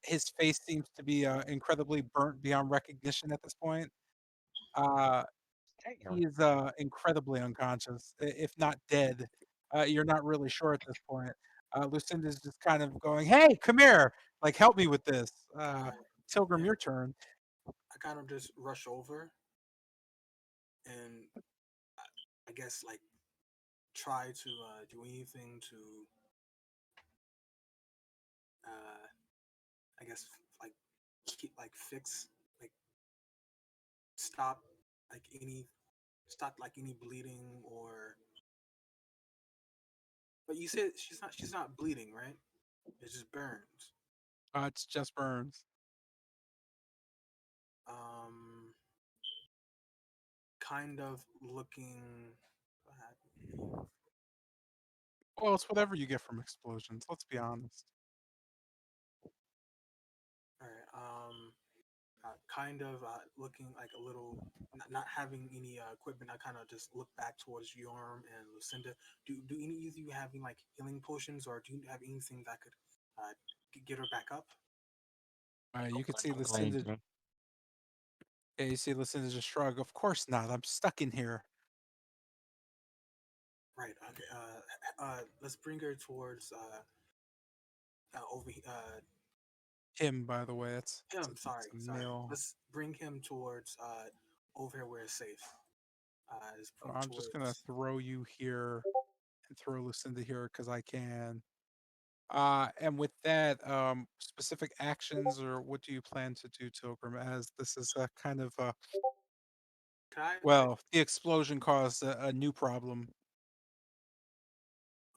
His face seems to be incredibly burnt beyond recognition at this point. Uh, Damn. he is incredibly unconscious, if not dead. You're not really sure at this point. Lucinda's just kind of going, "Hey, come here! Like, help me with this." Tilgrim, Yeah, your turn. I kind of just rush over and I, I guess like try to do anything to uh, I guess like keep like fix like stop like any stop like any bleeding or. But you said she's not bleeding, right? It just burns. It's just burns. Um, kind of looking. Well, it's whatever you get from explosions. Let's be honest. All right. Kind of looking like a little, not having any equipment. I kind of just look back towards Yorm and Lucinda. Do any of you have any like healing potions, or do you have anything that could get her back up? You could see I'm going Lucinda. to. Yeah, you see Lucinda just shrug. Of course not. I'm stuck in here. Right. Okay. Let's bring her towards over. Him, by the way. Him. It's Sorry. a Sorry. male. Let's bring him towards over here where it's safe. Just I'm just gonna towards. throw you here and throw Lucinda here because I can. And with that, specific actions, or what do you plan to do, Tilgrim? As this is a kind of Can I like? well, the explosion caused a new problem.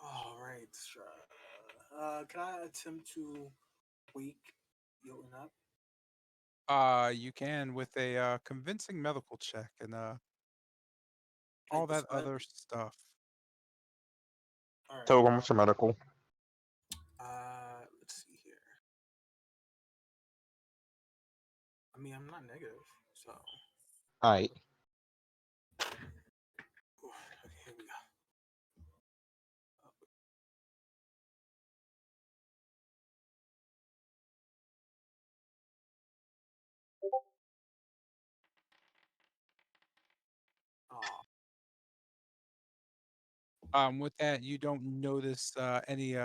All right. Sure. Can I attempt to wake Jotun up? You can with a convincing medical check and all Like the that spread? other stuff. All right. So, what's your medical? Let's see here. I mean, I'm not negative, so. Alright. Okay, here we go. Oh, With that, you don't notice any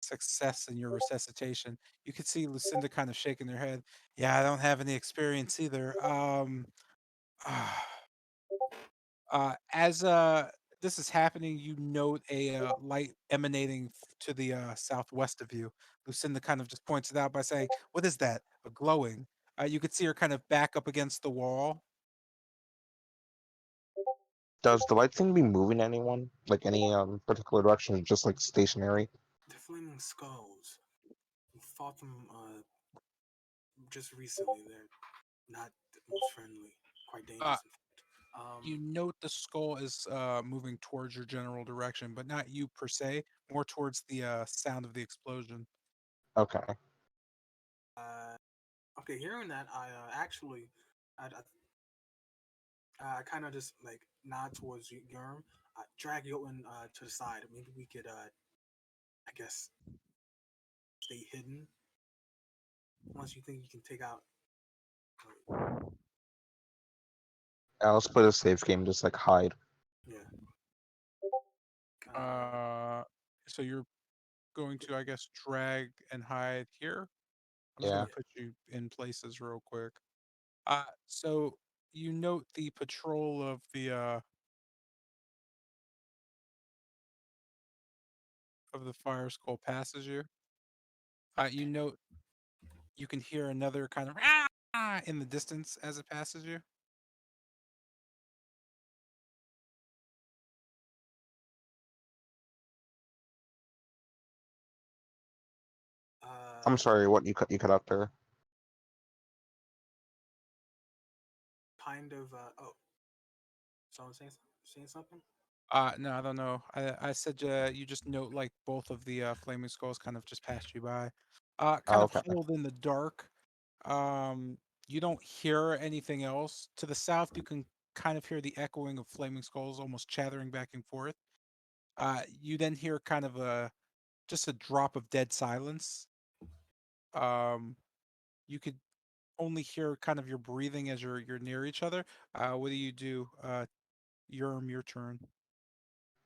success in your resuscitation. You can see Lucinda kind of shaking her head. Yeah, I don't have any experience either. As this is happening, you note a light emanating to the southwest of you. Lucinda kind of just points it out by saying, "What is that? A glowing?" You could see her kind of back up against the wall. Does the light seem to be moving anyone? Like any particular direction, or just like stationary? the flaming skulls. We fought them just recently. They're not the most friendly, quite Uh, dangerous. In fact. you note the skull is moving towards your general direction, but not you per se, more towards the sound of the explosion. Okay. Okay, hearing that, I actually, I kind of just like nod towards Yurm, drag Jotun to the side. Maybe we could, I guess, stay hidden. Once you think you can take out. Let's play a safe game, just like hide. Yeah. Uh, so you're going to, I guess, drag and hide here. I'm just Yeah. gonna Yeah. put you in places real quick. So you note the patrol of the fire skull passes you. You note you can hear another kind of in the distance as it passes you. I'm Uh, sorry, what you cut out there? kind of. Oh, someone saying something? No, I don't know. I said you just note like both of the flaming skulls kind of just passed you by. Kind Oh, of okay. huddled in the dark. Um, you don't hear anything else. To the south, you can kind of hear the echoing of flaming skulls almost chattering back and forth. You then hear kind of a just a drop of dead silence. Um, you could only hear kind of your breathing as you're near each other. What do you do? Your turn.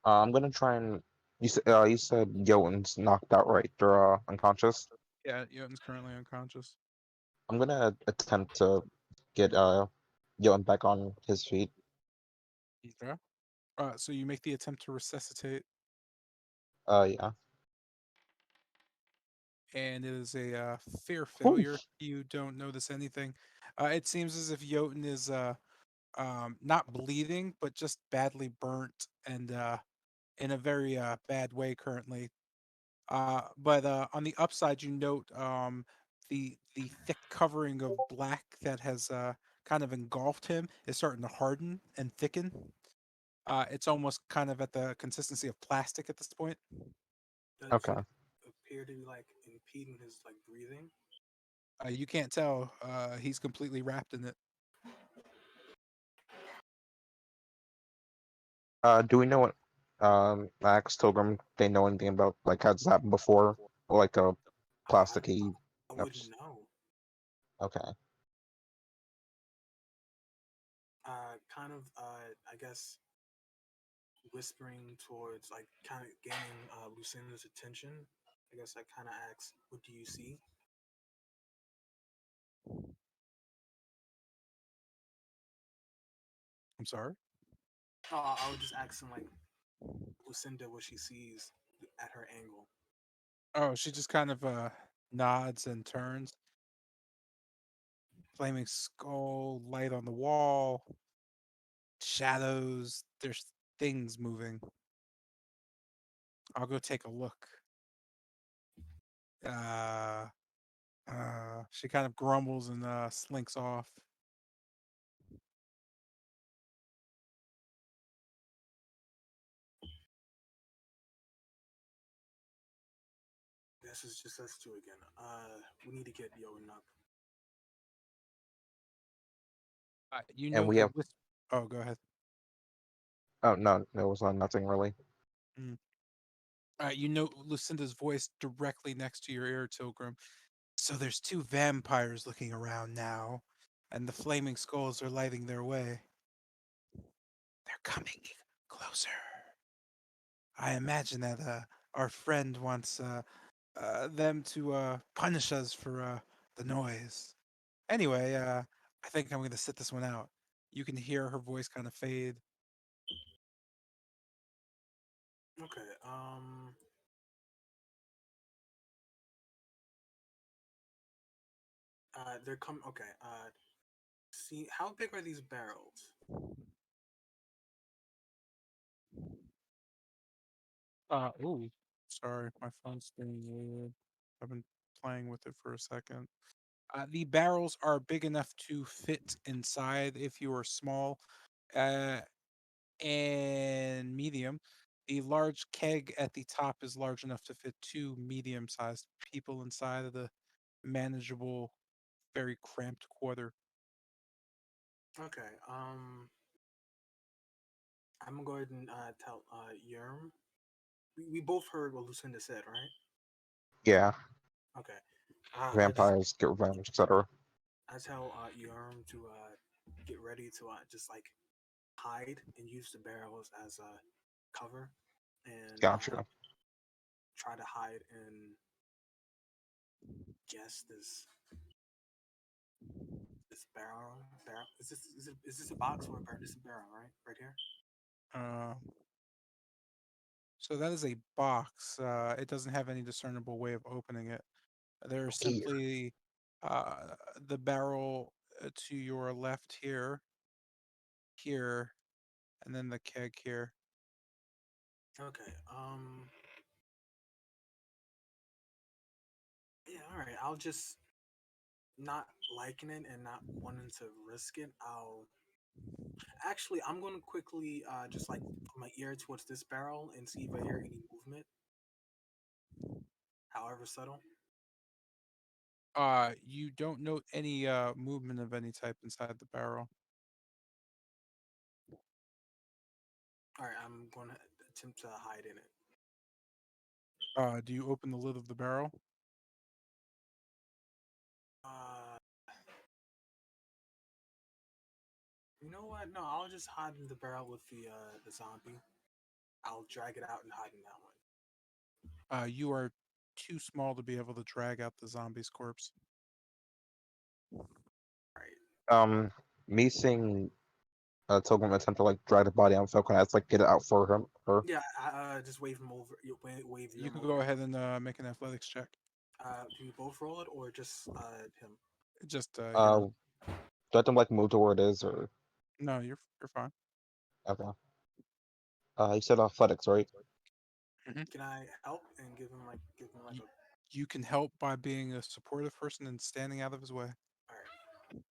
I'm gonna try and you said Jotun's knocked out, right? They're unconscious. Yeah, Jotun's currently unconscious. I'm gonna attempt to get Jotun back on his feet. Okay. So you make the attempt to resuscitate, Yeah. and it is a fair Whew. failure. You don't notice anything. It seems as if Jotun is not bleeding, but just badly burnt and in a very bad way currently. But on the upside, you note the thick covering of black that has kind of engulfed him is starting to harden and thicken. It's almost kind of at the consistency of plastic at this point. Does Okay. it appear to be like impeding his like breathing? You can't tell. He's completely wrapped in it. Do we know what Max Tilgrim they know anything about like has this happened before? Or like a I plasticky I wouldn't oops. know. Okay. Kind of I guess whispering towards like kind of gaining Lucinda's attention. I guess I kind of ask, "What do you see?" I'm sorry. I would just ask him like Lucinda what she sees at her angle. Oh, she just kind of nods and turns. Flaming skull, light on the wall, shadows. There's things moving. I'll go take a look. Uh, she kind of grumbles and slinks off. This is just us two again. We need to get Yoden up. You And note we the have Oh, go ahead. oh no, there was nothing really. Mm. You note Lucinda's voice directly next to your ear, Tilgrim. So there's two vampires looking around now, and the flaming skulls are lighting their way. They're coming closer. I imagine that our friend wants them to punish us for the noise. Anyway, I think I'm going to sit this one out. You can hear her voice kind of fade. Okay. They're coming. Okay. See, how big are these barrels? Ooh. Sorry, my phone's being weird. I've been playing with it for a second. The barrels are big enough to fit inside if you are small uh, and medium. The large keg at the top is large enough to fit two medium sized people inside of the manageable, very cramped quarter. Okay. I'm gonna go ahead and tell Yerm. We both heard what Lucinda said, right? Yeah. Okay. Vampires get revenge, etc. I tell Yerm to get ready to just like hide and use the barrels as cover, and Gotcha. try to hide in guess this barrel. Is this a box or a barrel? This is a barrel, right here. Uh, so that is a box. It doesn't have any discernible way of opening it. There's Here. simply uh, the barrel to your left here, and then the keg here. Okay. Yeah. All right. I'll just not liking it and not wanting to risk it. I'll Actually, I'm gonna quickly just like put my ear towards this barrel and see if I hear any movement, however subtle. You don't note any movement of any type inside the barrel. All right, I'm gonna attempt to hide in it. Do you open the lid of the barrel? Uh, you know what? No, I'll just hide in the barrel with the zombie. I'll drag it out and hide in that one. You are too small to be able to drag out the zombie's corpse. Right. Me seeing Togan attempt to like drag the body out, so can I just like get it out for him? Her. Yeah, I just wave him over. Wave You him can over. go ahead and make an athletics check. Can we both roll it or just him? Just Do I have to like move to where it is or no, you're fine. okay? You said athletics, right? Mhm. Can I help and give him like You, a? you can help by being a supportive person and standing out of his way. All right.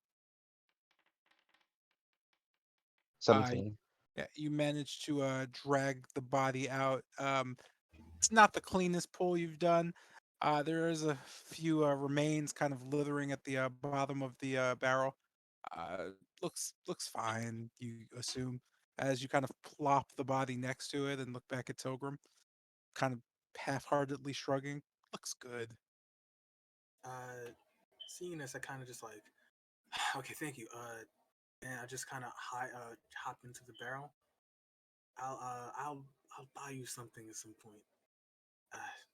17. Yeah, you managed to drag the body out. It's not the cleanest pull you've done. There is a few remains kind of littering at the bottom of the barrel. Uh, looks fine, you assume, as you kind of plop the body next to it and look back at Tilgrim, kind of half-heartedly shrugging. Looks good. Seeing this, I kind of just like, okay, thank you. And I just kind of hop into the barrel. I'll buy you something at some point.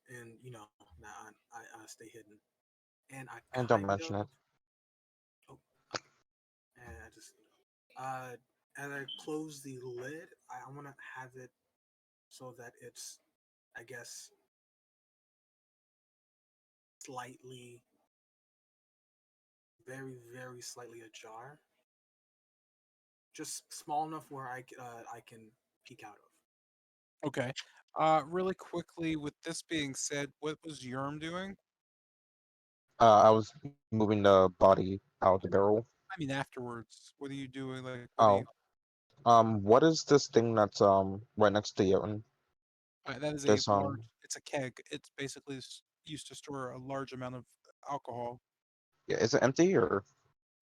And you know, now I stay hidden, and I And don't kind mention of it. oh, and I just as I close the lid, I want to have it so that it's, I guess, slightly, very slightly ajar, just small enough where I can peek out of. Okay. Really quickly, with this being said, what was Yerm doing? I was moving the body out of the barrel. I mean, afterwards, what are you doing? Like, what do you? Oh, what is this thing that's right next to you? That is a This large. It's a keg. It's basically used to store a large amount of alcohol. yeah, is it empty or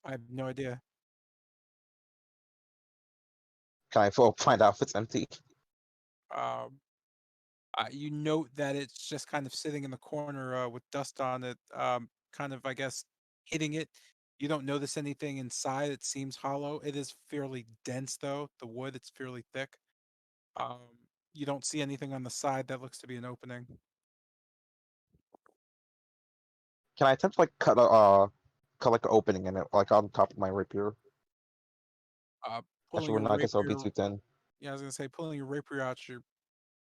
I have no idea. can I find out if it's empty? Um, you note that it's just kind of sitting in the corner with dust on it, kind of, I guess, hitting it. You don't notice anything inside. It seems hollow. It is fairly dense, though. The wood, it's fairly thick. Um, you don't see anything on the side that looks to be an opening. Can I attempt to like cut like an opening in it, like on top of my rapier? Uh, pulling Actually, well, your no, I guess it'll be rapier. too thin. Yeah, I was gonna say pulling your rapier out.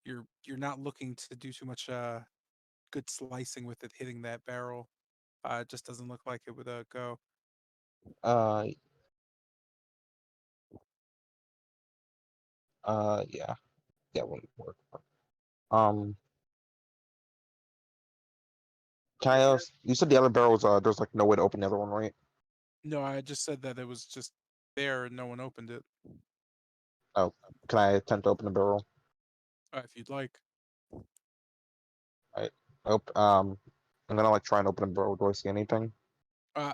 You're not looking to do too much good slicing with it hitting that barrel. It just doesn't look like it would go. Uh, yeah, yeah, wouldn't work. Um, can I? Okay, yeah. You said the other barrels. There's like no way to open the other one, right? No, I just said that it was just there and no one opened it. Oh, can I attempt to open the barrel? If you'd like. I, I'm gonna like try and open the barrel. Do I see anything?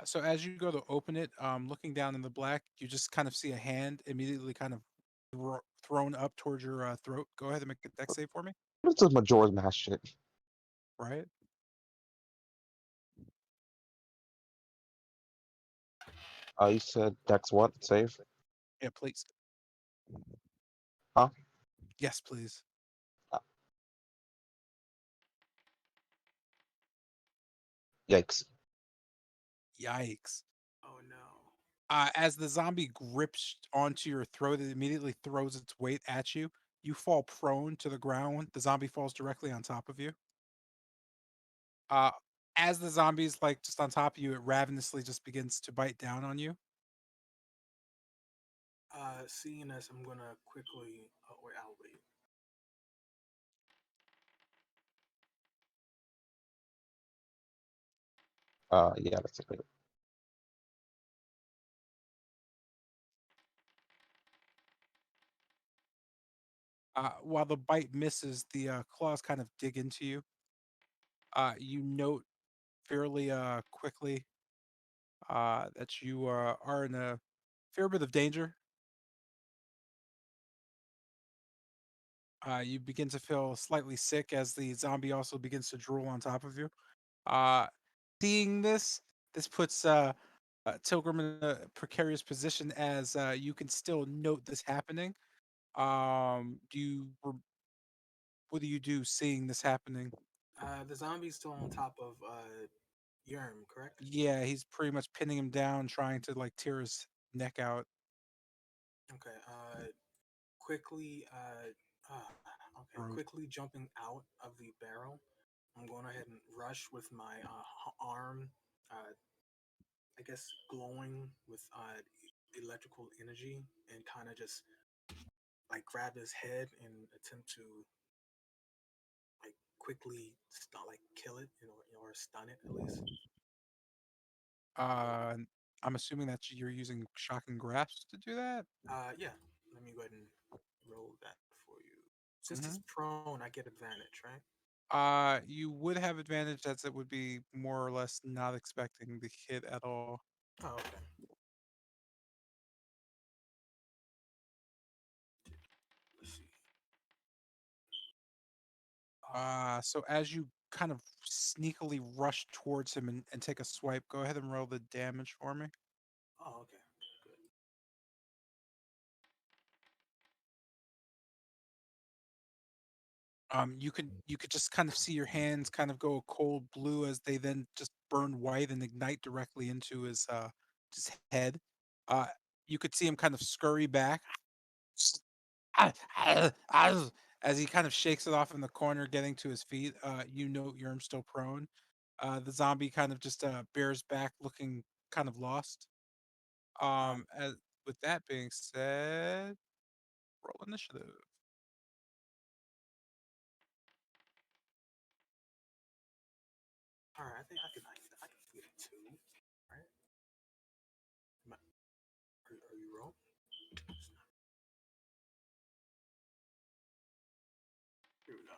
So as you go to open it, looking down in the black, you just kind of see a hand immediately kind of thrown up towards your throat. Go ahead and make a deck save for me. What's this Majora's Mask shit? Right? You said Dex what? Save? Yeah, please. Huh? Yes, please. Uh, Yikes. Yikes. Oh no. As the zombie grips onto your throat, it immediately throws its weight at you. You fall prone to the ground. The zombie falls directly on top of you. Uh, as the zombie's like just on top of you, it ravenously just begins to bite down on you. Seeing this, I'm gonna quickly. Oh wait, I'll wait. Yeah, that's it. While the bite misses, the claws kind of dig into you. You note fairly quickly that you are in a fair bit of danger. You begin to feel slightly sick as the zombie also begins to drool on top of you. Uh, Seeing this, this puts Tilgrim in a precarious position as you can still note this happening. What do you do seeing this happening? The zombie's still on top of Yerm, correct? Yeah, he's pretty much pinning him down, trying to like tear his neck out. Okay. Quickly. Okay. Throat. Quickly jumping out of the barrel. I'm going ahead and rush with my arm. I guess glowing with electrical energy, and kind of just like grab his head and attempt to like quickly like kill it, or stun it at least. Uh, I'm assuming that you're using shocking grasp to do that. Yeah. Let me go ahead and roll that for you. Since Hmm. it's prone, I get advantage, right? You would have advantage as it would be more or less not expecting the hit at all. Oh, okay. Let's see. So as you kind of sneakily rush towards him and take a swipe, go ahead and roll the damage for me. Oh, okay. Good. You could just kind of see your hands kind of go cold blue as they then just burn white and ignite directly into his head. Uh, you could see him kind of scurry back as he kind of shakes it off in the corner, getting to his feet. You know you're still prone. The zombie kind of just bears back, looking kind of lost. Uh, As with that being said, roll initiative. all right. I think I can get it too. Right? Are you wrong? Here we go.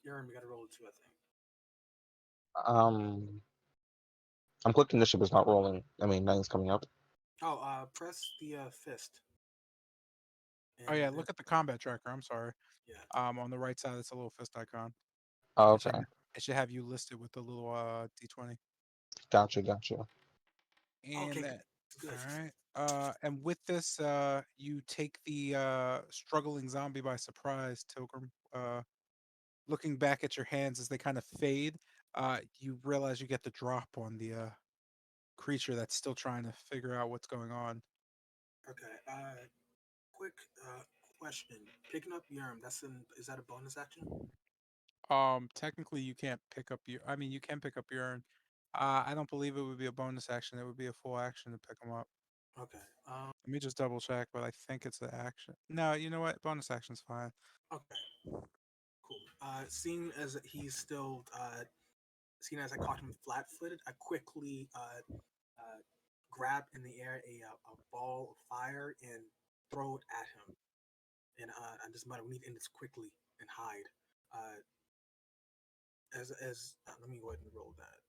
Yerm, you got to roll it too, I think. Um, I'm clicking the ship is not rolling. I mean, nothing's coming up. Oh, press the fist. Oh And yeah, look at the combat tracker. I'm sorry. yeah. On the right side, it's a little fist icon. Oh, It should okay, it should have you listed with the little D20. gotcha. And Okay, that, all good. right. And with this, you take the struggling zombie by surprise, Tilgrim. Looking back at your hands as they kind of fade, you realize you get the drop on the creature that's still trying to figure out what's going on. Okay. Quick question. Picking up Yerm, is that a bonus action? Technically, you can't pick up your. I mean, you can pick up your urn. I don't believe it would be a bonus action. It would be a full action to pick them up. Okay. Let me just double check, but I think it's an action. No, you know what? Bonus action's fine. Okay. Cool. Seeing as I caught him flat-footed, I quickly grab in the air a ball of fire and throw it at him. And I just mutter, "We need to end this quickly and hide." Uh, let me go ahead and roll that.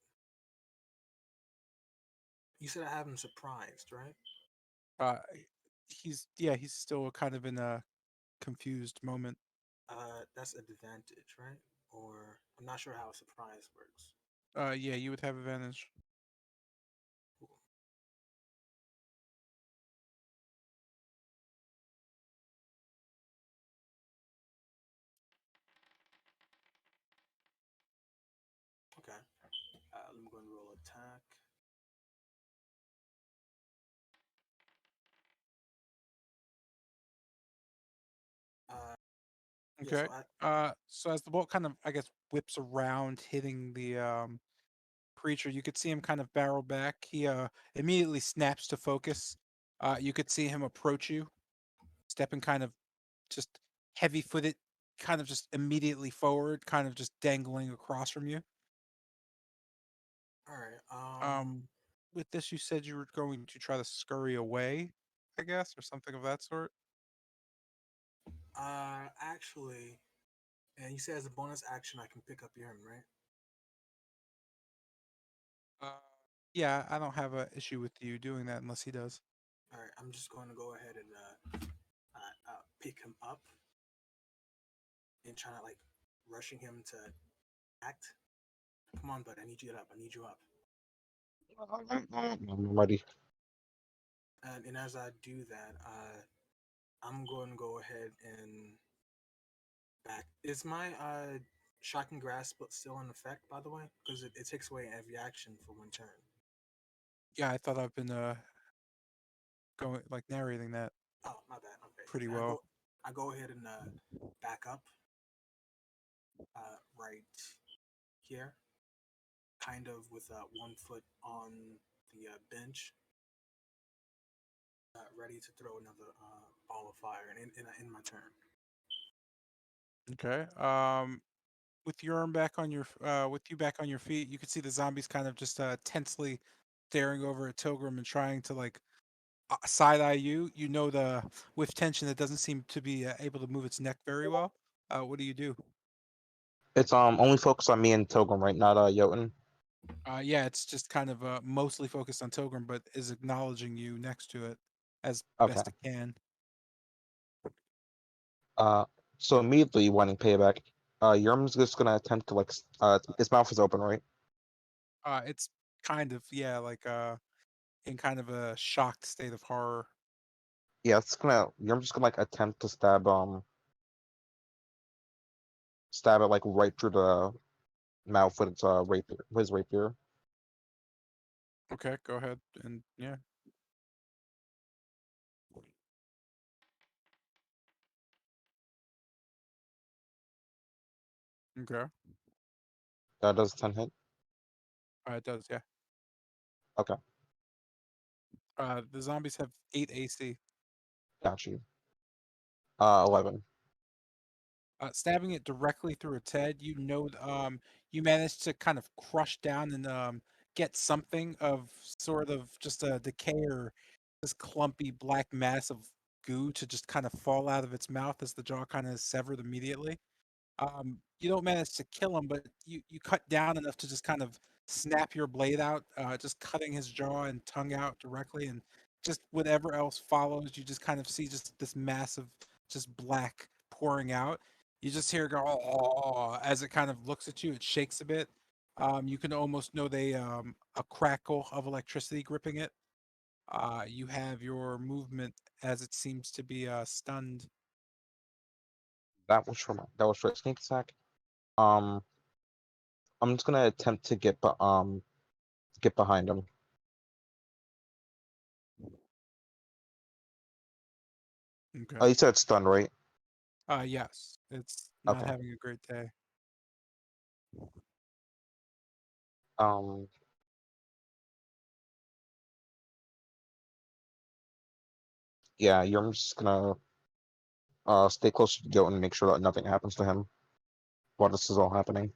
You said I have him surprised, right? Uh, he's still kind of in a confused moment. That's advantage, right? Or I'm not sure how a surprise works. Yeah, you would have advantage. Cool. Okay. Let me go and roll attack. Uh, yeah. Okay. So as the bolt kind of, I guess, whips around, hitting the creature, you could see him kind of barrel back. He immediately snaps to focus. You could see him approach you, stepping kind of just heavy footed, kind of just immediately forward, kind of just dangling across from you. All right. Um, with this, you said you were going to try to scurry away, I guess, or something of that sort. Actually, and you say as a bonus action, I can pick up Urine, right? Uh, yeah, I don't have an issue with you doing that unless he does. All right, I'm just going to go ahead and pick him up and try to like rushing him to act. Come on, bud. I need you up. I need you up. I'm ready. And as I do that, I'm going to go ahead and back. Is my shocking grasp still in effect, by the way? Because it takes away every action for one turn. Yeah, I thought I've been going like narrating that Oh, my bad. Okay. pretty Yeah, well. I go ahead and back up right here, kind of with one foot on the bench, ready to throw another ball of fire in my turn. Okay. With your arm back on your with you back on your feet, you can see the zombies kind of just tensely staring over at Tilgrim and trying to like side eye you. You know the with tension that doesn't seem to be able to move its neck very well. What do you do? It's only focused on me and Tilgrim, right? Not Jotun. Yeah, it's just kind of mostly focused on Tilgrim, but is acknowledging you next to it as Okay. best it can. Uh, so immediately wanting payback, Yerm's just gonna attempt to like his mouth is open, right? It's kind of yeah, like in kind of a shocked state of horror. Yeah, it's gonna Yerm's just gonna like attempt to stab it like right through the mouth with its rapier, his rapier. Okay, go ahead and yeah. Okay, That does 10 hit. it does yeah. Okay, The zombies have 8 AC. got you. 11. Stabbing it directly through its head, you know, you managed to kind of crush down and get something of sort of just a decay or this clumpy black mass of goo to just kind of fall out of its mouth as the jaw kind of severed immediately. You don't manage to kill him, but you cut down enough to just kind of snap your blade out, just cutting his jaw and tongue out directly, and just whatever else follows, you just kind of see just this massive, just black pouring out. You just hear it go oh, as it kind of looks at you. It shakes a bit. You can almost know a crackle of electricity gripping it. You have your movement as it seems to be stunned. That was for a sneak attack. Um, I'm just gonna attempt to get behind him. Okay. Oh, you said stunned, right? Yes, it's not Okay. having a great day. Um, yeah, you're just gonna stay close to Joe and make sure that nothing happens to him while this is all happening.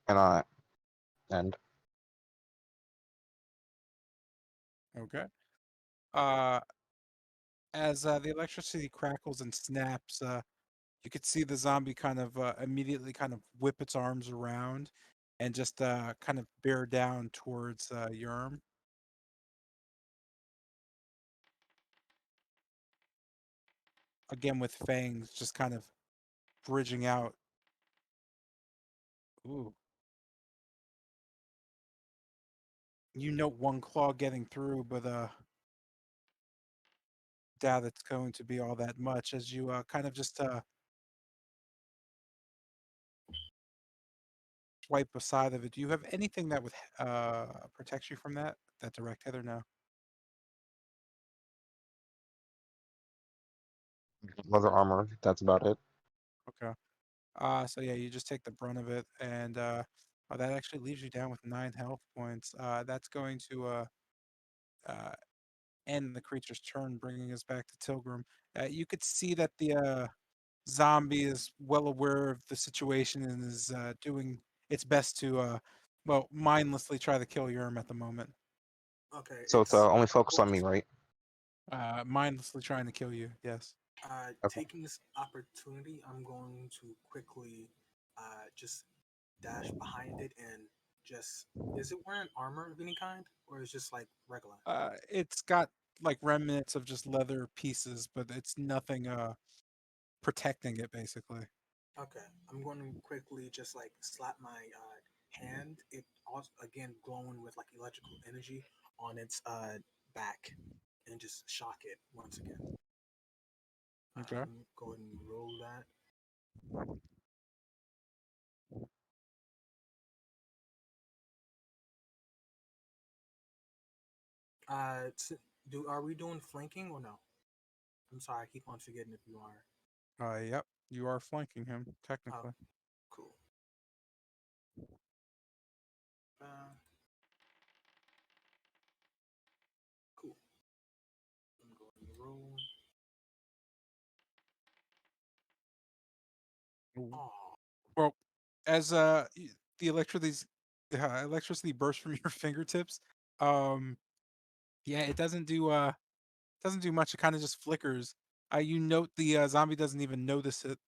And and Okay. Uh, as the electricity crackles and snaps, you could see the zombie kind of immediately kind of whip its arms around and just kind of bear down towards Yerm. Again with fangs just kind of bridging out. Ooh. You note one claw getting through, but doubt it's going to be all that much as you kind of just swipe aside of it. Do you have anything that would protect you from that direct hit or no? leather armor. That's about it. Okay. So yeah, you just take the brunt of it, and that actually leaves you down with 9 health points. That's going to uh, end the creature's turn, bringing us back to Tilgrim. You could see that the zombie is well aware of the situation and is doing its best to well, mindlessly try to kill Yerm at the moment. Okay, So it's it's only focused on me, right? Mindlessly trying to kill you. Yes. Okay. taking this opportunity. I'm going to quickly just dash behind it and just. Is it wearing armor of any kind, or is it just like regular? It's got like remnants of just leather pieces, but it's nothing protecting it basically. Okay, I'm going to quickly just like slap my hand. It also again glowing with like electrical energy on its back, and just shock it once again. Okay. Let me go ahead and roll that. Do are we doing flanking or no? I'm sorry, I keep on forgetting if you are. Yep. You are flanking him Oh, technically. cool. Uh, cool. I'm going to roll. Oh, Well, as the electricity bursts from your fingertips, um, yeah, it doesn't do much. It kind of just flickers. You note the zombie doesn't even notice it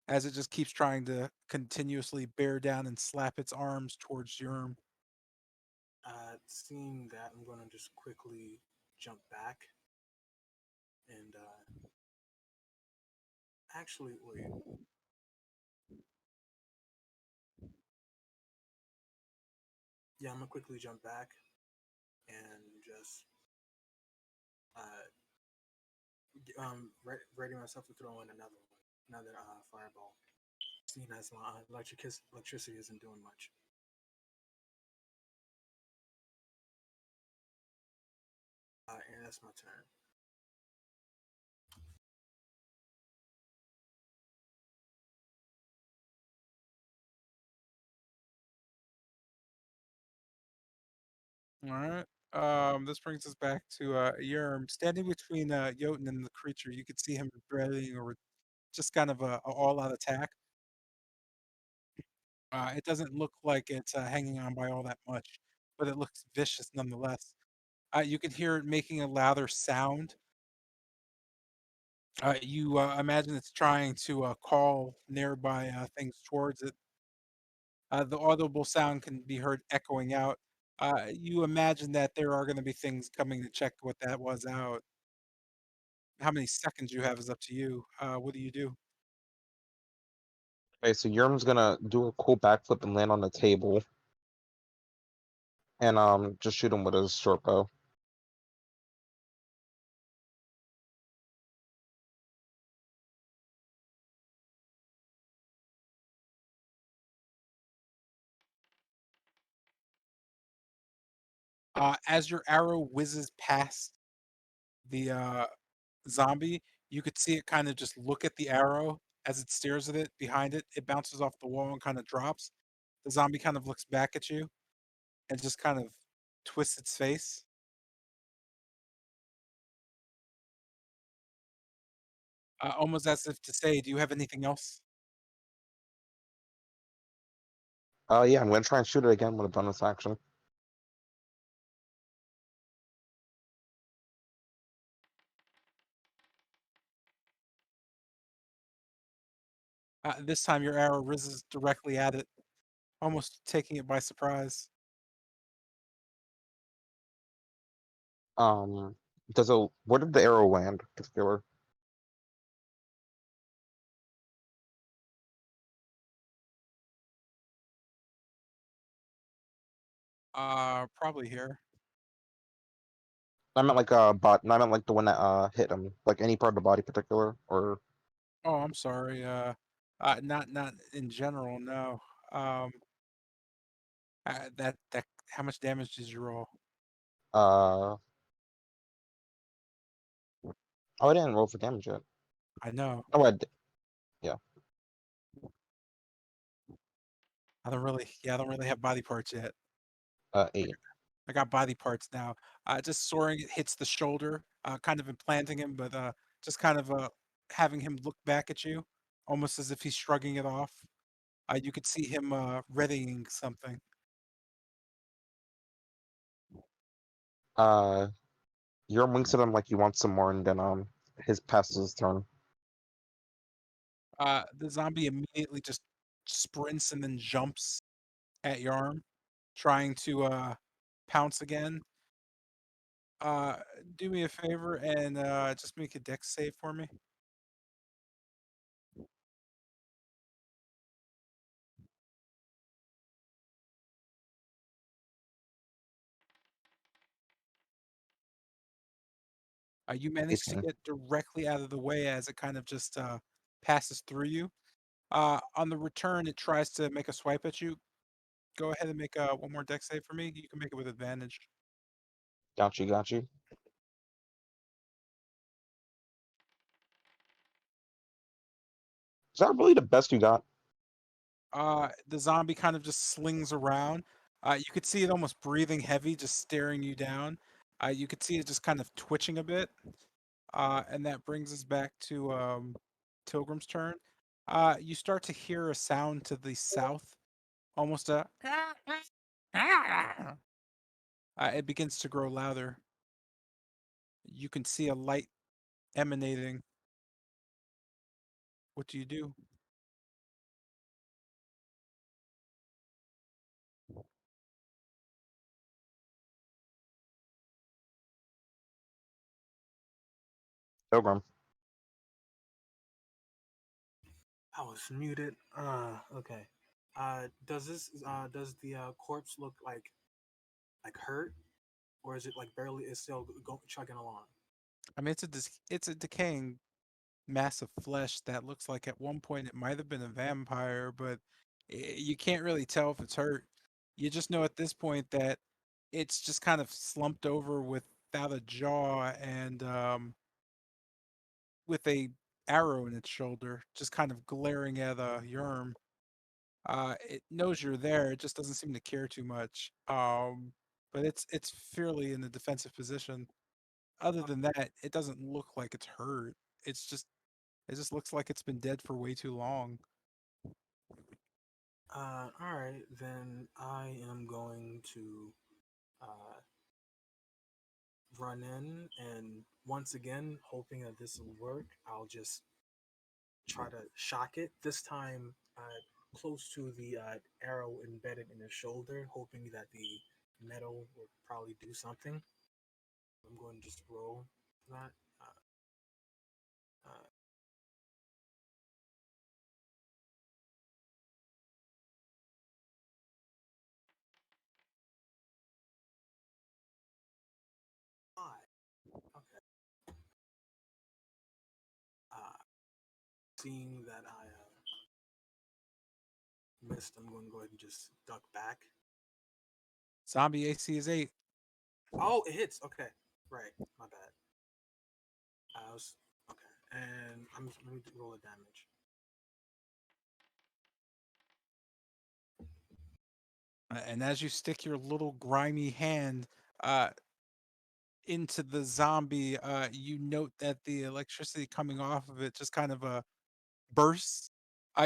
as it just keeps trying to continuously bear down and slap its arms towards Yerm. seeing that, I'm going to just quickly jump back and actually wait. Yeah, I'm gonna quickly jump back and just uh, ready myself to throw in another fireball. Seeing as my electricity isn't doing much. And that's my turn. All right. This brings us back to Yerm standing between Jotun and the creature. You could see him ready or just kind of a all-out attack. It doesn't look like it's hanging on by all that much, but it looks vicious nonetheless. You can hear it making a louder sound. You imagine it's trying to call nearby things towards it. The audible sound can be heard echoing out. You imagine that there are going to be things coming to check what that was out. How many seconds you have is up to you. What do you do? Okay, so Yerm's gonna do a cool backflip and land on the table, and just shoot him with his short bow. As your arrow whizzes past the zombie, you could see it kind of just look at the arrow as it stares at it behind it. It bounces off the wall and kind of drops. The zombie kind of looks back at you and just kind of twists its face. Almost as if to say, "Do you have anything else?" Yeah, I'm gonna try and shoot it again with a bonus action. This time your arrow whizzes directly at it, almost taking it by surprise. Um, does a where did the arrow land? Particular. Probably here. I meant like I meant like the one that hit him, like any part of the body particular, or Oh, I'm sorry. Not in general. No. Um, that how much damage did you roll? uh oh, I didn't roll for damage yet. I know. Oh, I did. Yeah, I don't really have body parts yet. 8. I got body parts now. Just soaring, it hits the shoulder, kind of implanting him, but just kind of having him look back at you, almost as if he's shrugging it off. You could see him readying something. Your winks at him like you want some more, and then his passes his turn. The zombie immediately just sprints and then jumps at your arm, trying to pounce again. Uh, do me a favor and just make a dex save for me. You manage to 18. get directly out of the way as it kind of just passes through you. On the return, it tries to make a swipe at you. Go ahead and make one more dex save for me. You can make it with advantage. Got you, got you. Is that really the best you got? The zombie kind of just slings around. You could see it almost breathing heavy, just staring you down. You could see it just kind of twitching a bit. And that brings us back to Tilgrim's turn. You start to hear a sound to the south, almost a. It begins to grow louder. You can see a light emanating. What do you do? Pilgrim. I was muted. Okay. Does the corpse look like hurt, or is it like barely? It's still chugging along. I mean, it's a decaying mass of flesh that looks like at one point it might have been a vampire, but you can't really tell if it's hurt. You just know at this point that it's just kind of slumped over without a jaw and with a arrow in its shoulder, just kind of glaring at Yerm. It knows you're there. It just doesn't seem to care too much. But it's fairly in a defensive position. Other than that, it doesn't look like it's hurt. It's just it just looks like it's been dead for way too long. All right, then I am going to run in, and once again, hoping that this will work, I'll just try to shock it. This time, close to the arrow embedded in the shoulder, hoping that the metal will probably do something. I'm going to just roll that. Uh, 5. Okay. Seeing that I missed, I'm going to go ahead and just duck back. Zombie AC is 8. Oh, it hits. Okay, right. My bad. I was okay, and let me roll a damage. And as you stick your little grimy hand uh, into the zombie, you note that the electricity coming off of it just kind of bursts.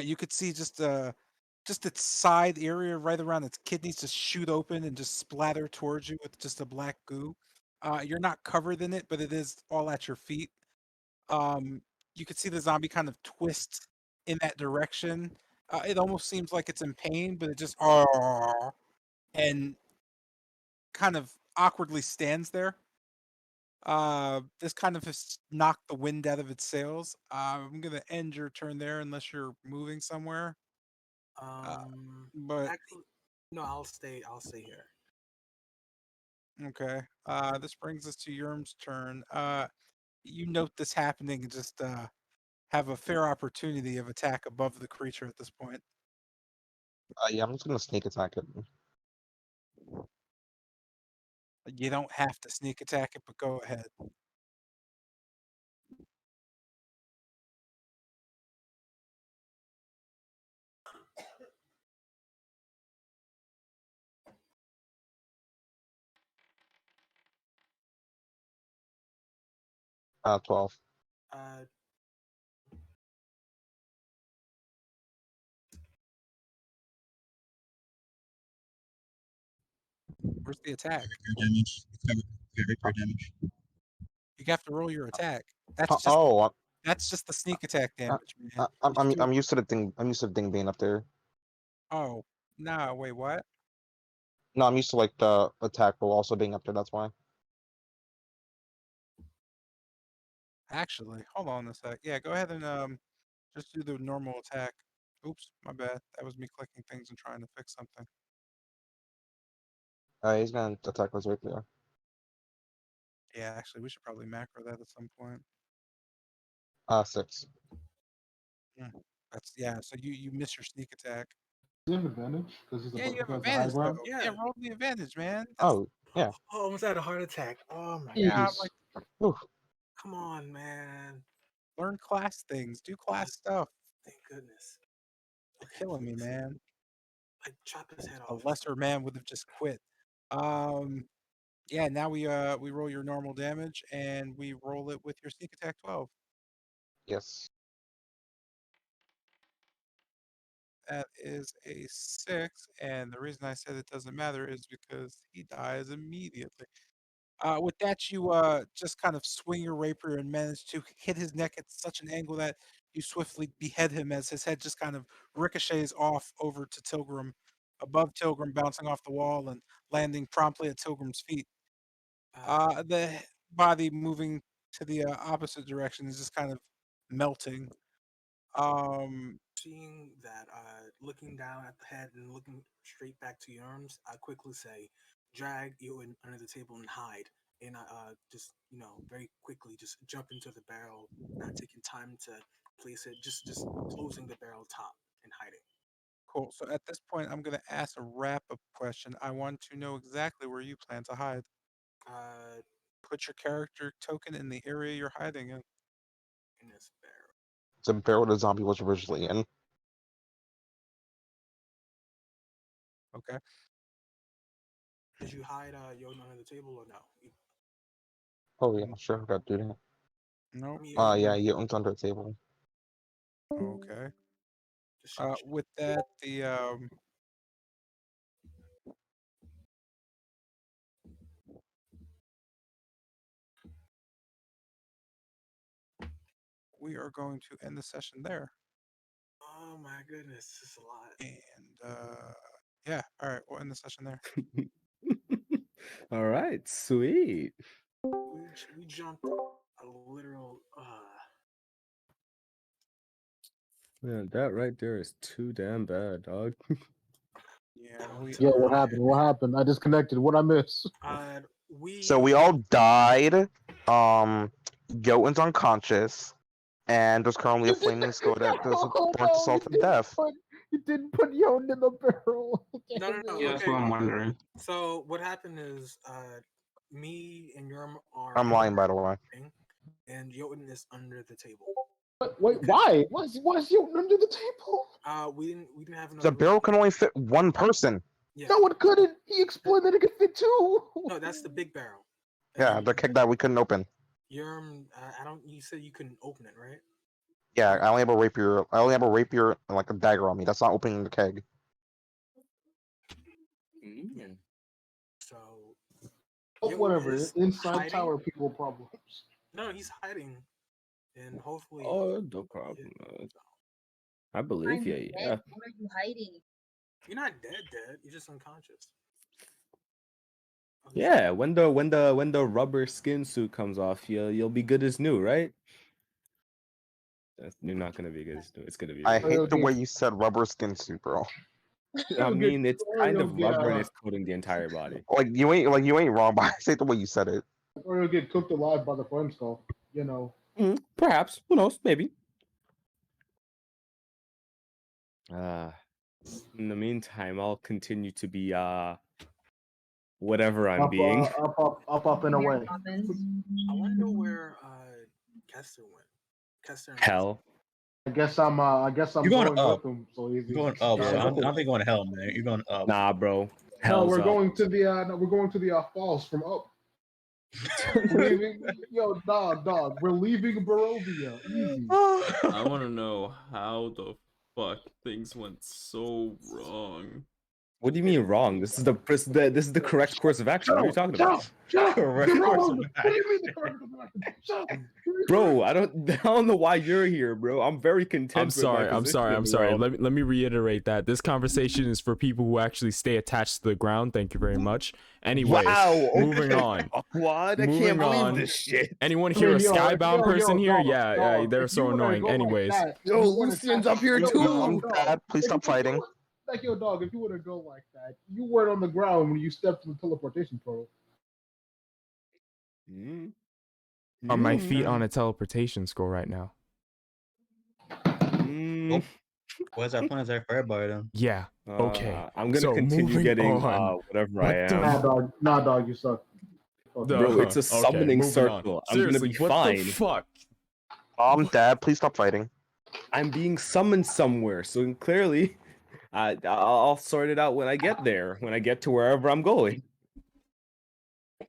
You could see just its side area right around its kidneys just shoot open and just splatter towards you with just a black goo. You're not covered in it, but it is all at your feet. Um, you could see the zombie kind of twist in that direction. It almost seems like it's in pain, but it just and kind of awkwardly stands there. This kind of has knocked the wind out of its sails. I'm gonna end your turn there unless you're moving somewhere. But Actually, no, I'll stay here. okay. This brings us to Yerm's turn. You note this happening and just have a fair opportunity of attack above the creature at this point. Yeah, I'm just gonna sneak attack it. You don't have to sneak attack it, but go ahead. 12. Uh, Where's the attack? Damage. rapier damage. You have to roll your attack. That's just Oh, the sneak attack damage, man. I'm You just do it. I'm used to the thing. I'm used to the thing being up there. Oh, nah, wait, what? No, I'm used to like the attack roll also being up there. That's why. Actually, hold on a sec. Yeah, go ahead and just do the normal attack. Oops, my bad. That was me clicking things and trying to fix something. He's gonna attack us right there. Yeah, actually, we should probably macro that at some point. 6. That's yeah. So you miss your sneak attack. Does he have advantage? Because he's Yeah, you have because the high advantage though. ground. Yeah, Yeah. roll the advantage, man. That's Oh, yeah. Oh, almost had a heart attack. Oh my yeah. god. I'm Jeez. like, Oof. Come on, man. learn class things. Do class stuff. Thank goodness. You're Okay, killing me, please. man. Like chop his head A off. lesser man would have just quit. Yeah. Now we roll your normal damage and we roll it with your sneak attack 12. Yes. That is a 6, and the reason I said it doesn't matter is because he dies immediately. With that, you just kind of swing your rapier and manage to hit his neck at such an angle that you swiftly behead him as his head just kind of ricochets off over to Tilgrim, above Tilgrim, bouncing off the wall and landing promptly at Tilgrim's feet. The body moving to the opposite direction is just kind of melting. Seeing that, looking down at the head and looking straight back to your arms, I quickly say, drag you in under the table and hide. And I just, very quickly just jump into the barrel, not taking time to place it, just closing the barrel top and hiding. Cool. So at this point, I'm going to ask a wrap-up question. I want to know exactly where you plan to hide. Uh, Put your character token in the area you're hiding in. in this barrel. The barrel the zombie was originally in. Okay. Did you hide Yoden under the table or no? Oh yeah, sure. Got to do that. No. Yeah, Yoten's under the table. Okay. Just checking. With that, the we are going to end the session there. Oh my goodness, this is a lot. And yeah, all right, we'll end the session there. All right, sweet. We jumped a literal. Man, that right there is too damn bad, dog. Yeah, we Yeah, what are. happened? What happened? I disconnected. What I miss? So we all died. Yoten's unconscious, and there's currently a flaming skull that does burnt us all to death. You didn't put Yoden in the barrel. No. Yeah, that's what I'm wondering. So what happened is, me and Yerm are. I'm lying, by the way. And Jotun is under the table. Wait, why? Why is Yoden under the table? We didn't have enough. The barrel can only fit one person. Yeah. No, it couldn't. He explained that it could fit two. No, that's the big barrel. Yeah, the keg that we couldn't open. Yerm, I don't. You said you couldn't open it, right? Yeah, I only have a rapier. I only have a rapier and like a dagger on me. That's not opening the keg. Yeah. So. Oh, whatever. is Inside hiding. tower people problems. No, he's hiding, and hopefully. Oh, no problem. I believe you. Dead. Yeah. What are you hiding? You're not dead. You're just unconscious. Yeah, when the rubber skin suit comes off, you'll be good as new, right? You're not gonna be good as new. It's gonna be. I Rubber. hate the way you said rubber skin suit, bro. I mean, it's kind of rubber and yeah. it's coating the entire body. Like you ain't wrong, but I hate the way you said it. Or you'll get cooked alive by the flame skull. You know. Perhaps. Who knows? Maybe. In the meantime, I'll continue to be whatever I'm being. Up and away. I wonder where Kester went. Kester. And Hell. I guess I'm You're going going up. with him. So easy. You're going up. Yeah. So I don't think you're going to hell, man. You're going up. Nah, bro. No, Hell's we're up. going to the falls from up. Leaving, dog. We're leaving Barovia. Easy. I want to know how the fuck things went so wrong. What do you mean wrong? This is the correct course of action. What are you talking about? Correct You're course wrong. of What do you mean the action. correct course of action? Shut up. Bro, I don't know why you're here, bro. I'm very content I'm with sorry. my I'm position sorry. in I'm the sorry. world. Let me reiterate that this conversation is for people who actually stay attached to the ground. Thank you very much. Anyways, Wow, moving okay. on. What? I Moving can't believe on. this shit. Anyone I here mean, a yo, skybound person here? dog, Yeah, dog, they're if you so were to annoying. go like Anyways, that, Yo, you weren't Lucian's attached- up here yo, too. Mom, dog, Dad, please stop if you fighting. were- Like, yo, dog, if you were to go like that, you weren't on the ground when you stepped in the teleportation portal. Mm. are my Mm. feet on a teleportation scroll right now? Mm. Where's our plans there for everybody then? Yeah. Okay. I'm gonna So continue moving getting on. whatever What I the am. Nah, dog, you suck. Bro, it's a summoning moving on. circle. I'm gonna Seriously, be what fine. the fuck? Mom, Dad, please stop fighting. I'm being summoned somewhere, so clearly, I'll sort it out when I get there. When I get to wherever I'm going.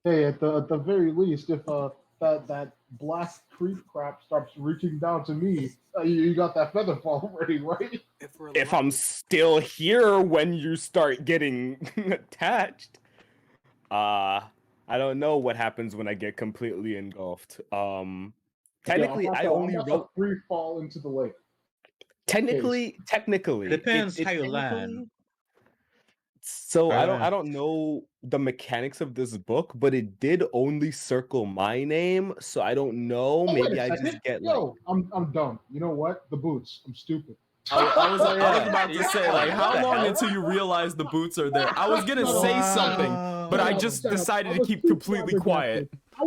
Hey, at the very least, if that black creep crap starts reaching down to me, you got that feather fall ready, right? If I'm still here when you start getting attached, I don't know what happens when I get completely engulfed. Technically, I'm I about only to wrote. free fall into the lake. Technically, It depends how you technically. land. So I Uh, don't know the mechanics of this book, but it did only circle my name, so I don't know. Oh, wait Maybe a I second. just get like. Yo, I'm dumb. You know what? The boots. I'm stupid. I was Oh, yeah. about to say, like, how What the long hell? until you realize the boots are there? I was gonna Shut say up. something, but I Shut just up. decided I to was keep too completely quiet. flabbergasted. I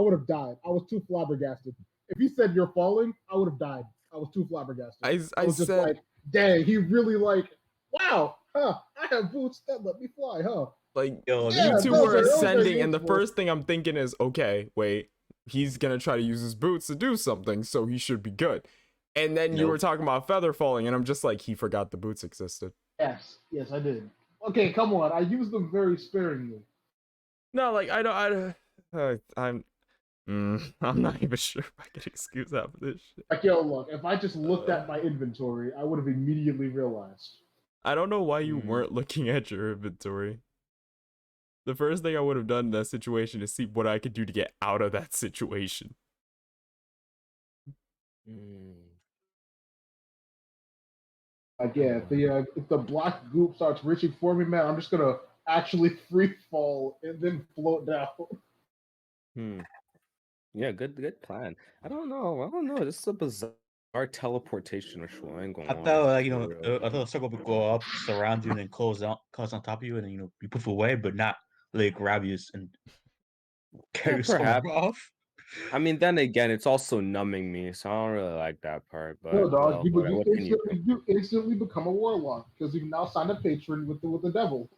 would have died. I was too flabbergasted. If you said you're falling, I would have died. I was too flabbergasted. I was just said, like, dang, he really like, wow, huh? I have boots that let me fly, huh? like, Yo, you Yeah, two those were are ascending, and the useful. first thing I'm thinking is, okay, wait, he's gonna try to use his boots to do something, so he should be good. And then you were Nope. talking about feather falling, and I'm just like, he forgot the boots existed. Yes, I did. Okay, come on. I used them very sparingly. No, like, I'm not even sure if I can excuse that for this shit. Like, yo, look, if I just looked at my inventory, I would have immediately realized. I don't know why you weren't looking at your inventory. The first thing I would have done in that situation is see what I could do to get out of that situation. Like, yeah, if the black goop starts reaching for me, man, I'm just gonna actually free fall and then float down. Yeah, good plan. I don't know. This is a bizarre teleportation ritual. I ain't gonna I lie. thought, like, For real. I thought the circle would go up, surround you, and then close on top of you, and then you poof away, but not really grab you and carry you somewhere perhaps. off. I mean, then again, it's also numbing me, so I don't really like that part. But No, dog, what can you do? you instantly become a warlock because you've now signed a patron with the devil.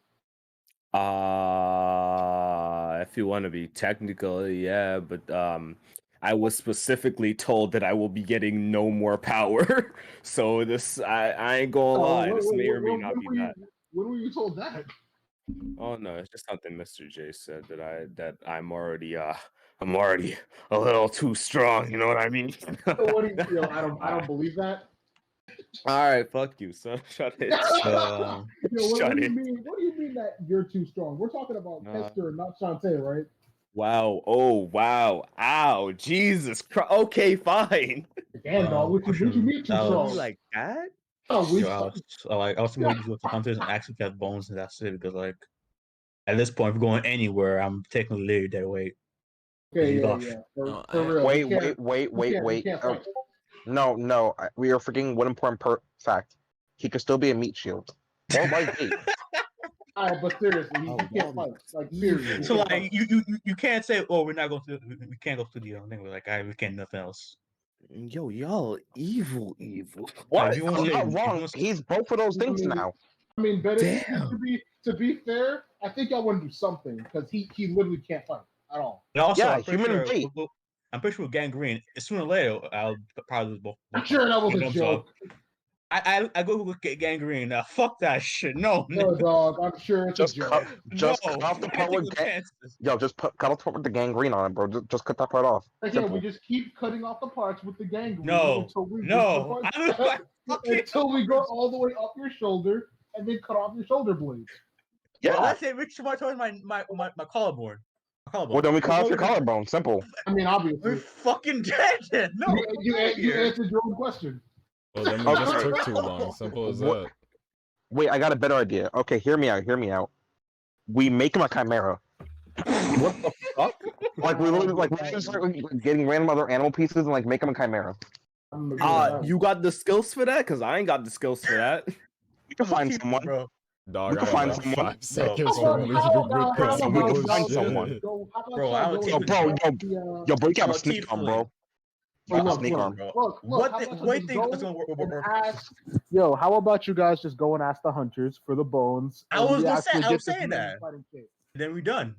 If you want to be technical, yeah, but I was specifically told that I will be getting no more power. So this, I ain't gonna lie, this may or may not be that. When were you told that? Oh no, it's just something Mr. J said that I'm already I'm already a little too strong. You know what I mean? What do you feel? I don't believe that. All right, fuck you, son. Shut it. So, Shut it. What do you mean that you're too strong? We're talking about Kester and not Shantae, right? Wow. Oh, wow. Ow. Jesus Christ. Okay, fine. Damn, dog. What you mean too strong? You like that? Oh, I was moving to the hunters and actually got bones, and that's it. Because, like, at this point, if we're going anywhere, I'm technically literally dead weight. Okay, yeah. For real. Wait. You can't fight. No. We are forgetting one important fact. He could still be a meat shield. Or light weight. Alright, but seriously, he can't fight. Like, seriously. So, like, you can't say, oh, we can't go through the thing. We're like, we can't do nothing else. Yo, y'all evil. What? If you want I'm to not wrong. He's both of those things now. I mean, but Damn. to be fair, I think y'all want to do something because he literally can't fight at all. And also, Yeah, I'm pretty human sure, weight. I'm pretty sure with gangrene, sooner or later, I'll probably lose both. I'm sure that was a thumbs joke. up. I go get gangrene now. Fuck that shit. No, No, dog. I'm sure it's Just a joke. cut off the part with cut off the part with the gangrene on it, bro. Just cut that part off. Again, we just keep cutting off the parts with the gangrene No, until we no. until we go all the way up your shoulder and then cut off your shoulder blades. Well, Yeah. let's say Rich Smart towards my collarbone. Well, then we cut off your collarbone. Simple. I mean, We're obviously, fucking dead. Then. No, you answered your own question. Well, then we just Okay. took too long. Simple as What- that. Wait, I got a better idea. Okay, hear me out. Hear me out. We make him a chimera. What the fuck? Like we literally like we just start like, getting random other animal pieces and like make him a chimera. You got the skills for that? Cause I ain't got the skills for that. We can find someone. bro. Dog, We I can got find like someone. 5 seconds Bro, for leaving with this we can find bullshit. someone. Bro, I would Yo, take bro, yo, break out a Bro, snake arm, bro. Oh, look, Snake look, arm. bro. look, What how the- about what you do you think just is go gonna work? and ask- Yo, how about you guys just go and ask the hunters for the bones? I and was we gonna actually say- I get was this saying man that. fighting Kate? Then we done.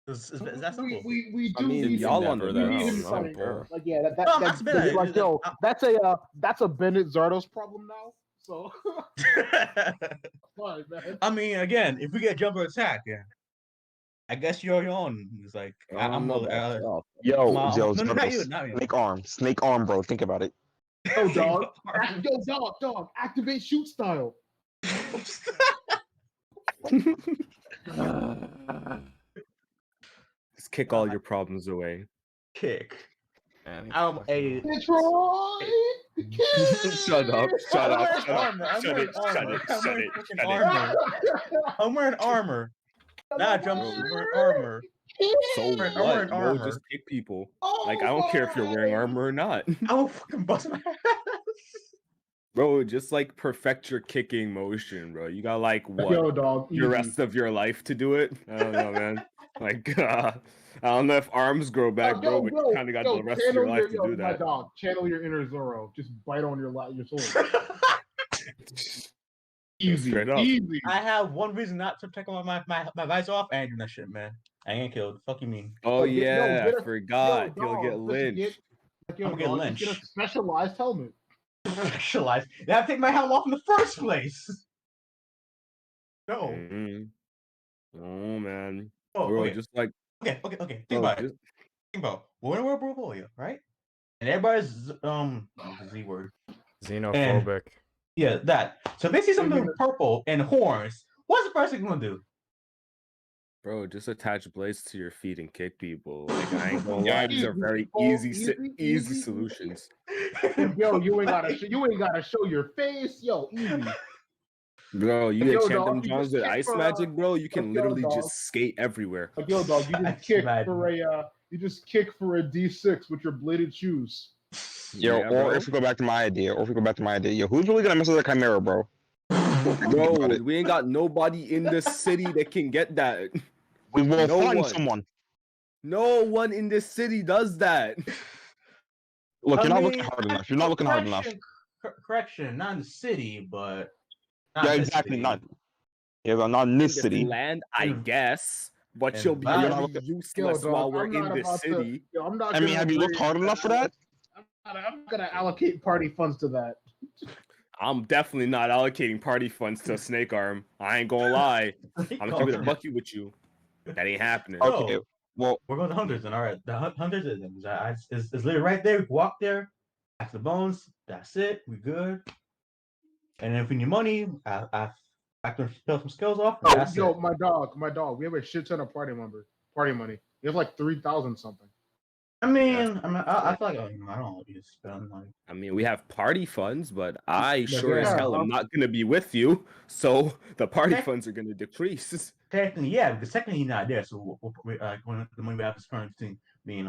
It's that simple. We I do mean, need y'all him. on the Never We that need him ground, fighting. simple. Like, yeah, No, I'm not saying that. like, yo, that's a Bennett Zardos problem now. So, fine, man. I mean, again, if we get jumper attack, yeah, I guess you're your own. It's like I'm not gonna. Yo, not you, Zardos, not you. snake arm, bro. Think about it. Yo, dog. Dog. Activate shoot style. Just kick all your problems away. Kick. Man, A. Detroit. Shut up! Shut up! I'm Shut wearing up! armor. Shut it! I'm Shut wearing it! armor. Shut it! Fucking Shut it! armor. I'm wearing armor. Not jumpsuit. I'm wearing armor. So Wearing what? armor and Bro, armor. just kick people. Like I don't care if you're wearing armor or not. I will fucking bust my ass. Bro, just like perfect your kicking motion, bro. You got like what? Yo, dog. Your easy. rest of your life to do it? I don't know, man. Like, I don't know if arms grow back, bro, but you kind of got the rest of your life to do My that. dog, channel your inner Zoro. Just bite on your sword. Easy, Straight up. easy. I have one reason not to take my visor off. I ain't doing that shit, man. I ain't killed. Fuck you mean? Oh Yo, yeah, get I a- forgot. yo, You'll dog, get just lynched. Yo, I'm gonna get dog, lynched. Get a specialized helmet. Specialized. They have to take my helmet off in the first place. No. Mhm. Oh man, Oh, bro, okay. just like Okay. Think bro, about it. just, Think about we're in Bravolia, right? And everybody's Z word. xenophobic. Yeah, that. So if they see something Maybe- purple and horns, what's the first thing gonna do? bro, just attach blades to your feet and kick people. Like I ain't gonna Yeah, lie, these are easy. very Oh, easy easy. solutions. Yo, you ain't gotta show your face. Yo, easy. Bro, you Yo, enchant dog, them you Johns just with kick ice for, magic, bro. You can yo, literally dog. just skate everywhere. Like, yo, dog, you just That's kick mad. for a D6 with your bladed shoes. Yo, Yeah, or bro. if we go back to my idea, yo, who's really gonna mess with the chimera, bro? Bro, about it. we ain't got nobody in the city that can get that. We will No find one. someone. No one in this city does that. Look, I you're not mean, looking hard enough. You're not looking hard enough. Correction, not in the city, but not Yeah, in this exactly. city. Not. Yeah, but not in this This city. land, I Mm. guess, but And you'll be Valley- really Yo, useless dog, while we're I'm in not this about to- city. Yo, I'm not I mean, gonna have you looked agree hard with enough for that? I'm not gonna allocate party funds to that. I'm definitely not allocating party funds to a snake arm. I ain't gonna lie. I'm gonna keep it a bucky with you. That ain't happening. Okay. No. Well, We're going to hunters, and all right, the hunters is literally right there. We can walk there, ask the bones. That's it. We good. And then if we need money, I can spell some skills off. And that's Yo, it. my dog. We have a shit ton of party money. We have like 3,000 something. I mean, I feel like I don't know. You just spend money. I mean, we have party funds, but I sure as yeah, hell am not gonna be with you. So the party Okay. funds are gonna decrease. Technically, yeah, because technically he's not there. So when the money we have is current between being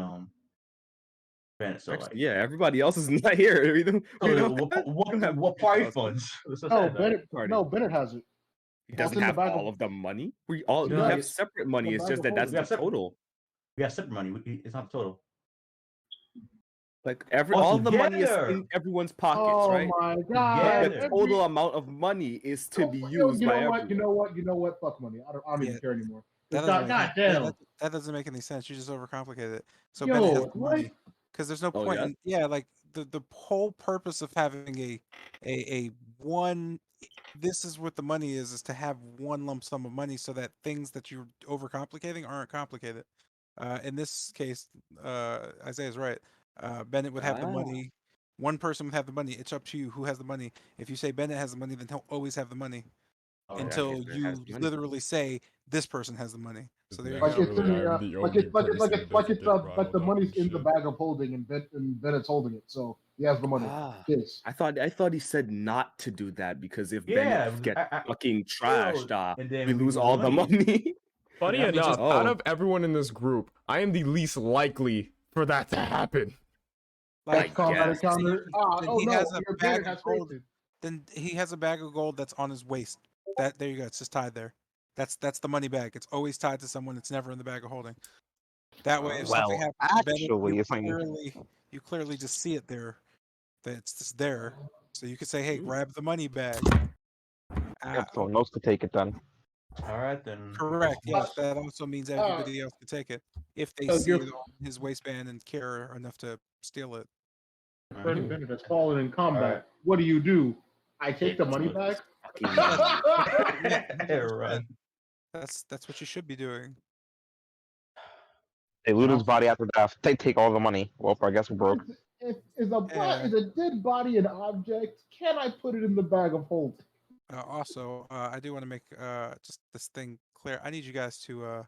Bennett. So like, Actually, yeah, everybody else is not here. We don't have what party funds? Bennett has it. He doesn't in the have bag all of- of the money. We No, have it's separate money. the It's bag just of that that's holding. the total. We have separate money. It's not the total. Like All all the money is together. in everyone's pockets, Oh right? my But god! Together. the total amount of money is to be used you by know what? everyone. You know what? Fuck money. I don't even Yeah. care anymore. That God, doesn't, damn. make, that doesn't make any sense. You just overcomplicated it. So Yo, Bennett has the what? money because there's no Oh, point. yeah? Like the whole purpose of having a one. This is what the money is to have one lump sum of money so that things that you're overcomplicating aren't complicated. In this case, Isaiah's right. Bennett would have the money. One person would have the money. It's up to you who has the money. If you say Bennett has the money, then he'll always have the money. until If it you has money. literally say this person has the money. So there you Like go. it's in Naturally, the I'm the only person who doesn't get like riled the up money's and in the shit. bag of holding and Bennett's holding it, so he has the money. Ah, Yes. I thought he said not to do that because if Yeah, Bennett gets fucking bro, trashed, and then we we lose lose all the money. Funny Yeah, I mean, just enough, out Oh. of everyone in this group, I am the least likely for that to happen. That's like combat guess. encounter. then Oh he no, has a your bag Bennett of has gold. faith. Then he has a bag of gold that's on his waist. That there you go. It's just tied there. That's the money bag. It's always tied to someone. It's never in the bag of holding. That way, if something Well, happens to Bennett, actually, if I you clearly just see it there. That it's just there. So you could say, "Hey, Mm. grab the money bag." yep, someone else could take it then. All right then. Correct. Yes, that also means everybody else can take it if they see You're it on his waistband and care enough to steal it. Freddie Bennett has fallen in combat. Alright. What do? I take the money back. Fucking Yes, money. 100%. That's what you should be doing. They loot his Well, body after death. They take all the money. Well, I guess we're broke. Is a dead body an object? Can I put it in the bag of holding? Also, I do want to make just this thing clear. I need you guys to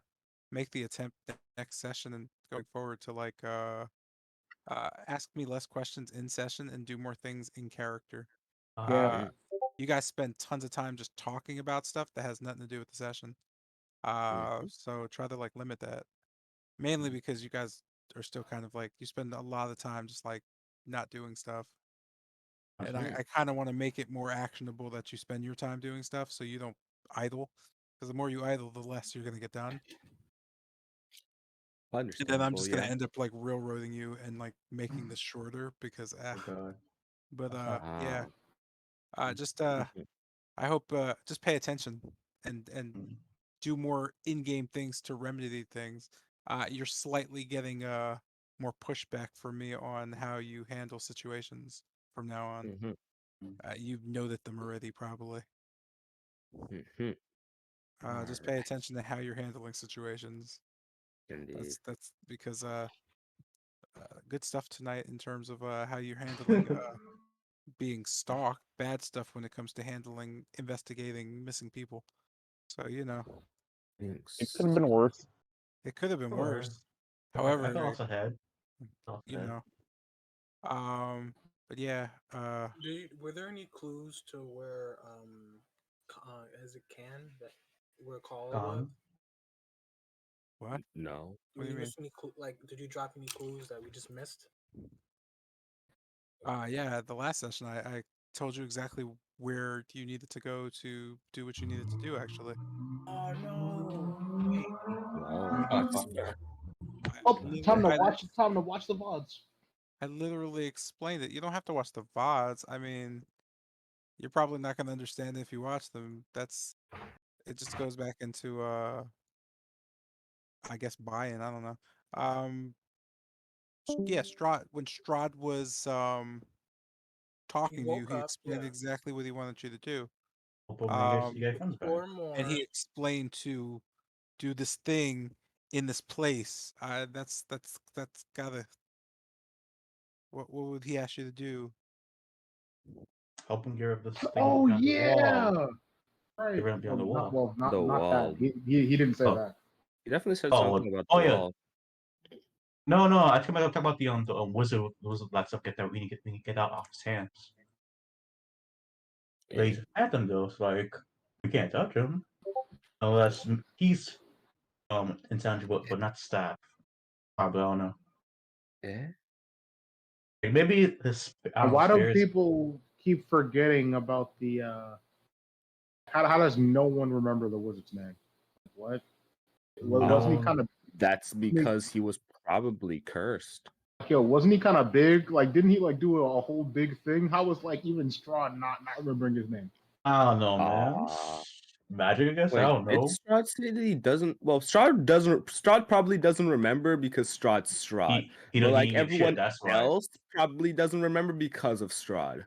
make the attempt next session and going forward to like ask me less questions in session and do more things in character. Yeah. You guys spend tons of time just talking about stuff that has nothing to do with the session. So try to like limit that. Mainly because you guys are still kind of like you spend a lot of time just like not doing stuff. And I kind of want to make it more actionable that you spend your time doing stuff so you don't idle. Because the more you idle, the less you're going to get done. And then I'm Understandable, just going to yeah. end up like railroading you and like making this shorter because, God. but Ah. just I hope just pay attention and do more in-game things to remedy things. You're slightly getting more pushback from me on how you handle situations from now on. You know that them already probably. Just pay attention to how you're handling situations. Indeed. That's because good stuff tonight in terms of how you're handling being stalked. Bad stuff when it comes to handling investigating missing people. So you know, It could have been worse. it could have been Sure. worse. I However, can also head. you know, but yeah, Were there any clues to where is it Can that where Call was? Gone. what? No. What do Did you you mean? miss any did you drop any clues that we just missed? Yeah, the last session I told you exactly where you needed to go to do what you needed to do. Actually, Oh no! Wait, Well, Oh, that's fuck. fair. Oh, time to I, watch. Time to watch the VODs. I literally explained it. You don't have to watch the VODs. I mean, you're probably not going to understand it if you watch them. It just goes back into I guess buy-in. I don't know. Yeah, when Strahd was he talking to you, woke he up. explained Yeah, exactly what he wanted you to do. Hopefully Um, you get guns back. or and more. he explained to do this thing in this place. That's gotta. What would he ask you to do? Help him get rid of this thing Oh behind the yeah, wall. right. Get rid of behind the wall. The Not that. wall. He didn't say Oh. that. He definitely said Oh, something about oh the yeah. wall. No. I think I'm gonna talk about the wizard. The wizard black stuff. Get that. We need to get out off his hands. Eh? He's Phantom though. So like we can't touch him unless he's intangible, but not staff. Probably I don't know. Eh? Like, maybe this. I don't know. Why do Spirits. people keep forgetting about the? How does no one remember the wizard's name? What? Wasn't he kind of? That's because he was probably cursed. Yo, wasn't he kind of big? Like, didn't he like do a whole big thing? How was like even Strahd not remembering his name? I don't know, man. Ah. Magic, I guess. I Wait, don't did know. Strahd say that he doesn't? Well, Strahd probably doesn't remember because Strahd's Strahd. He But don't like he didn't give a everyone shit. That's why. else probably doesn't remember because of Strahd.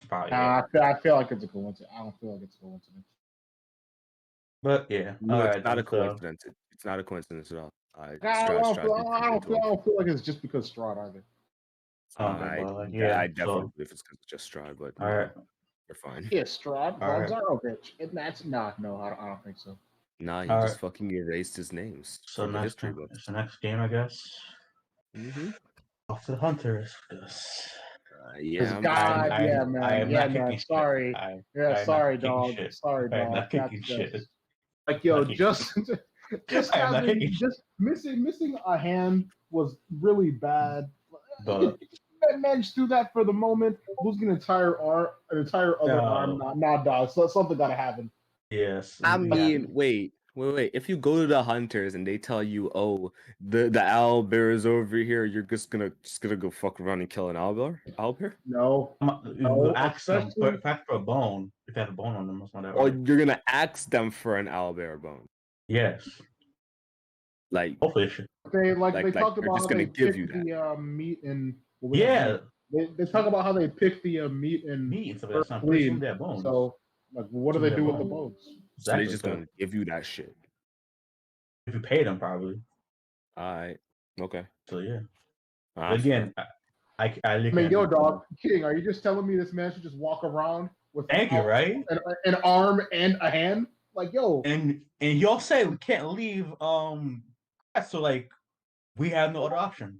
Probably. Yeah. I feel like it's a coincidence. I don't feel like it's a coincidence. But yeah. No, All it's right. not a Then, so, coincidence. It's not a coincidence at all. I Strahd did something to him. don't feel like it's just because Strahd either. okay, but yeah. I definitely So believe it's because it's just Strahd, but all right. You're fine. Yeah, Strahd, All right. Vogzarovich. And that's no, I don't think so. Nah, you All just right. fucking erased his names So from the next history game, books. it's the next game, I guess. Mm-hmm. Off to the hunters. 'Cause Yeah, I'm just God, gonna. yeah, I man, am yeah, not man. kicking shit. Sorry, yeah, I am not sorry, kicking dog. shit. Sorry, I am dog. not That's kicking shit. like, I'm yo, not kicking just just I am not kicking having just missing a hand was really bad. You but could manage through that for the moment. Losing an entire arm, an entire other arm, nah, dog. So something gotta happen. yes. I Yeah. mean, wait. If you go to the hunters and they tell you, oh, the owl bear is over here, you're just gonna go fuck around and kill an owl bear? No, You no, ask them especially for a bone. If they have a bone on them, it's not that Or hard. you're gonna ask them for an owl bear bone? Yes. Like, Hopefully, it should. they talked they're about just how gonna they give you picked that. the meat and well, we have Yeah. meat. They talk about how they picked the meat and Meat and stuff like first that. I'm pretty sure clean. they have bones. So, like, what do Some of they their do with the bones. bones? So they're Exactly. just So gonna give you that shit. if you pay them, probably. Alright. Okay. So yeah. Ah, But again, I I literally mean, can't yo, do too much. dog, King, are you just telling me this man should just walk around with Thank you, right? an arm and a hand? Like, yo, And y'all say we can't leave. So like we have no other option.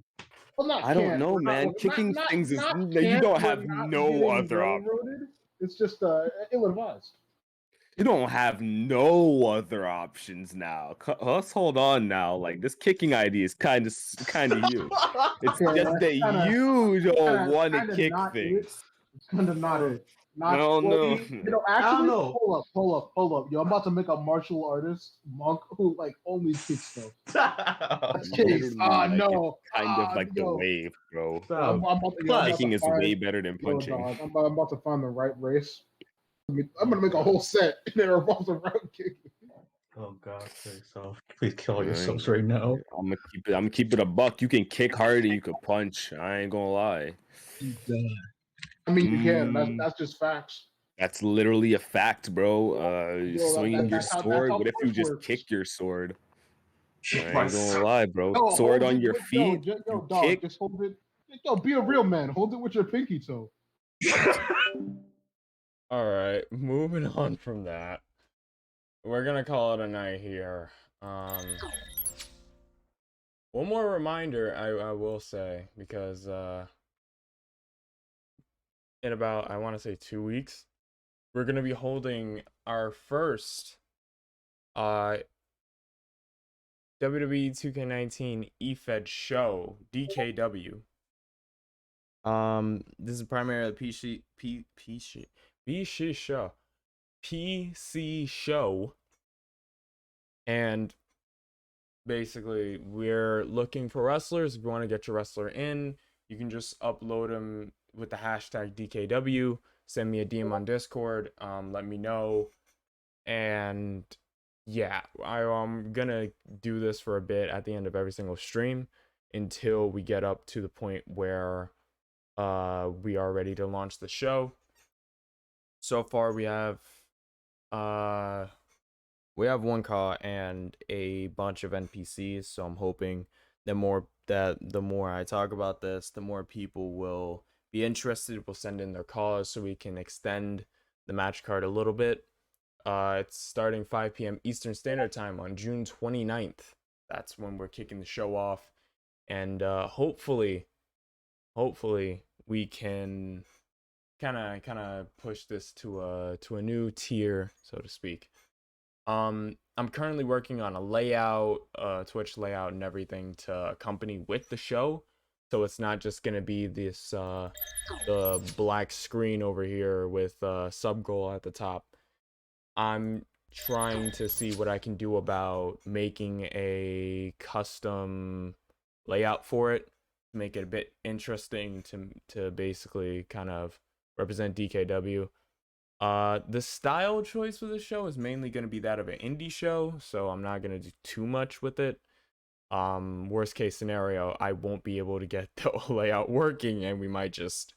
well, not I don't can't. know, We're not, man. Kicking things is not you can't. don't We're have not no getting other option. railroaded. It's just ill-advised. You don't have no other options now. Let's hold on now. Like this kicking idea is kind of huge. It's Okay, just that's that you don't want to kind of kick not it. things. It's kind of not it. Not No, well. no. You know, I don't actually, know. hold up. Yo, I'm about to make a martial artist monk who like only kicks stuff. That's case. Literally, like it's No. kind of like the Yo. wave, bro. I'm about Kicking to is find. way better than Yo, punching. dog. I'm about to find the right race. I'm gonna make a whole set that revolves around kicking. Oh God, so please kill Alright. yourselves right now. I'm gonna keep it a buck. You can kick harder, you can punch. I ain't gonna lie. I mean, you can. Mm, That's just facts. that's literally a fact, bro. Yo, Swinging your that's sword. how What if you force just works. kick your sword? I ain't Right. gonna lie, bro. No, Sword hold on it your with feet. yo, You dog. kick. Just hold it. Yo, be a real man. Hold it with your pinky toe. All right, moving on from that. We're gonna call it a night here. One more reminder I will say, because in about, I want to say 2 weeks, we're gonna be holding our first WWE 2K19 eFed show, DKW. This is primarily PC show, and basically we're looking for wrestlers. If you want to get your wrestler in, you can just upload them with the hashtag DKW. Send me a DM on Discord. Let me know, and yeah, I'm gonna do this for a bit at the end of every single stream until we get up to the point where we are ready to launch the show. So far we have one call and a bunch of NPCs, so I'm hoping the more I talk about this, the more people will be interested, will send in their calls so we can extend the match card a little bit. It's starting 5 p.m. Eastern Standard Time on June 29th. That's when we're kicking the show off, and hopefully we can kind of push this to a new tier, so to speak. I'm currently working on a layout, Twitch layout and everything to accompany with the show. So it's not just gonna be this the black screen over here with sub goal at the top. I'm trying to see what I can do about making a custom layout for it, make it a bit interesting to basically kind of represent DKW. The style choice for the show is mainly going to be that of an indie show, so I'm not going to do too much with it. Worst case scenario, I won't be able to get the layout working, and we might just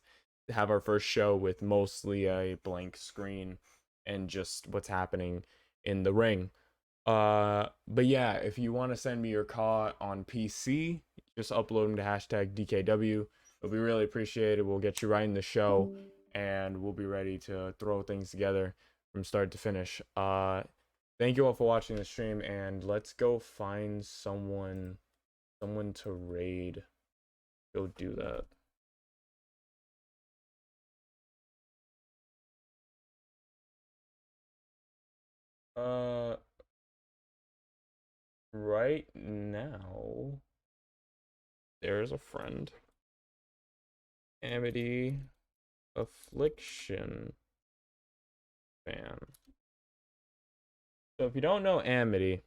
have our first show with mostly a blank screen and just what's happening in the ring. But yeah, if you want to send me your call on PC, just upload them to hashtag DKW. It'll be really appreciated. We'll get you right in the show. and we'll be ready to throw things together from start to finish. Thank you all for watching the stream, and let's go find someone to raid. Go do that. Right now, there's a friend. Amity Affliction fan. So if you don't know Amity,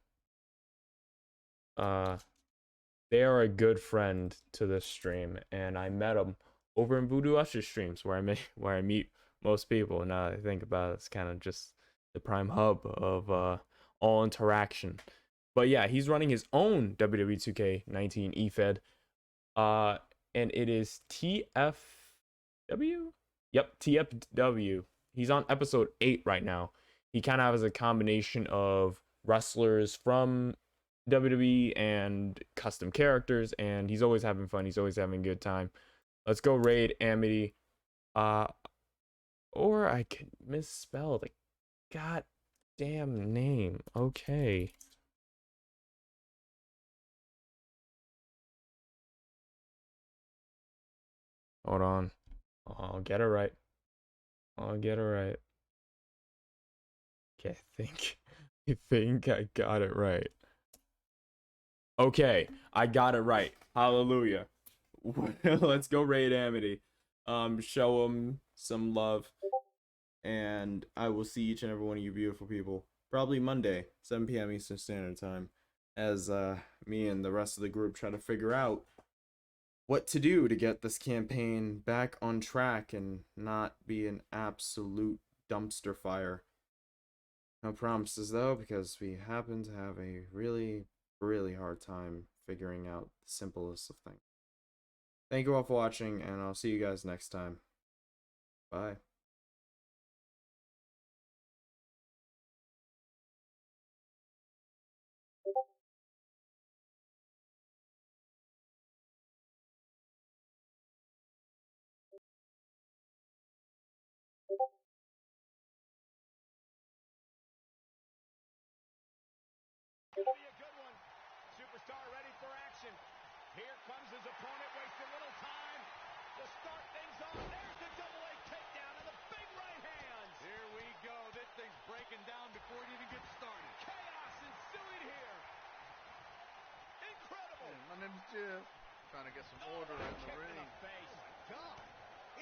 they are a good friend to this stream, and I met them over in Voodoo Usher streams where I meet most people. Now that I think about it, it's kind of just the prime hub of all interaction. But yeah, he's running his own WWE 2K19 eFed. And it is TFW? Yep, TFW. He's on episode 8 right now. He kind of has a combination of wrestlers from WWE and custom characters, and he's always having fun. He's always having a good time. Let's go raid Amity. Or I could misspell the goddamn name. Okay. Hold on. I'll get it right. Okay, I think I got it right. Okay, I got it right. Hallelujah. Let's go raid Amity. Show him some love. And I will see each and every one of you beautiful people probably Monday, 7 p.m. Eastern Standard Time, as me and the rest of the group try to figure out what to do to get this campaign back on track and not be an absolute dumpster fire. No promises though, because we happen to have a really, really hard time figuring out the simplest of things. Thank you all for watching, and I'll see you guys next time. Bye. Could be a good one. Superstar ready for action. Here comes his opponent, wasting little time to start things off. There's the double A takedown and the big right hands. Here we go. This thing's breaking down before it even gets started. Chaos ensuing here. Incredible. Hey, my name's Jeff. Trying to get some order in the ring. Oh my God.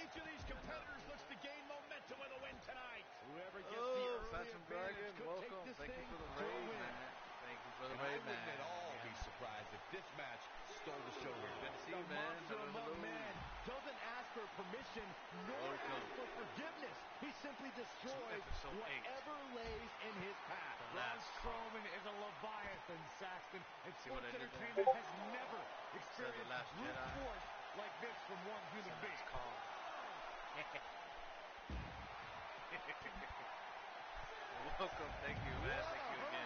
Each of these competitors looks to gain momentum with a win tonight. Whoever gets the early Phantom Dragon, welcome. Thank you for the raid, man. Thank you for the raid, man. I wouldn't at all be surprised if this match stole the show. Good to see you, man. Hello. Man doesn't ask for permission nor ask for forgiveness. He simply destroys whatever lays in his path. Braun Strowman is a Leviathan, Saxton, and sports entertainment has never experienced brute force like this from one human being. Welcome, thank you, man. Thank you again.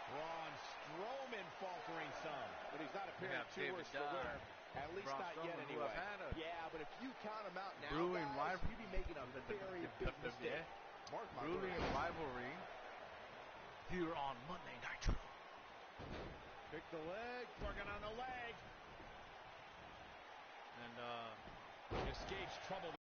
Braun Strowman faltering some, but he's not appearing too worse for wear. At least not yet, anyway. Yeah, but if you count him out now, Brewing rivalry. you'd be making a very big mistake. Brewing rivalry here on Monday Nitro. Pick the leg, working on the leg. And escapes trouble.